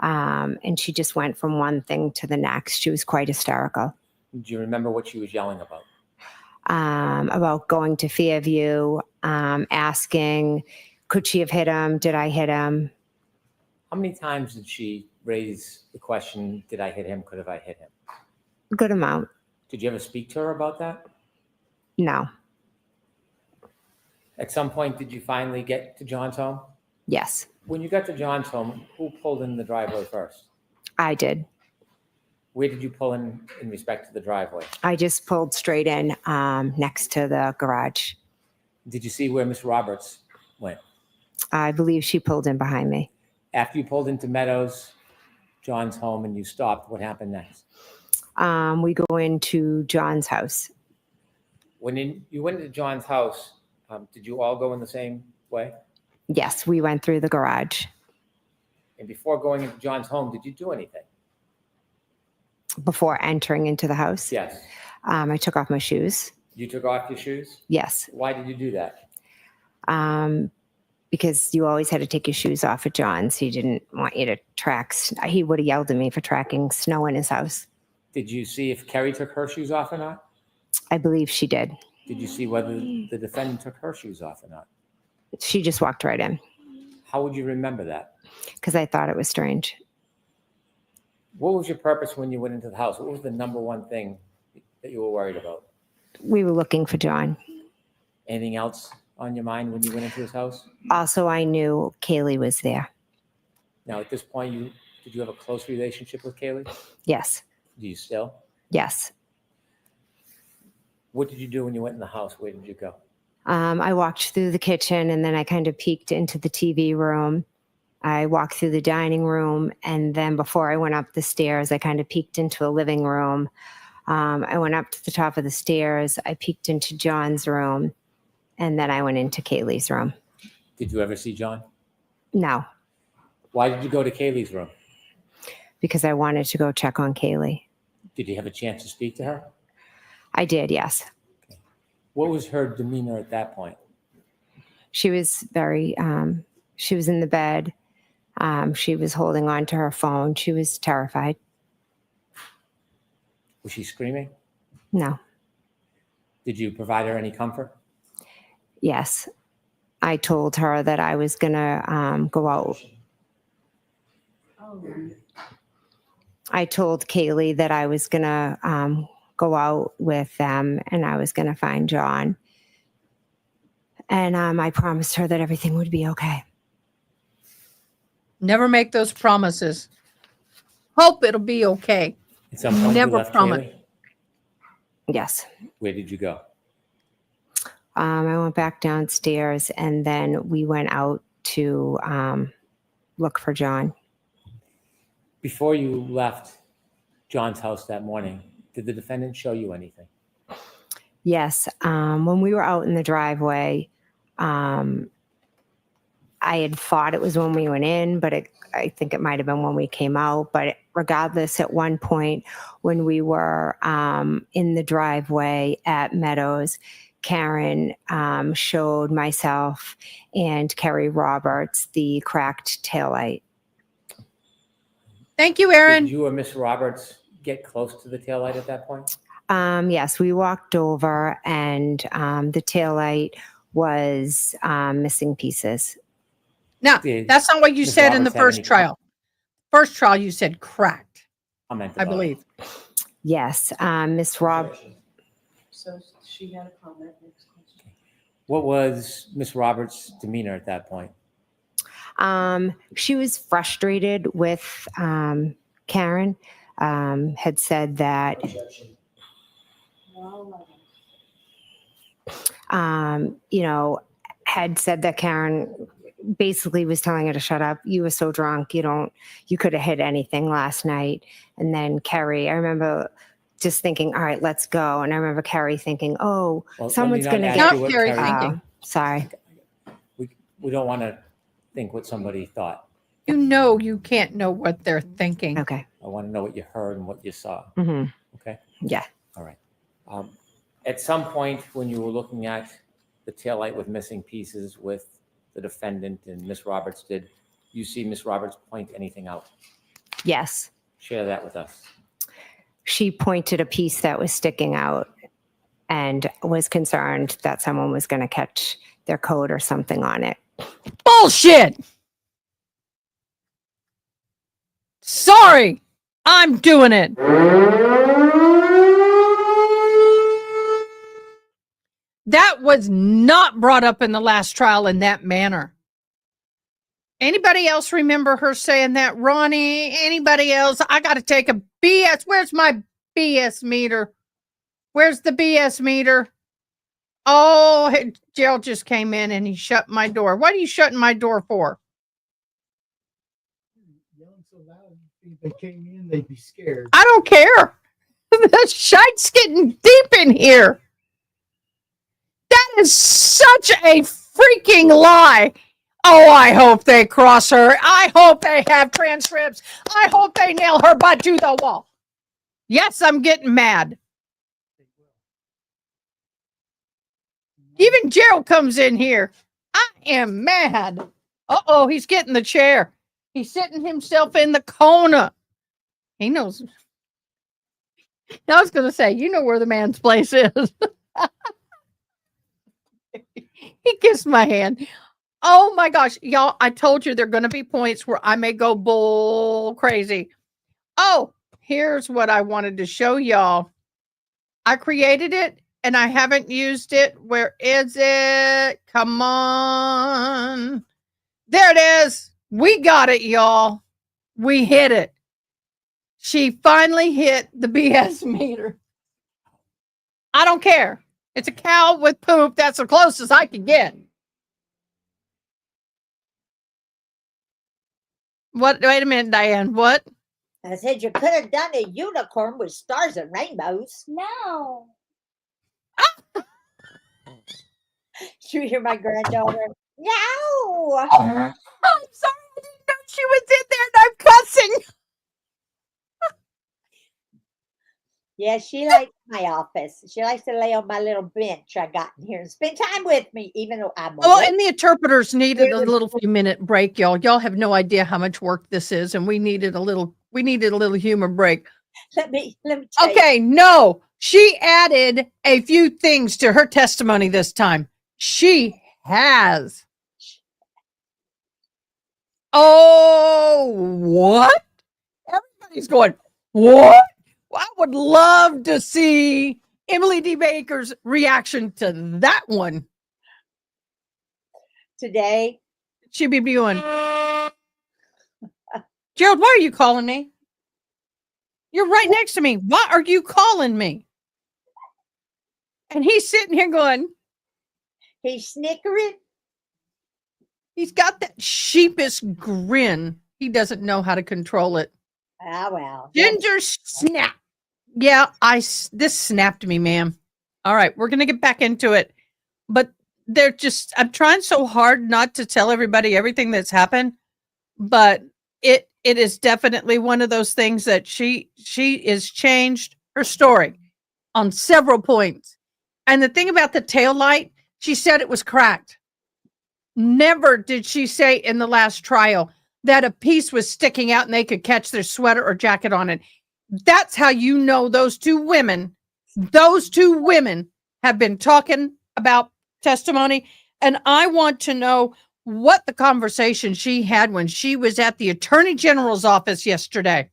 And she just went from one thing to the next. She was quite hysterical. Do you remember what she was yelling about? About going to Fairview, asking, could she have hit him? Did I hit him? How many times did she raise the question, did I hit him? Could have I hit him? A good amount. Did you ever speak to her about that? No. At some point, did you finally get to John's home? Yes, When you got to John's home, who pulled in the driveway first? I did. Where did you pull in respect to the driveway? I just pulled straight in next to the garage. Did you see where Miss Roberts went? I believe she pulled in behind me. After you pulled into Meadows, John's home, and you stopped, what happened next? We go into John's house. When you went into John's house, did you all go in the same way? Yes, we went through the garage. And before going into John's home, did you do anything? Before entering into the house? Yes. I took off my shoes. You took off your shoes? Yes. Why did you do that? Because you always had to take your shoes off at John's. He didn't want you to track. He would have yelled at me for tracking snow in his house. Did you see if Kerry took her shoes off or not? I believe she did. Did you see whether the defendant took her shoes off or not? She just walked right in. How would you remember that? Because I thought it was strange. What was your purpose when you went into the house? What was the number one thing that you were worried about? We were looking for John. Anything else on your mind when you went into his house? Also, I knew Kaylee was there. Now, at this point, did you have a close relationship with Kaylee? Yes. Do you still? Yes. What did you do when you went in the house? Where did you go? I walked through the kitchen, and then I kind of peeked into the TV room. I walked through the dining room, and then before I went up the stairs, I kind of peeked into a living room. I went up to the top of the stairs. I peeked into John's room, and then I went into Kaylee's room. Did you ever see John? No, Why did you go to Kaylee's room? because I wanted to go check on Kaylee. Did you have a chance to speak to her? I did, yes. What was her demeanor at that point? She was very, she was in the bed. She was holding on to her phone. She was terrified. Was she screaming? No, Did you provide her any comfort? yes. I told her that I was going to go out. I told Kaylee that I was going to go out with them and I was going to find John. And I promised her that everything would be okay. Never make those promises. Hope it'll be okay. At some point, you Never left promise. Kaylee? Yes. Where did you go? I went back downstairs and then we went out to look for John. Before you left John's house that morning, did the defendant show you anything? Yes. When we were out in the driveway, I had thought it was when we went in, but I think it might have been when we came out. But regardless, at one point when we were in the driveway at Meadows, Karen showed myself and Kerry Roberts the cracked taillight. Thank you, Aaron. Did you or Miss Roberts get close to the taillight at that point? Yes, we walked over and the taillight was missing pieces. Now, that's not what you Ms. said in the Roberts have first any trial. First trial, you said cracked, Comment I about it. believe. Yes, Miss Rob. So she had a comment. Next question. What was Miss Roberts' demeanor at that point? She was frustrated with Karen. Had said that had said that Karen basically was telling her to shut up. You were so drunk, you could have hit anything last night. And then Kerry, I remember just thinking, all right, let's go. And I remember Kerry thinking, oh, Well, someone's let me going to not get ask you what Kerry Kerry- thinking. Sorry. We don't want to think what somebody thought. You know you can't know what they're thinking. Okay. I want to know what you heard and what you saw. Mm-hmm. Okay? Yeah. All right. At some point when you were looking at the taillight with missing pieces with the defendant and Miss Roberts, did you see Miss Roberts point anything out? Yes. Share that with us. She pointed a piece that was sticking out and was concerned that someone was going to catch their coat or something on it. Bullshit. Sorry, I'm doing it. That was not brought up in the last trial in that manner. Anybody else remember her saying that? Ronnie, anybody else? I got to take a BS. Where's my BS meter? Where's the BS meter? Oh, Gerald just came in and he shut my door. What are you shutting my door for? Yelling so loud, if they came in, they'd be scared. I don't care. The shite's getting deep in here. That is such a freaking lie. Oh, I hope they cross her. I hope they have transcripts. I hope they nail her butt to the wall. Yes, I'm getting mad. Even Gerald comes in here. I am mad. Uh-oh, he's getting the chair. He's sitting himself in the corner. He knows. I was going to say, you know where the man's place is. He kissed my hand. Oh my gosh, y'all, I told you there are going to be points where I may go bull crazy. Oh, here's what I wanted to show y'all. I created it and I haven't used it. Where is it? Come on. There it is. We got it, y'all. We hit it. She finally hit the BS meter. I don't care. It's a cow with poop. That's the closest I can get. What? Wait a minute, Diane. What? I said you could have done a unicorn with stars and rainbows. No. You hear my granddaughter? No. I'm sorry. I didn't know she was in there and I'm cussing. Yeah, she likes my office. She likes to lay on my little bench I got in here and spend time with me, even though I'm Oh, awake. and the interpreters needed a little few minute break, y'all. Y'all have no idea how much work this is, and we needed a little humor break. Let me tell you. Okay, no. She added a few things to her testimony this time. She has. Oh, what? Everybody's going, What? I would love to see Emily D. Baker's reaction to that one. Today, She'd be doing, Gerald, why are you calling me? You're right next to me. Why are you calling me? And he's sitting here going, he's snickering. he's got that sheepish grin. He doesn't know how to control it. Ah, well. Ginger snap. Yeah, this snapped me, ma'am. All right, we're gonna get back into it, but I'm trying so hard not to tell everybody everything that's happened, but it is definitely one of those things that she is changed her story on several points. And the thing about the tail light, she said it was cracked. Never did she say in the last trial that a piece was sticking out and they could catch their sweater or jacket on it. That's how you know those two women have been talking about testimony. And I want to know what the conversation she had when she was at the Attorney General's office yesterday.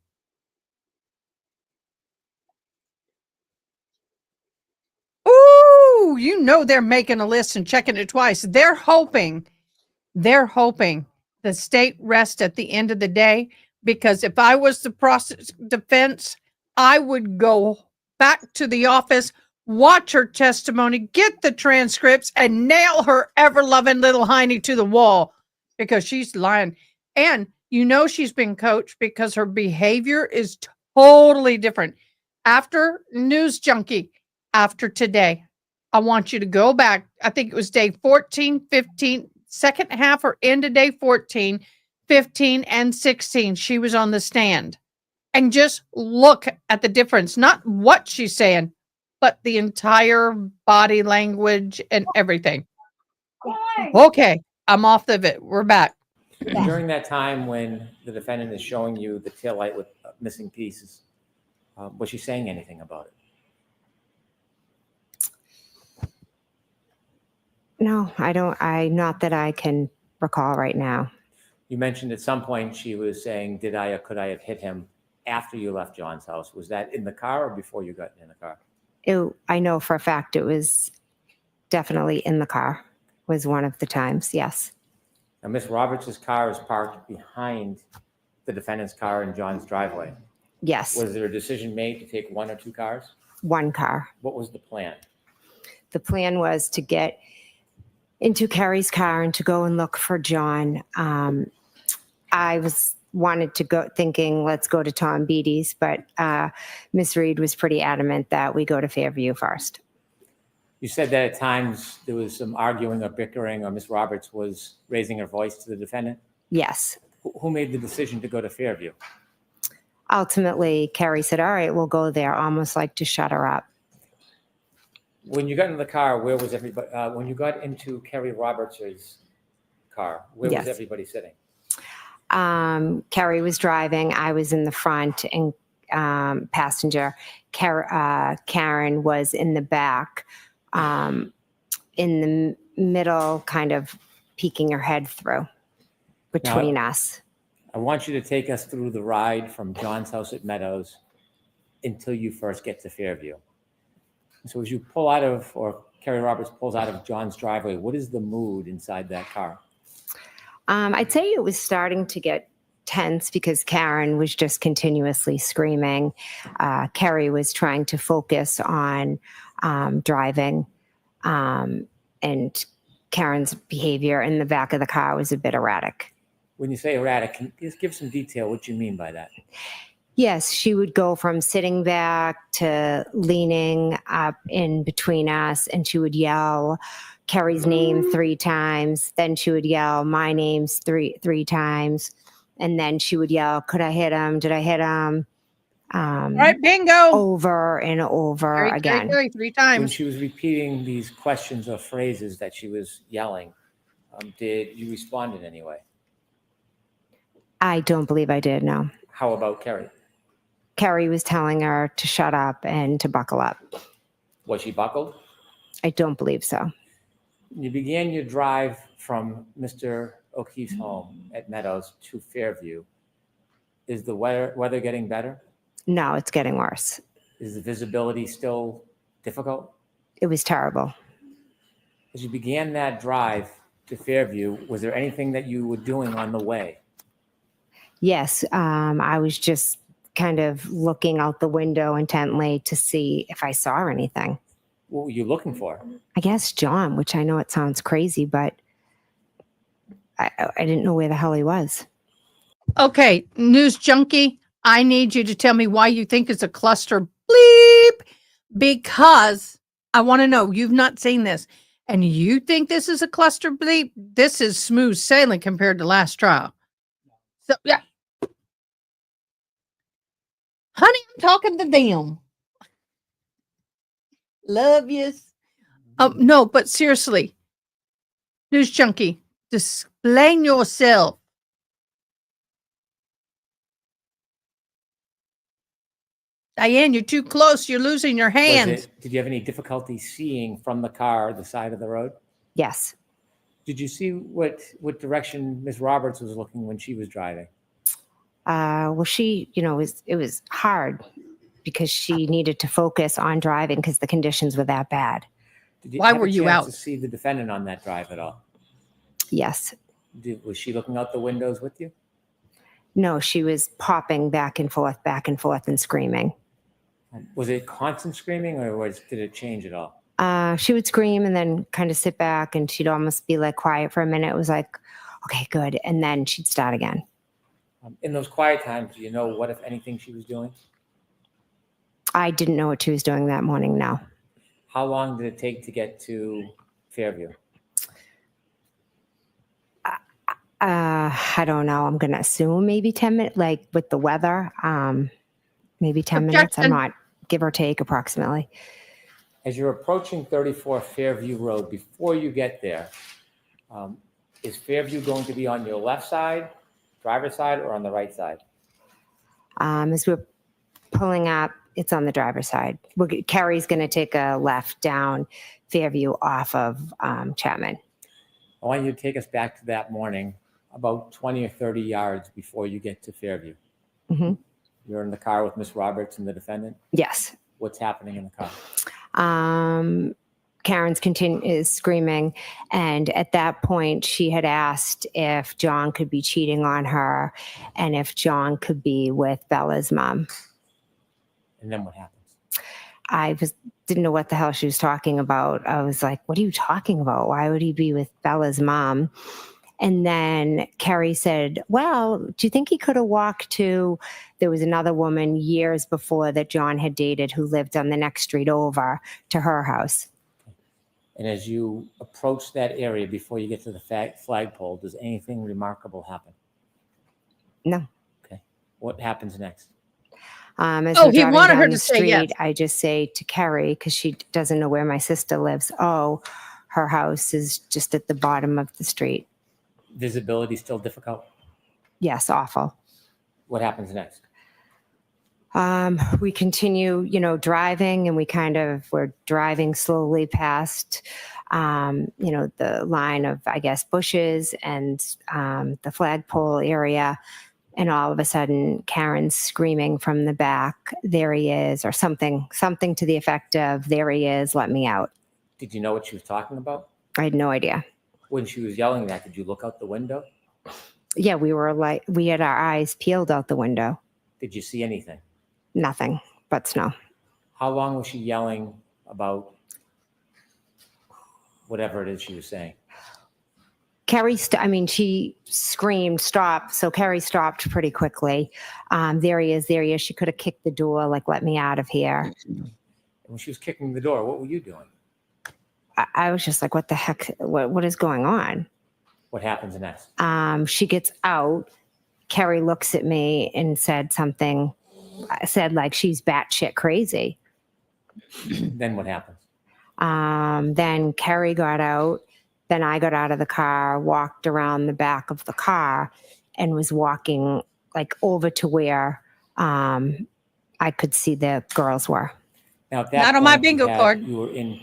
Ooh, you know they're making a list and checking it twice. They're hoping the state rests at the end of the day, because if I was the defense, I would go back to the office, watch her testimony, get the transcripts, and nail her ever-loving little hiney to the wall, because she's lying. And you know she's been coached, because her behavior is totally different. After News Junkie, after today, I want you to go back. I think it was day 14, 15, second half or end of day 14, 15, and 16. She was on the stand. And just look at the difference, not what she's saying, but the entire body language and everything. Okay, I'm off of it. We're back. During that time when the defendant is showing you the taillight with missing pieces, was she saying anything about it? No, I don't. Not that I can recall right now. You mentioned at some point she was saying, did I or could I have hit him after you left John's house? Was that in the car or before you got in the car? I know for a fact it was definitely in the car, was one of the times, yes. Now, Miss Roberts' car is parked behind the defendant's car in John's driveway. Yes. Was there a decision made to take one or two cars? One car. What was the plan? The plan was to get into Carrie's car and to go and look for John. I wanted to go thinking, let's go to Tom Beatty's, but Miss Reed was pretty adamant that we go to Fairview first. You said that at times there was some arguing or bickering, or Miss Roberts was raising her voice to the defendant? Yes. Who made the decision to go to Fairview? Ultimately, Carrie said, all right, we'll go there, almost like to shut her up. When you got in the car, where was everybody? When you got into Carrie Roberts' car, where was everybody sitting? Carrie was driving. I was in the front and passenger. Karen was in the back, in the middle, kind of peeking her head through between us. I want you to take us through the ride from John's house at Meadows until you first get to Fairview. So as you pull out of, or Carrie Roberts pulls out of John's driveway, what is the mood inside that car? I'd say it was starting to get tense because Karen was just continuously screaming. Carrie was trying to focus on driving, and Karen's behavior in the back of the car was a bit erratic. When you say erratic, can you just give some detail what you mean by that? Yes, she would go from sitting back to leaning up in between us, and she would yell Carrie's name 3 times. Then she would yell my name's three times. And then she would yell, could I hit him? Did I hit him? Right, bingo. Over and over again. 3 times. When she was repeating these questions or phrases that she was yelling, did you respond in any way? I don't believe I did, no. How about Carrie? Carrie was telling her to shut up and to buckle up. Was she buckled? I don't believe so. You began your drive from Mr. O'Keefe's home at Meadows to Fairview. Is the weather getting better? No, it's getting worse. Is the visibility still difficult? It was terrible. As you began that drive to Fairview, was there anything that you were doing on the way? Yes, I was just kind of looking out the window intently to see if I saw anything. What were you looking for? I guess John, which I know it sounds crazy, but I didn't know where the hell he was. Okay, news junkie, I need you to tell me why you think it's a cluster bleep, because I want to know, you've not seen this, and you think this is a cluster bleep. This is smooth sailing compared to last trial. So, yeah. Honey, I'm talking to them. Love yous. No, but seriously, news junkie, explain yourself. Diane, you're too close. You're losing your hands. Did you have any difficulty seeing from the car the side of the road? Yes. Did you see what direction Ms. Roberts was looking when she was driving? Well, she, it was hard because she needed to focus on driving because the conditions were that bad. Why were you out? To see the defendant on that drive at all? Yes. Was she looking out the windows with you? No, she was popping back and forth and screaming. Was it constant screaming or did it change at all? She would scream and then kind of sit back and she'd almost be like quiet for a minute. It was like, okay, good. And then she'd start again. In those quiet times, do you know what, if anything, she was doing? I didn't know what she was doing that morning, no. How long did it take to get to Fairview? I don't know. I'm going to assume maybe 10 minutes, like with the weather, maybe 10 minutes. I'm not, give or take approximately. As you're approaching 34 Fairview Road, before you get there, is Fairview going to be on your left side, driver's side, or on the right side? As we're pulling up, it's on the driver's side. Carrie's going to take a left down Fairview off of Chapman. I want you to take us back to that morning, about 20 or 30 yards before you get to Fairview. Mm-hmm. You're in the car with Miss Roberts and the defendant? Yes. What's happening in the car? Karen's is screaming, and at that point she had asked if John could be cheating on her and if John could be with Bella's mom. And then what happens? I didn't know what the hell she was talking about. I was like, what are you talking about? Why would he be with Bella's mom? And then Carrie said, well, do you think he could have walked to, there was another woman years before that John had dated who lived on the next street over to her house. And as you approach that area before you get to the flagpole, does anything remarkable happen? No. Okay. What happens next? As he wanted her to say yes. I just say to Carrie, because she doesn't know where my sister lives, oh, her house is just at the bottom of the street. Visibility still difficult? Yes, awful. What happens next? We continue, driving, and we're driving slowly past, the line of, I guess, bushes and the flagpole area. And all of a sudden, Karen's screaming from the back, there he is, or something to the effect of, there he is, let me out. Did you know what she was talking about? I had no idea. When she was yelling that, did you look out the window? Yeah, we had our eyes peeled out the window. Did you see anything? Nothing but snow. How long was she yelling about whatever it is she was saying? Carrie, she screamed, stop. So Carrie stopped pretty quickly. There he is. She could have kicked the door, like, let me out of here. When she was kicking the door, what were you doing? I was just like, what the heck? What is going on? What happens next? She gets out. Carrie looks at me and said something. I said, like, she's batshit crazy. Then what happens? Then Carrie got out. Then I got out of the car, walked around the back of the car, and was walking like over to where I could see the girls were. Now, at that Not on my bingo card. You were in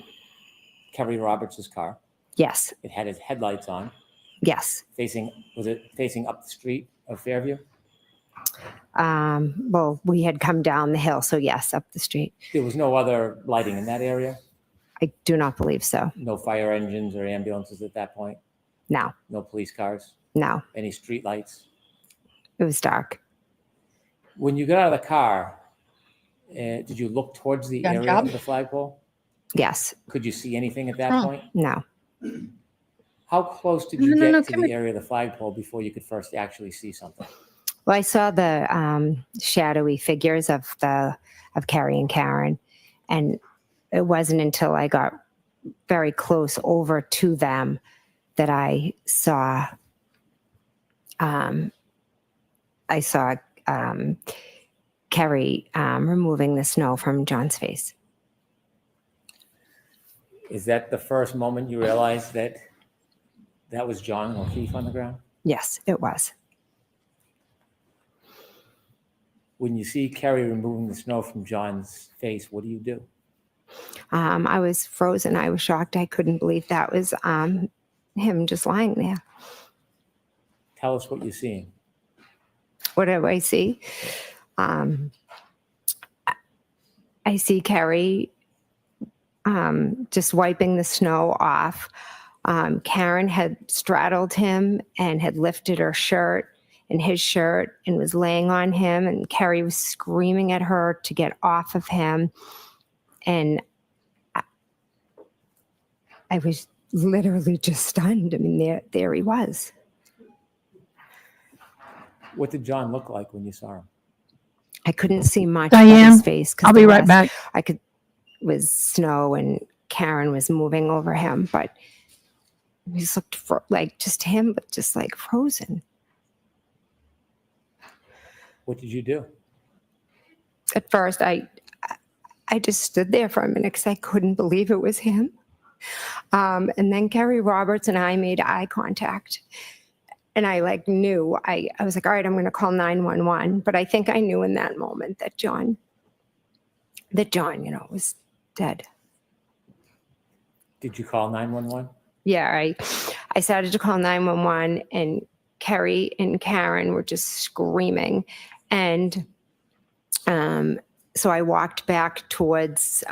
Kerry Roberts' car. Yes. It had his headlights on. Yes. Was it facing up the street of Fairview? Well, we had come down the hill, so yes, up the street. There was no other lighting in that area? I do not believe so. No fire engines or ambulances at that point? No, No police cars? no, Any street lights? it was dark. When you got out of the car, did you look towards the Got a area job? of the flagpole? Yes, Could you see anything at that point? no. How close did you No, get no, to come the here. area of the flagpole before you could first actually see something? Well, I saw the shadowy figures of Carrie and Karen, and it wasn't until I got very close over to them that I saw Carrie removing the snow from John's face. Is that the first moment you realized that that was John O'Keefe on the ground? Yes, it was. When you see Carrie removing the snow from John's face, what do you do? I was frozen. I was shocked. I couldn't believe that was him just lying there. Tell us what you're seeing. What do I see? I see Carrie just wiping the snow off. Karen had straddled him and had lifted her shirt and his shirt and was laying on him, and Carrie was screaming at her to get off of him. And I was literally just stunned. I mean, there he was. What did John look like when you saw him? I couldn't see much Diane, of his face. 'Cause I'll the be right rest back. I could was snow and Karen was moving over him, but he just looked like just him, but just like frozen. What did you do? At first, I just stood there for a minute because I couldn't believe it was him. And then Carrie Roberts and I made eye contact. And I knew, I was like, all right, I'm going to call 911. But I think I knew in that moment that John, was dead. Did you call 911? Yeah, I started to call 911 and Carrie and Karen were just screaming. And so I walked back towards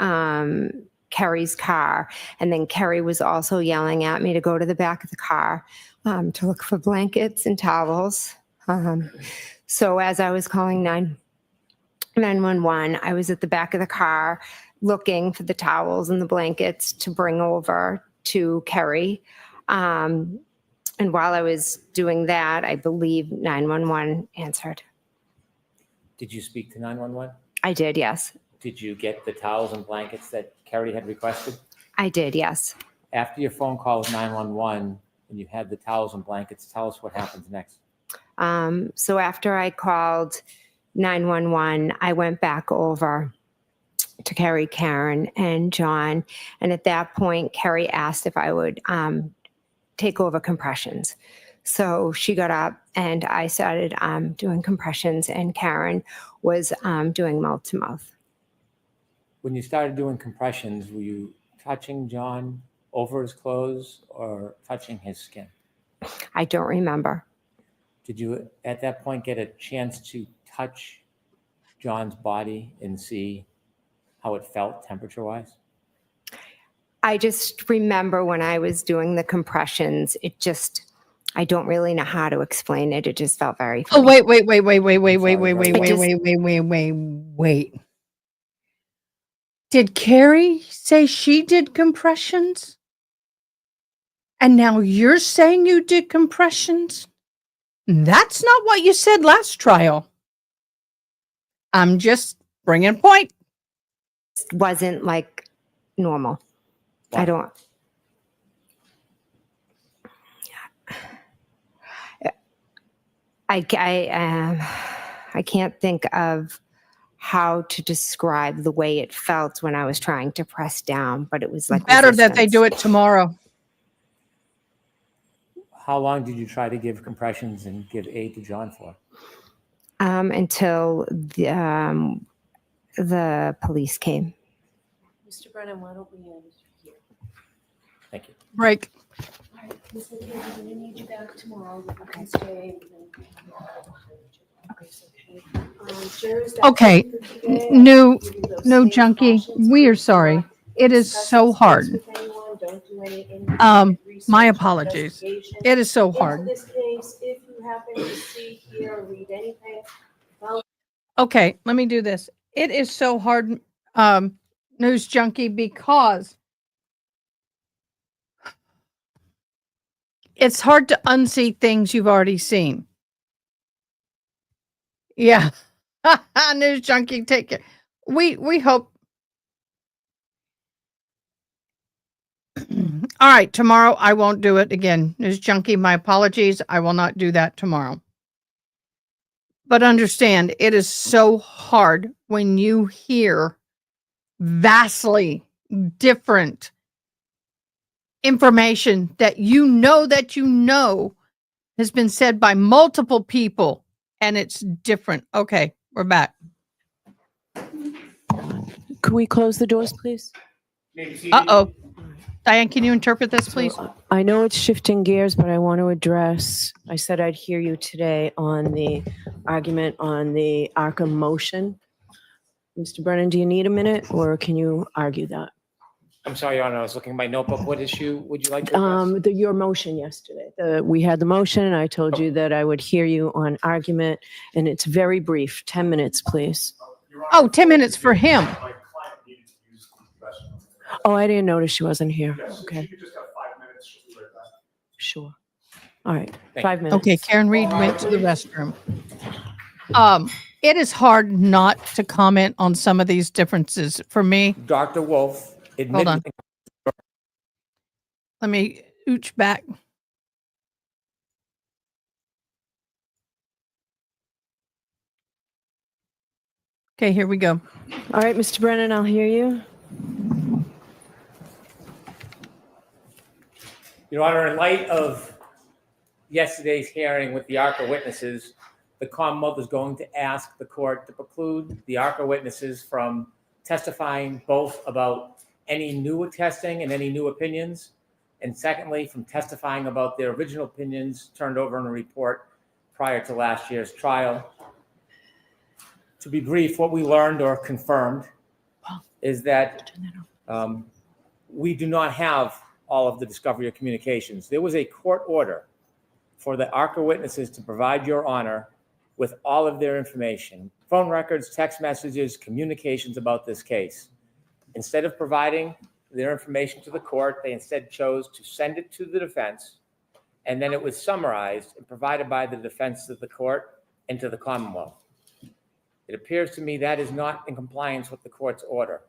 Carrie's car. And then Carrie was also yelling at me to go to the back of the car to look for blankets and towels. So as I was calling 911, I was at the back of the car looking for the towels and the blankets to bring over to Carrie. And while I was doing that, I believe 911 answered. Did you speak to 911? I did, yes. Did you get the towels and blankets that Carrie had requested? I did, yes. After your phone call with 911 and you had the towels and blankets, tell us what happens next. So after I called 911, I went back over to Carrie, Karen, and John. And at that point, Carrie asked if I would take over compressions. So she got up and I started doing compressions, and Karen was doing mouth to mouth. When you started doing compressions, were you touching John over his clothes or touching his skin? I don't remember. Did you at that point get a chance to touch John's body and see how it felt temperature-wise? I just remember when I was doing the compressions, I don't really know how to explain it. It just felt very funny. Oh, wait. Did Carrie say she did compressions? And now you're saying you did compressions? That's not what you said last trial. I'm just bringing a point. It wasn't like normal. Wow. I don't. I can't think of how to describe the way it felt when I was trying to press down, but it was like Better that they do it tomorrow. How long did you try to give compressions and give aid to John for? Until the police came. Mr. Brennan, why don't we end here? Thank you. Break. All right, Ms. McKay, we're going to need you back tomorrow. You can stay. Okay, no, no, Junkie, we are sorry. It is so hard. My apologies. It is so hard. This case, if you happen to see, hear, or read anything, Okay, let me do this. It is so hard, News Junkie, because it's hard to unsee things you've already seen. Yeah. News Junkie, take care. We hope. All right, tomorrow I won't do it again. News Junkie, my apologies. I will not do that tomorrow. But understand, it is so hard when you hear vastly different information that you know has been said by multiple people and it's different. Okay, we're back. Can we close the doors, please? Uh-oh. Diane, can you interpret this, please? I know it's shifting gears, but I want to address, I said I'd hear you today on the argument on the Arkham motion. Mr. Brennan, do you need a minute or can you argue that? I'm sorry, Your Honor, I was looking at my notebook. What issue would you like to address? Your motion yesterday. We had the motion and I told you that I would hear you on argument and it's very brief. 10 minutes, please. Oh, 10 minutes for him. Oh, I didn't notice she wasn't here. Okay. Sure. All right. 5 minutes. Okay, Karen Reed went to the restroom. It is hard not to comment on some of these differences for me. Dr. Wolf admitted. Hold on. Let me ooch back. Okay, here we go. All right, Mr. Brennan, I'll hear you. Your Honor, in light of yesterday's hearing with the ARCA witnesses, the Commonwealth is going to ask the court to preclude the ARCA witnesses from testifying both about any new testing and any new opinions, and secondly, from testifying about their original opinions turned over in a report prior to last year's trial. To be brief, what we learned or confirmed is that we do not have all of the discovery of communications. There was a court order for the ARCA witnesses to provide Your Honor with all of their information, phone records, text messages, communications about this case. Instead of providing their information to the court, they instead chose to send it to the defense, and then it was summarized and provided by the defense to the court and to the Commonwealth. It appears to me that is not in compliance with the court's order.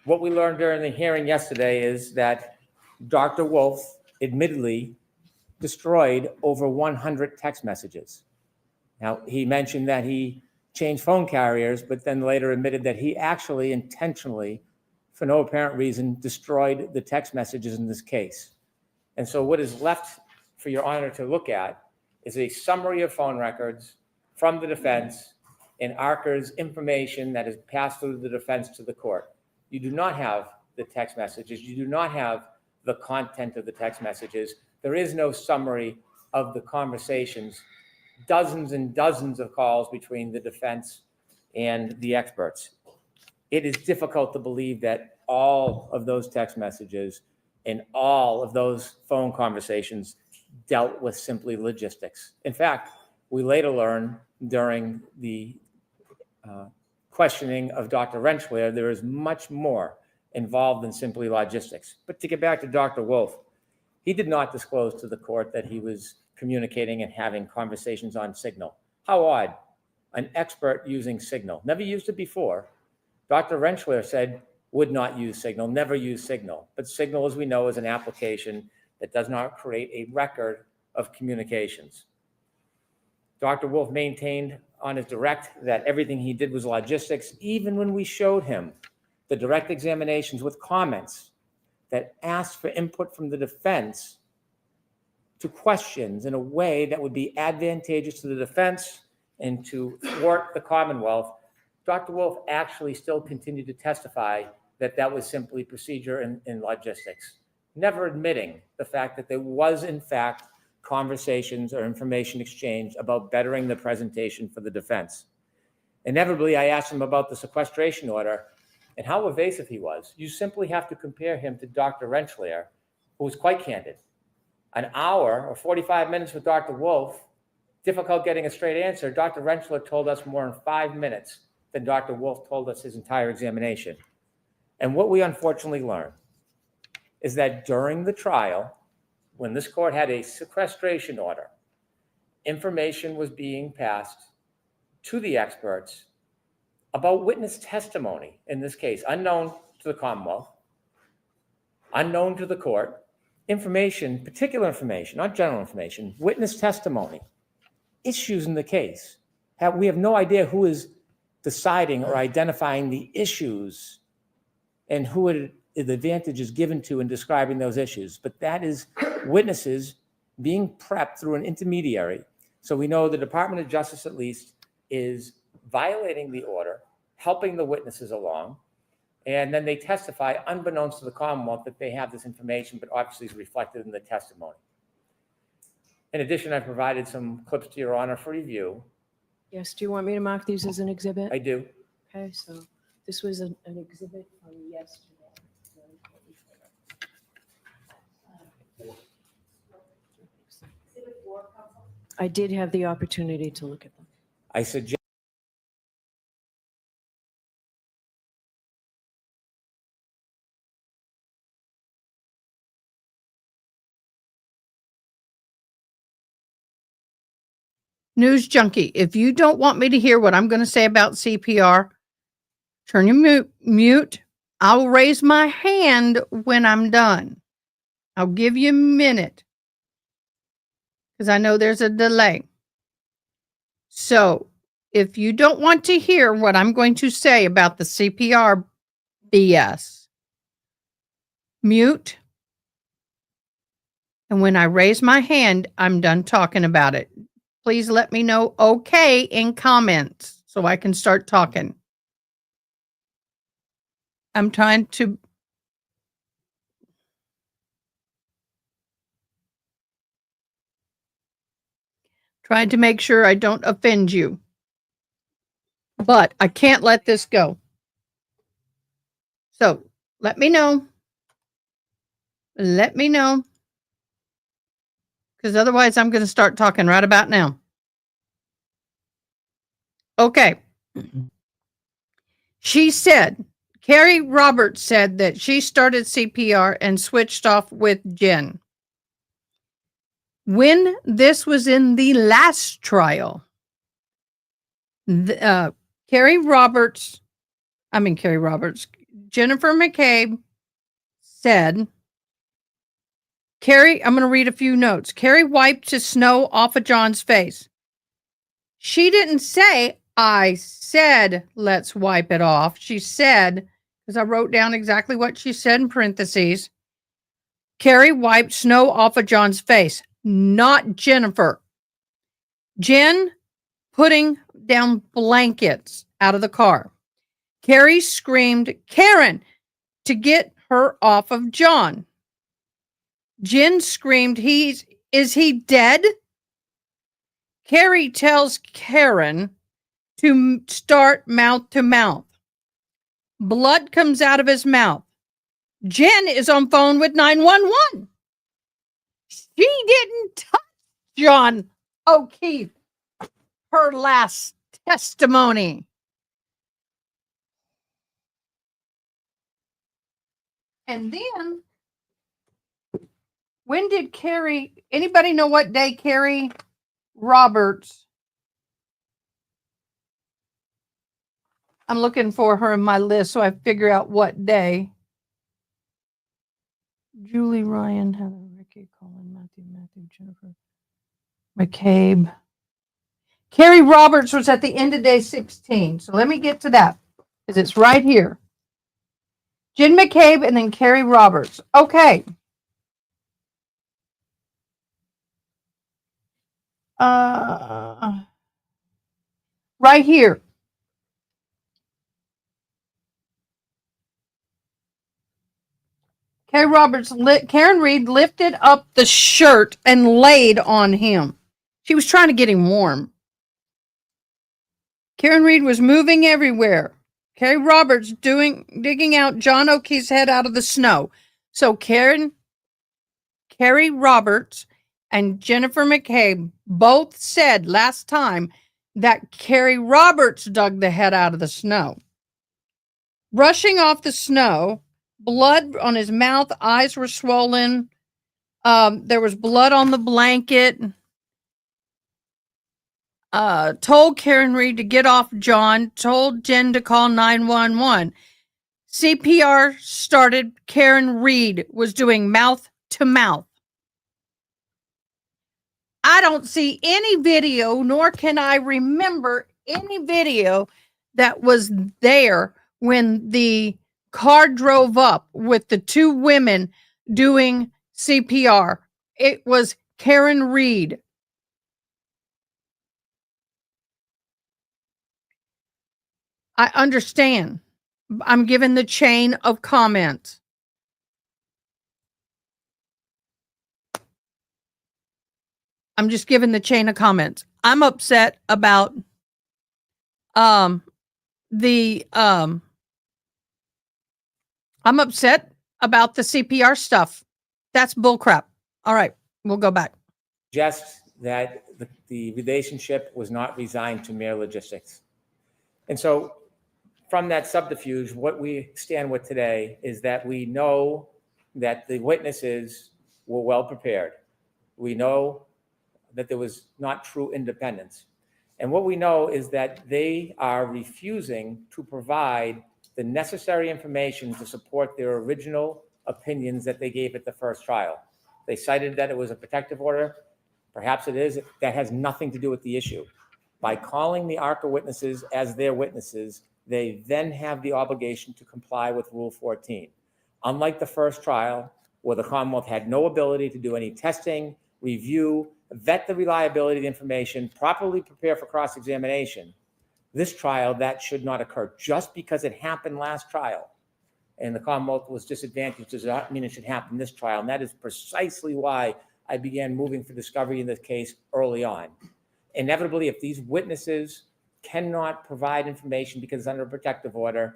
What we learned during the hearing yesterday is that Dr. Wolf admittedly destroyed over 100 text messages. Now, he mentioned that he changed phone carriers, but then later admitted that he actually intentionally, for no apparent reason, destroyed the text messages in this case. And so what is left for Your Honor to look at is a summary of phone records from the defense and ARCA's information that is passed through the defense to the court. You do not have the text messages. You do not have the content of the text messages. There is no summary of the conversations, dozens and dozens of calls between the defense and the experts. It is difficult to believe that all of those text messages and all of those phone conversations dealt with simply logistics. In fact, we later learned during the questioning of Dr. Retrial, there is much more involved than simply logistics. But to get back to Dr. Wolf, he did not disclose to the court that he was communicating and having conversations on Signal. How odd. An expert using Signal. Never used it before. Dr. Retrial said would not use Signal, never use Signal. But Signal, as we know, is an application that does not create a record of communications. Dr. Wolf maintained on his direct that everything he did was logistics, even when we showed him the direct examinations with comments that asked for input from the defense to questions in a way that would be advantageous to the defense and to thwart the Commonwealth. Dr. Wolf actually still continued to testify that that was simply procedure and logistics, never admitting the fact that there was, in fact, conversations or information exchanged about bettering the presentation for the defense. Inevitably, I asked him about the sequestration order and how evasive he was. You simply have to compare him to Dr. Rensselaer, who was quite candid. An hour or 45 minutes with Dr. Wolf, difficult getting a straight answer. Dr. Rensselaer told us more in 5 minutes than Dr. Wolf told us his entire examination. And what we unfortunately learned is that during the trial, when this court had a sequestration order, information was being passed to the experts about witness testimony, in this case, unknown to the Commonwealth, unknown to the court, information, particular information, not general information, witness testimony, issues in the case. We have no idea who is deciding or identifying the issues and who the advantage is given to in describing those issues. But that is witnesses being prepped through an intermediary. So we know the Department of Justice, at least, is violating the order, helping the witnesses along, and then they testify unbeknownst to the Commonwealth that they have this information, but obviously is reflected in the testimony. In addition, I've provided some clips to Your Honor for review. Yes, do you want me to mark these as an exhibit? I do. Okay, so this was an exhibit from yesterday. I did have the opportunity to look at them. I suggest News junkie, if you don't want me to hear what I'm going to say about CPR, turn your mute. I'll raise my hand when I'm done. I'll give you a minute because I know there's a delay. So if you don't want to hear what I'm going to say about the CPR BS, mute. And when I raise my hand, I'm done talking about it. Please let me know okay in comments so I can start talking. I'm trying to make sure I don't offend you. But I can't let this go. So let me know. Let me know. Because otherwise I'm going to start talking right about now. Okay. She said, Carrie Roberts said that she started CPR and switched off with Jen. When this was in the last trial, Jennifer McCabe said, I'm going to read a few notes. Carrie wiped the snow off of John's face. She didn't say, I said, let's wipe it off. She said, because I wrote down exactly what she said in parentheses, Carrie wiped snow off of John's face, not Jennifer. Jen putting down blankets out of the car. Carrie screamed, Karen, to get her off of John. Jen screamed, is he dead? Carrie tells Karen to start mouth to mouth. Blood comes out of his mouth. Jen is on phone with 911. She didn't touch John O'Keefe. Her last testimony. And then, when did anybody know what day Carrie Roberts, I'm looking for her in my list so I figure out what day. Julie, Ryan, Heather, Ricky, Colin, Matthew, Jennifer, McCabe. Carrie Roberts was at the end of day 16. So let me get to that because it's right here. Jen McCabe and then Carrie Roberts. Okay. Right here. Karen Reed lifted up the shirt and laid on him. She was trying to get him warm. Karen Reed was moving everywhere. Carrie Roberts digging out John O'Keefe's head out of the snow. So Carrie Roberts and Jennifer McCabe both said last time that Carrie Roberts dug the head out of the snow. Brushing off the snow, blood on his mouth, eyes were swollen. There was blood on the blanket. Told Karen Reed to get off John, told Jen to call 911. CPR started. Karen Reed was doing mouth to mouth. I don't see any video, nor can I remember any video that was there when the car drove up with the two women doing CPR. It was Karen Reed. I understand. I'm giving the chain of comments. I'm just giving the chain of comments. I'm upset about I'm upset about the CPR stuff. That's bullcrap. All right, we'll go back. Just that the relationship was not resigned to mere logistics. And so from that subterfuge, what we stand with today is that we know that the witnesses were well prepared. We know that there was not true independence. And what we know is that they are refusing to provide the necessary information to support their original opinions that they gave at the first trial. They cited that it was a protective order. Perhaps it is. That has nothing to do with the issue. By calling the ARCA witnesses as their witnesses, they then have the obligation to comply with Rule 14. Unlike the first trial, where the Commonwealth had no ability to do any testing, review, vet the reliability of the information, properly prepare for cross-examination, this trial, that should not occur. Just because it happened last trial and the Commonwealth was disadvantaged does not mean it should happen this trial. And that is precisely why I began moving for discovery in this case early on. Inevitably, if these witnesses cannot provide information because it's under a protective order,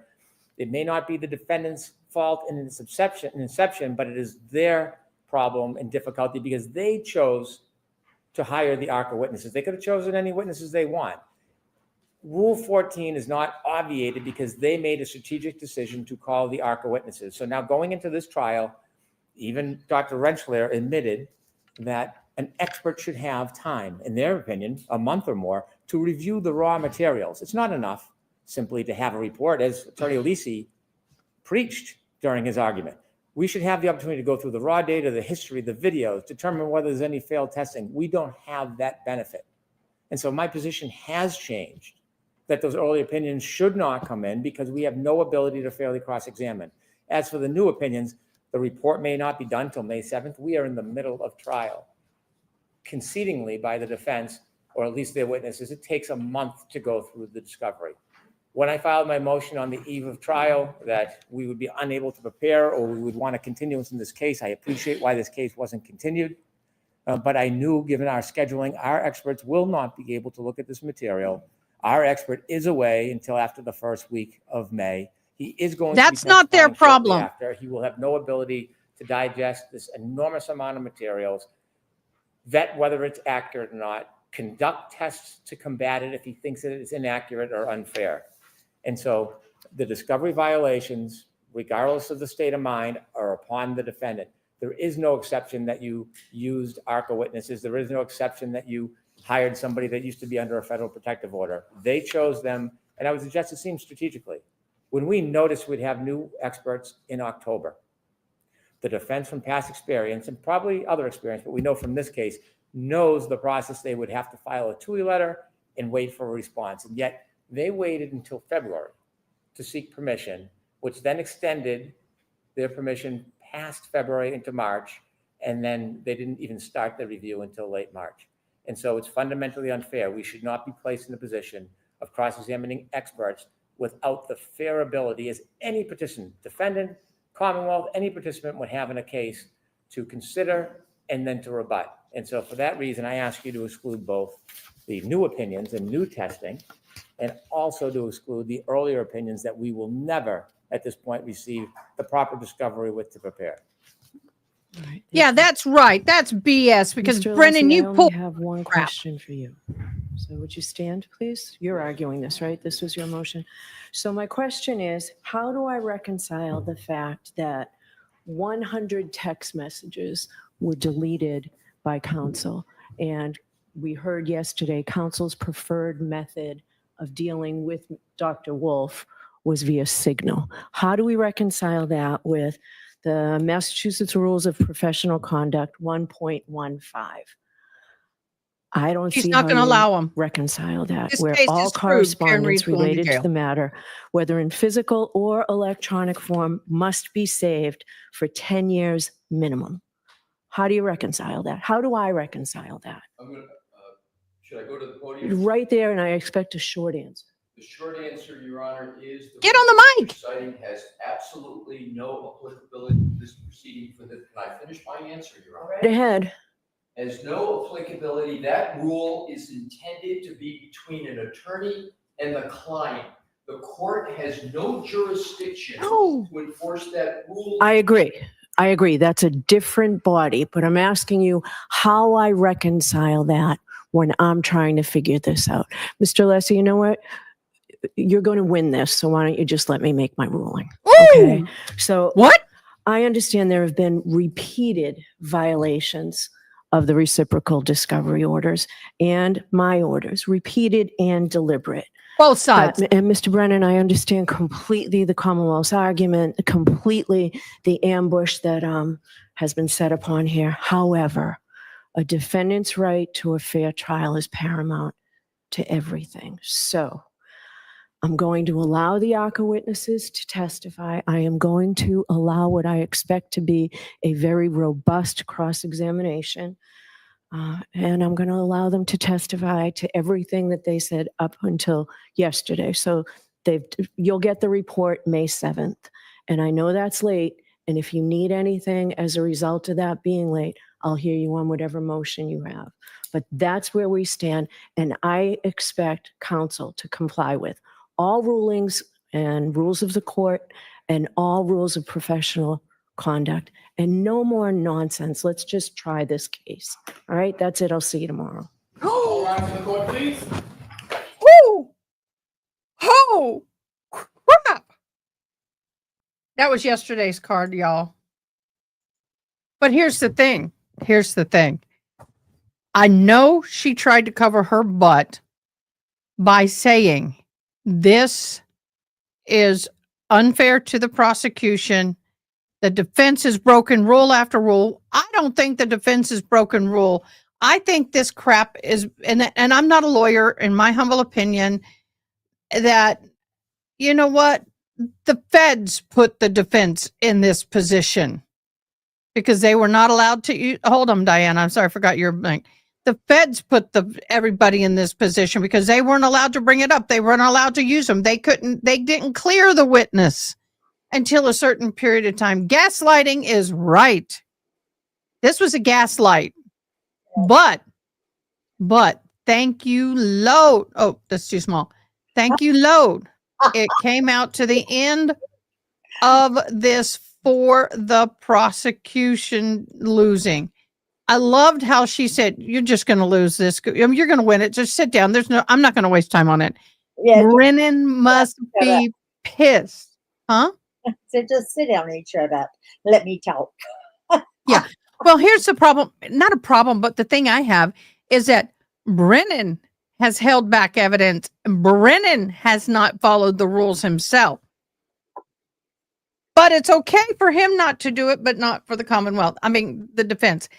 it may not be the defendant's fault in its inception, but it is their problem and difficulty because they chose to hire the ARCA witnesses. They could have chosen any witnesses they want. Rule 14 is not obviated because they made a strategic decision to call the ARCA witnesses. So now going into this trial, even Dr. Rensselaer admitted that an expert should have time, in their opinion, a month or more, to review the raw materials. It's not enough simply to have a report, as Attorney Alisi preached during his argument. We should have the opportunity to go through the raw data, the history, the videos, determine whether there's any failed testing. We don't have that benefit. And so my position has changed, that those early opinions should not come in because we have no ability to fairly cross-examine. As for the new opinions, the report may not be done till May 7th. We are in the middle of trial. Concedingly by the defense, or at least their witnesses, it takes a month to go through the discovery. When I filed my motion on the eve of trial that we would be unable to prepare or we would want a continuance in this case, I appreciate why this case wasn't continued. But I knew, given our scheduling, our experts will not be able to look at this material. Our expert is away until after the first week of May. He is going to be That's not their testifying shortly problem. after. He will have no ability to digest this enormous amount of materials, vet whether it's accurate or not, conduct tests to combat it if he thinks that it's inaccurate or unfair. And so the discovery violations, regardless of the state of mind, are upon the defendant. There is no exception that you used ARCA witnesses. There is no exception that you hired somebody that used to be under a federal protective order. They chose them, and I would suggest it seems strategically. When we noticed we'd have new experts in October, the defense from past experience, and probably other experience, but we know from this case, knows the process. They would have to file a TUI letter and wait for a response. And yet they waited until February to seek permission, which then extended their permission past February into March. And then they didn't even start the review until late March. And so it's fundamentally unfair. We should not be placed in a position of cross-examining experts without the fair ability, as any petition, defendant, Commonwealth, any participant would have in a case to consider and then to rebut. And so for that reason, I ask you to exclude both the new opinions and new testing, and also to exclude the earlier opinions that we will never, at this point, receive the proper discovery with to prepare. Yeah, that's right. That's BS because Mr. Brennan, Lassie, I you only pulled have one question for you. So would you stand, please? You're arguing this, right? This was your motion. So my question is, how do I reconcile the fact that 100 text messages were deleted by counsel? And we heard yesterday, counsel's preferred method of dealing with Dr. Wolf was via Signal. How do we reconcile that with the Massachusetts Rules of Professional Conduct 1.15? I don't She's see not how gonna you allow 'em. reconcile that, This where case all is proved. Karen correspondence Reed's going to related to jail. the matter, whether in physical or electronic form, must be saved for 10 years minimum. How do you reconcile that? How do I reconcile that? I'm gonna, should I go to the podium? Right there, and I expect a short answer. The short answer, Your Honor, is Get on the mic. citing has absolutely no applicability to this proceeding for the, can I finish my answer, Your Honor? Right ahead. Has no applicability. That rule is intended to be between an attorney and the client. The court has no jurisdiction to enforce that rule. I agree. I agree. That's a different body, but I'm asking you how I reconcile that when I'm trying to figure this out. Mr. Lessie, you know what? You're going to win this, so why don't you just let me make my ruling? Okay. So what? I understand there have been repeated violations of the reciprocal discovery orders and my orders, repeated and deliberate. Both sides. And Mr. Brennan, I understand completely the Commonwealth's argument, completely the ambush that has been set upon here. However, a defendant's right to a fair trial is paramount to everything. So I'm going to allow the ARCA witnesses to testify. I am going to allow what I expect to be a very robust cross-examination. And I'm going to allow them to testify to everything that they said up until yesterday. So you'll get the report May 7th. And I know that's late. And if you need anything as a result of that being late, I'll hear you on whatever motion you have. But that's where we stand. And I expect counsel to comply with all rulings and rules of the court and all rules of professional conduct, and no more nonsense. Let's just try this case. All right, that's it. I'll see you tomorrow. All rise to the court, please. Whoo! Oh, crap. That was yesterday's card, y'all. But here's the thing. Here's the thing. I know she tried to cover her butt by saying this is unfair to the prosecution. The defense has broken rule after rule. I don't think the defense has broken rule. I think this crap is, and I'm not a lawyer, in my humble opinion, that, you know what? The feds put the defense in this position because they were not allowed to hold them, Diane. I'm sorry, I forgot your mic. The feds put everybody in this position because they weren't allowed to bring it up. They weren't allowed to use them. They didn't clear the witness until a certain period of time. Gaslighting is right. This was a gaslight. But thank you, load. Oh, that's too small. Thank you, load. It came out to the end of this for the prosecution losing. I loved how she said, you're just going to lose this. You're going to win it. Just sit down. I'm not going to waste time on it. Yeah, Brennan must be pissed. Huh? So just sit down and shut up. Let me talk. Yeah. Well, here's the problem. Not a problem, but the thing I have is that Brennan has held back evidence. Brennan has not followed the rules himself. But it's okay for him not to do it, but not for the Commonwealth. I mean, the defense.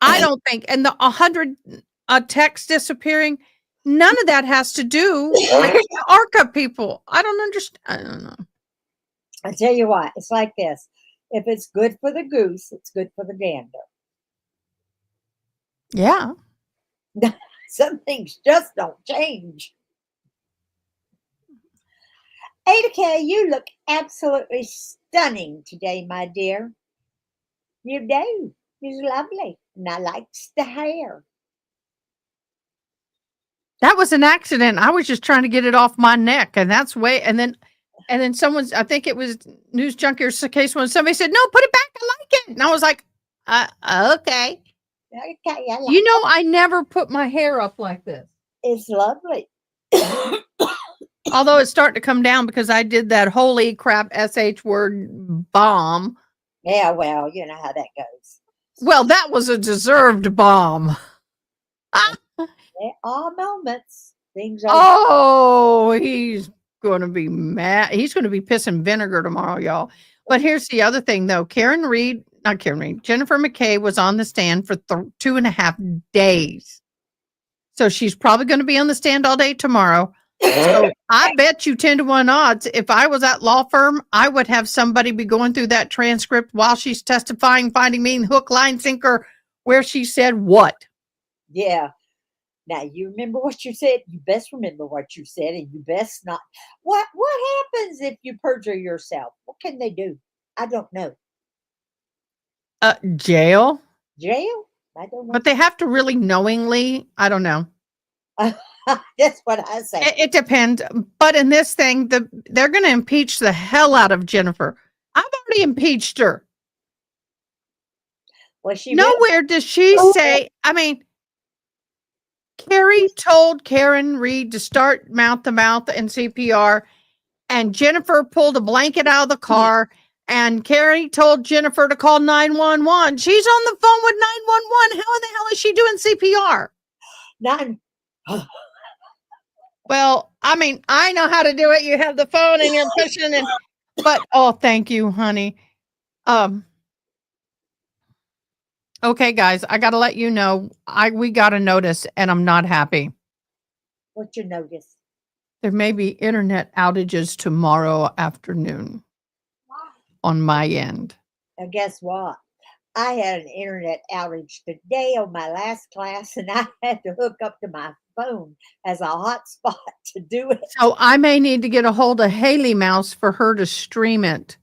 I don't think, and the 100 texts disappearing, none of that has to do with the ARCA people. I don't understand. I don't know. I tell you what, it's like this. If it's good for the goose, it's good for the gander. Yeah. Some things just don't change. Ada K, you look absolutely stunning today, my dear. You do. You're lovely. And I likes the hair. That was an accident. I was just trying to get it off my neck, and that's way. And then someone's. I think it was News Junkier's case when somebody said, "No, put it back. I like it." And I was like, "Okay." Okay, I like You know, I never put my hair up like this. It's lovely. Although it's starting to come down because I did that holy crap sh word bomb. Yeah, well, you know how that goes. Well, that was a deserved bomb. There are moments. Things are. Oh, he's going to be mad. He's going to be pissing vinegar tomorrow, y'all. But here's the other thing, though. Jennifer McKay was on the stand for 2.5 days. So she's probably going to be on the stand all day tomorrow. So I bet you 10 to 1 odds, if I was at law firm, I would have somebody be going through that transcript while she's testifying, finding me hook, line, sinker, where she said what. Yeah. Now you remember what you said. You best remember what you said, and you best not. What happens if you perjure yourself? What can they do? I don't know. Jail. Jail? I don't know. But they have to really knowingly. I don't know. That's what I say. It depends. But in this thing, they're going to impeach the hell out of Jennifer. I've already impeached her. Well, nowhere does she say. I mean, Carrie told Karen Reed to start mouth to mouth and CPR, and Jennifer pulled a blanket out of the car. And Carrie told Jennifer to call 911. She's on the phone with 911. How in the hell is she doing CPR? Well, I mean, I know how to do it. You have the phone and you're pushing it. But oh, thank you, honey. Okay, guys, I got to let you know. We got a notice, and I'm not happy. What's your notice? There may be internet outages tomorrow afternoon on my end. Now, guess what? I had an internet outage today on my last class, and I had to hook up to my phone as a hotspot to do it. So I may need to get a hold of Haley Mouse for her to stream it.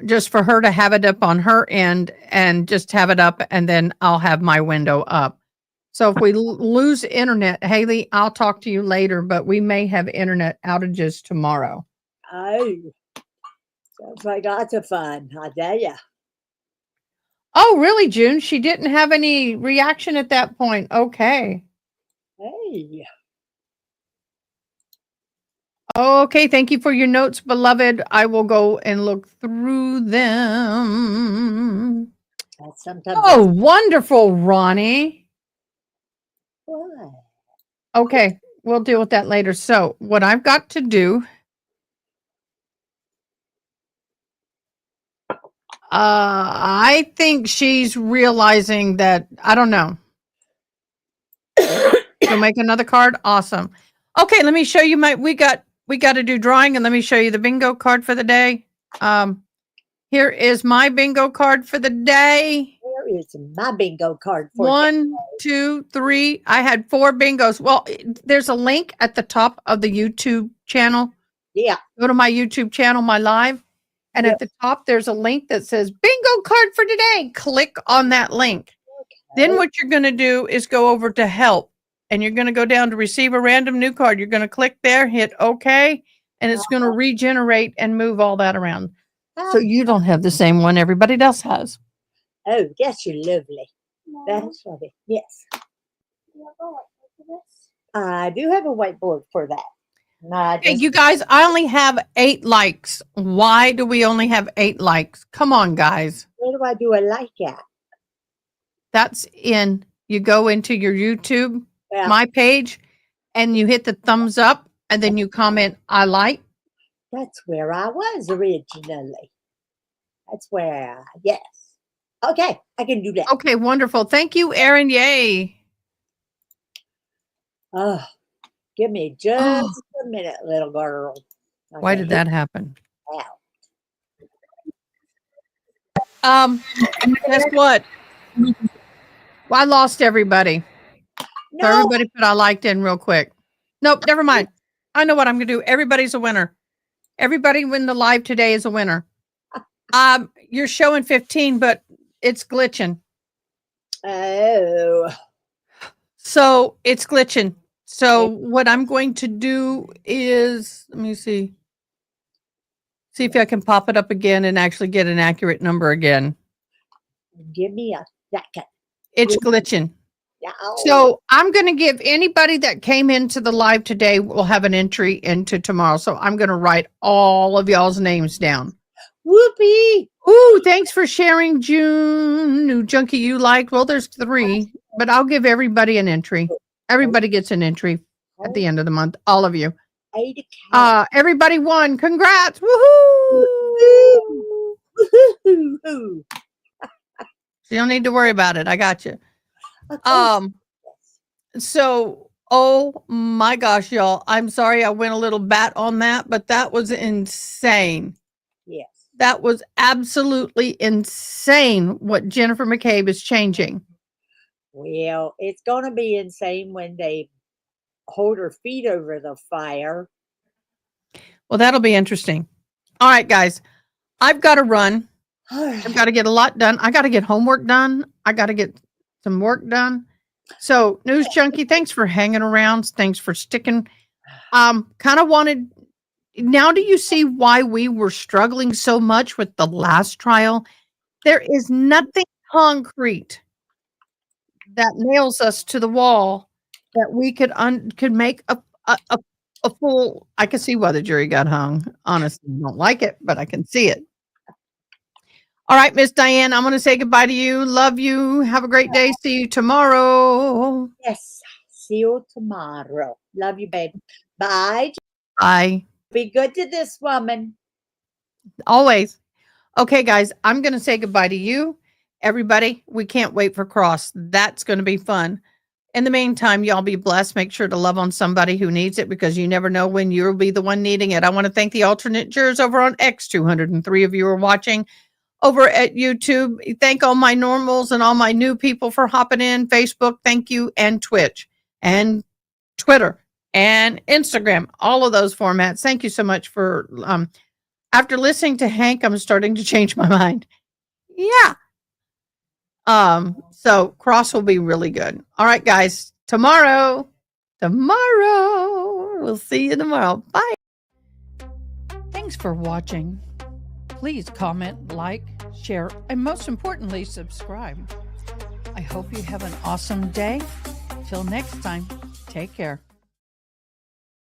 Just for her to have it up on her end and just have it up, and then I'll have my window up. So if we lose internet, Haley, I'll talk to you later, but we may have internet outages tomorrow. Oh, sounds like lots of fun, I tell ya. Oh, really, June? She didn't have any reaction at that point. Okay. Hey. Okay, thank you for your notes, beloved. I will go and look through them. Sometimes oh, wonderful, Ronnie. What? Okay, we'll deal with that later. So what I've got to do, I think she's realizing that, I don't know. You'll make another card? Awesome. Okay, let me show you we got to do drawing, and let me show you the bingo card for the day. Here is my bingo card for the day. Where is my bingo card for 1, 2, 3. I had 4 bingos. Well, there's a link at the top of the YouTube channel. Yeah. Go to my YouTube channel, my live. And at the top, there's a link that says bingo card for today. Click on that link. Okay. Then what you're going to do is go over to help. And you're going to go down to receive a random new card. You're going to click there, hit OK, and it's going to regenerate and move all that around. So you don't have the same one everybody else has. Oh, yes, you're lovely. That's lovely. Yes. I do have a whiteboard for that. Hey, you guys, I only have 8 likes. Why do we only have 8 likes? Come on, guys. Where do I do a like at? That's you go into your YouTube, my page, and you hit the thumbs up, and then you comment, I like. That's where I was originally. That's where, yes. Okay, I can do that. Okay, wonderful. Thank you, Erin. Yay. Oh, give me just a minute, little girl. Okay. Why did that happen? Guess what? Well, I lost everybody. No. So everybody put I liked in real quick. Nope, never mind. I know what I'm going to do. Everybody's a winner. Everybody in the live today is a winner. You're showing 15, but it's glitching. Oh. So it's glitching. So what I'm going to do is, let me see if I can pop it up again and actually get an accurate number again. Give me a second. It's glitching. Yeah. So I'm going to give anybody that came into the live today will have an entry into tomorrow. So I'm going to write all of y'all's names down. Whoopee. Ooh, thanks for sharing, June. New junkie you liked. Well, there's 3, but I'll give everybody an entry. Everybody gets an entry at the end of the month. All of you. Everybody won. Congrats. Woohoo. Woo-hoo. So you don't need to worry about it. I got you. So, oh my gosh, y'all. I'm sorry I went a little bat on that, but that was insane. Yes. That was absolutely insane what Jennifer McCabe is changing. Well, it's going to be insane when they hold her feet over the fire. Well, that'll be interesting. All right, guys. I've got to run. I've got to get a lot done. I got to get homework done. I got to get some work done. So, News Junkie, thanks for hanging around. Thanks for sticking. Kind of wanted. Now, do you see why we were struggling so much with the last trial? There is nothing concrete that nails us to the wall that we could make a full. I can see why the jury got hung. Honestly, I don't like it, but I can see it. All right, Miss Diane, I'm going to say goodbye to you. Love you. Have a great day. See you tomorrow. Yes. See you tomorrow. Love you, babe. Bye. Bye. Be good to this woman. Always. Okay, guys, I'm going to say goodbye to you. Everybody, we can't wait for Cross. That's going to be fun. In the meantime, y'all be blessed. Make sure to love on somebody who needs it because you never know when you'll be the one needing it. I want to thank the alternate jurors over on X. 203 of you are watching over at YouTube. Thank all my normals and all my new people for hopping in. Facebook, thank you, and Twitch and Twitter and Instagram, all of those formats. Thank you so much for, after listening to Hank, I'm starting to change my mind. Yeah. So Cross will be really good. All right, guys, tomorrow, we'll see you tomorrow. Bye. Thanks for watching. Please comment, like, share, and most importantly, subscribe. I hope you have an awesome day. Till next time, take care.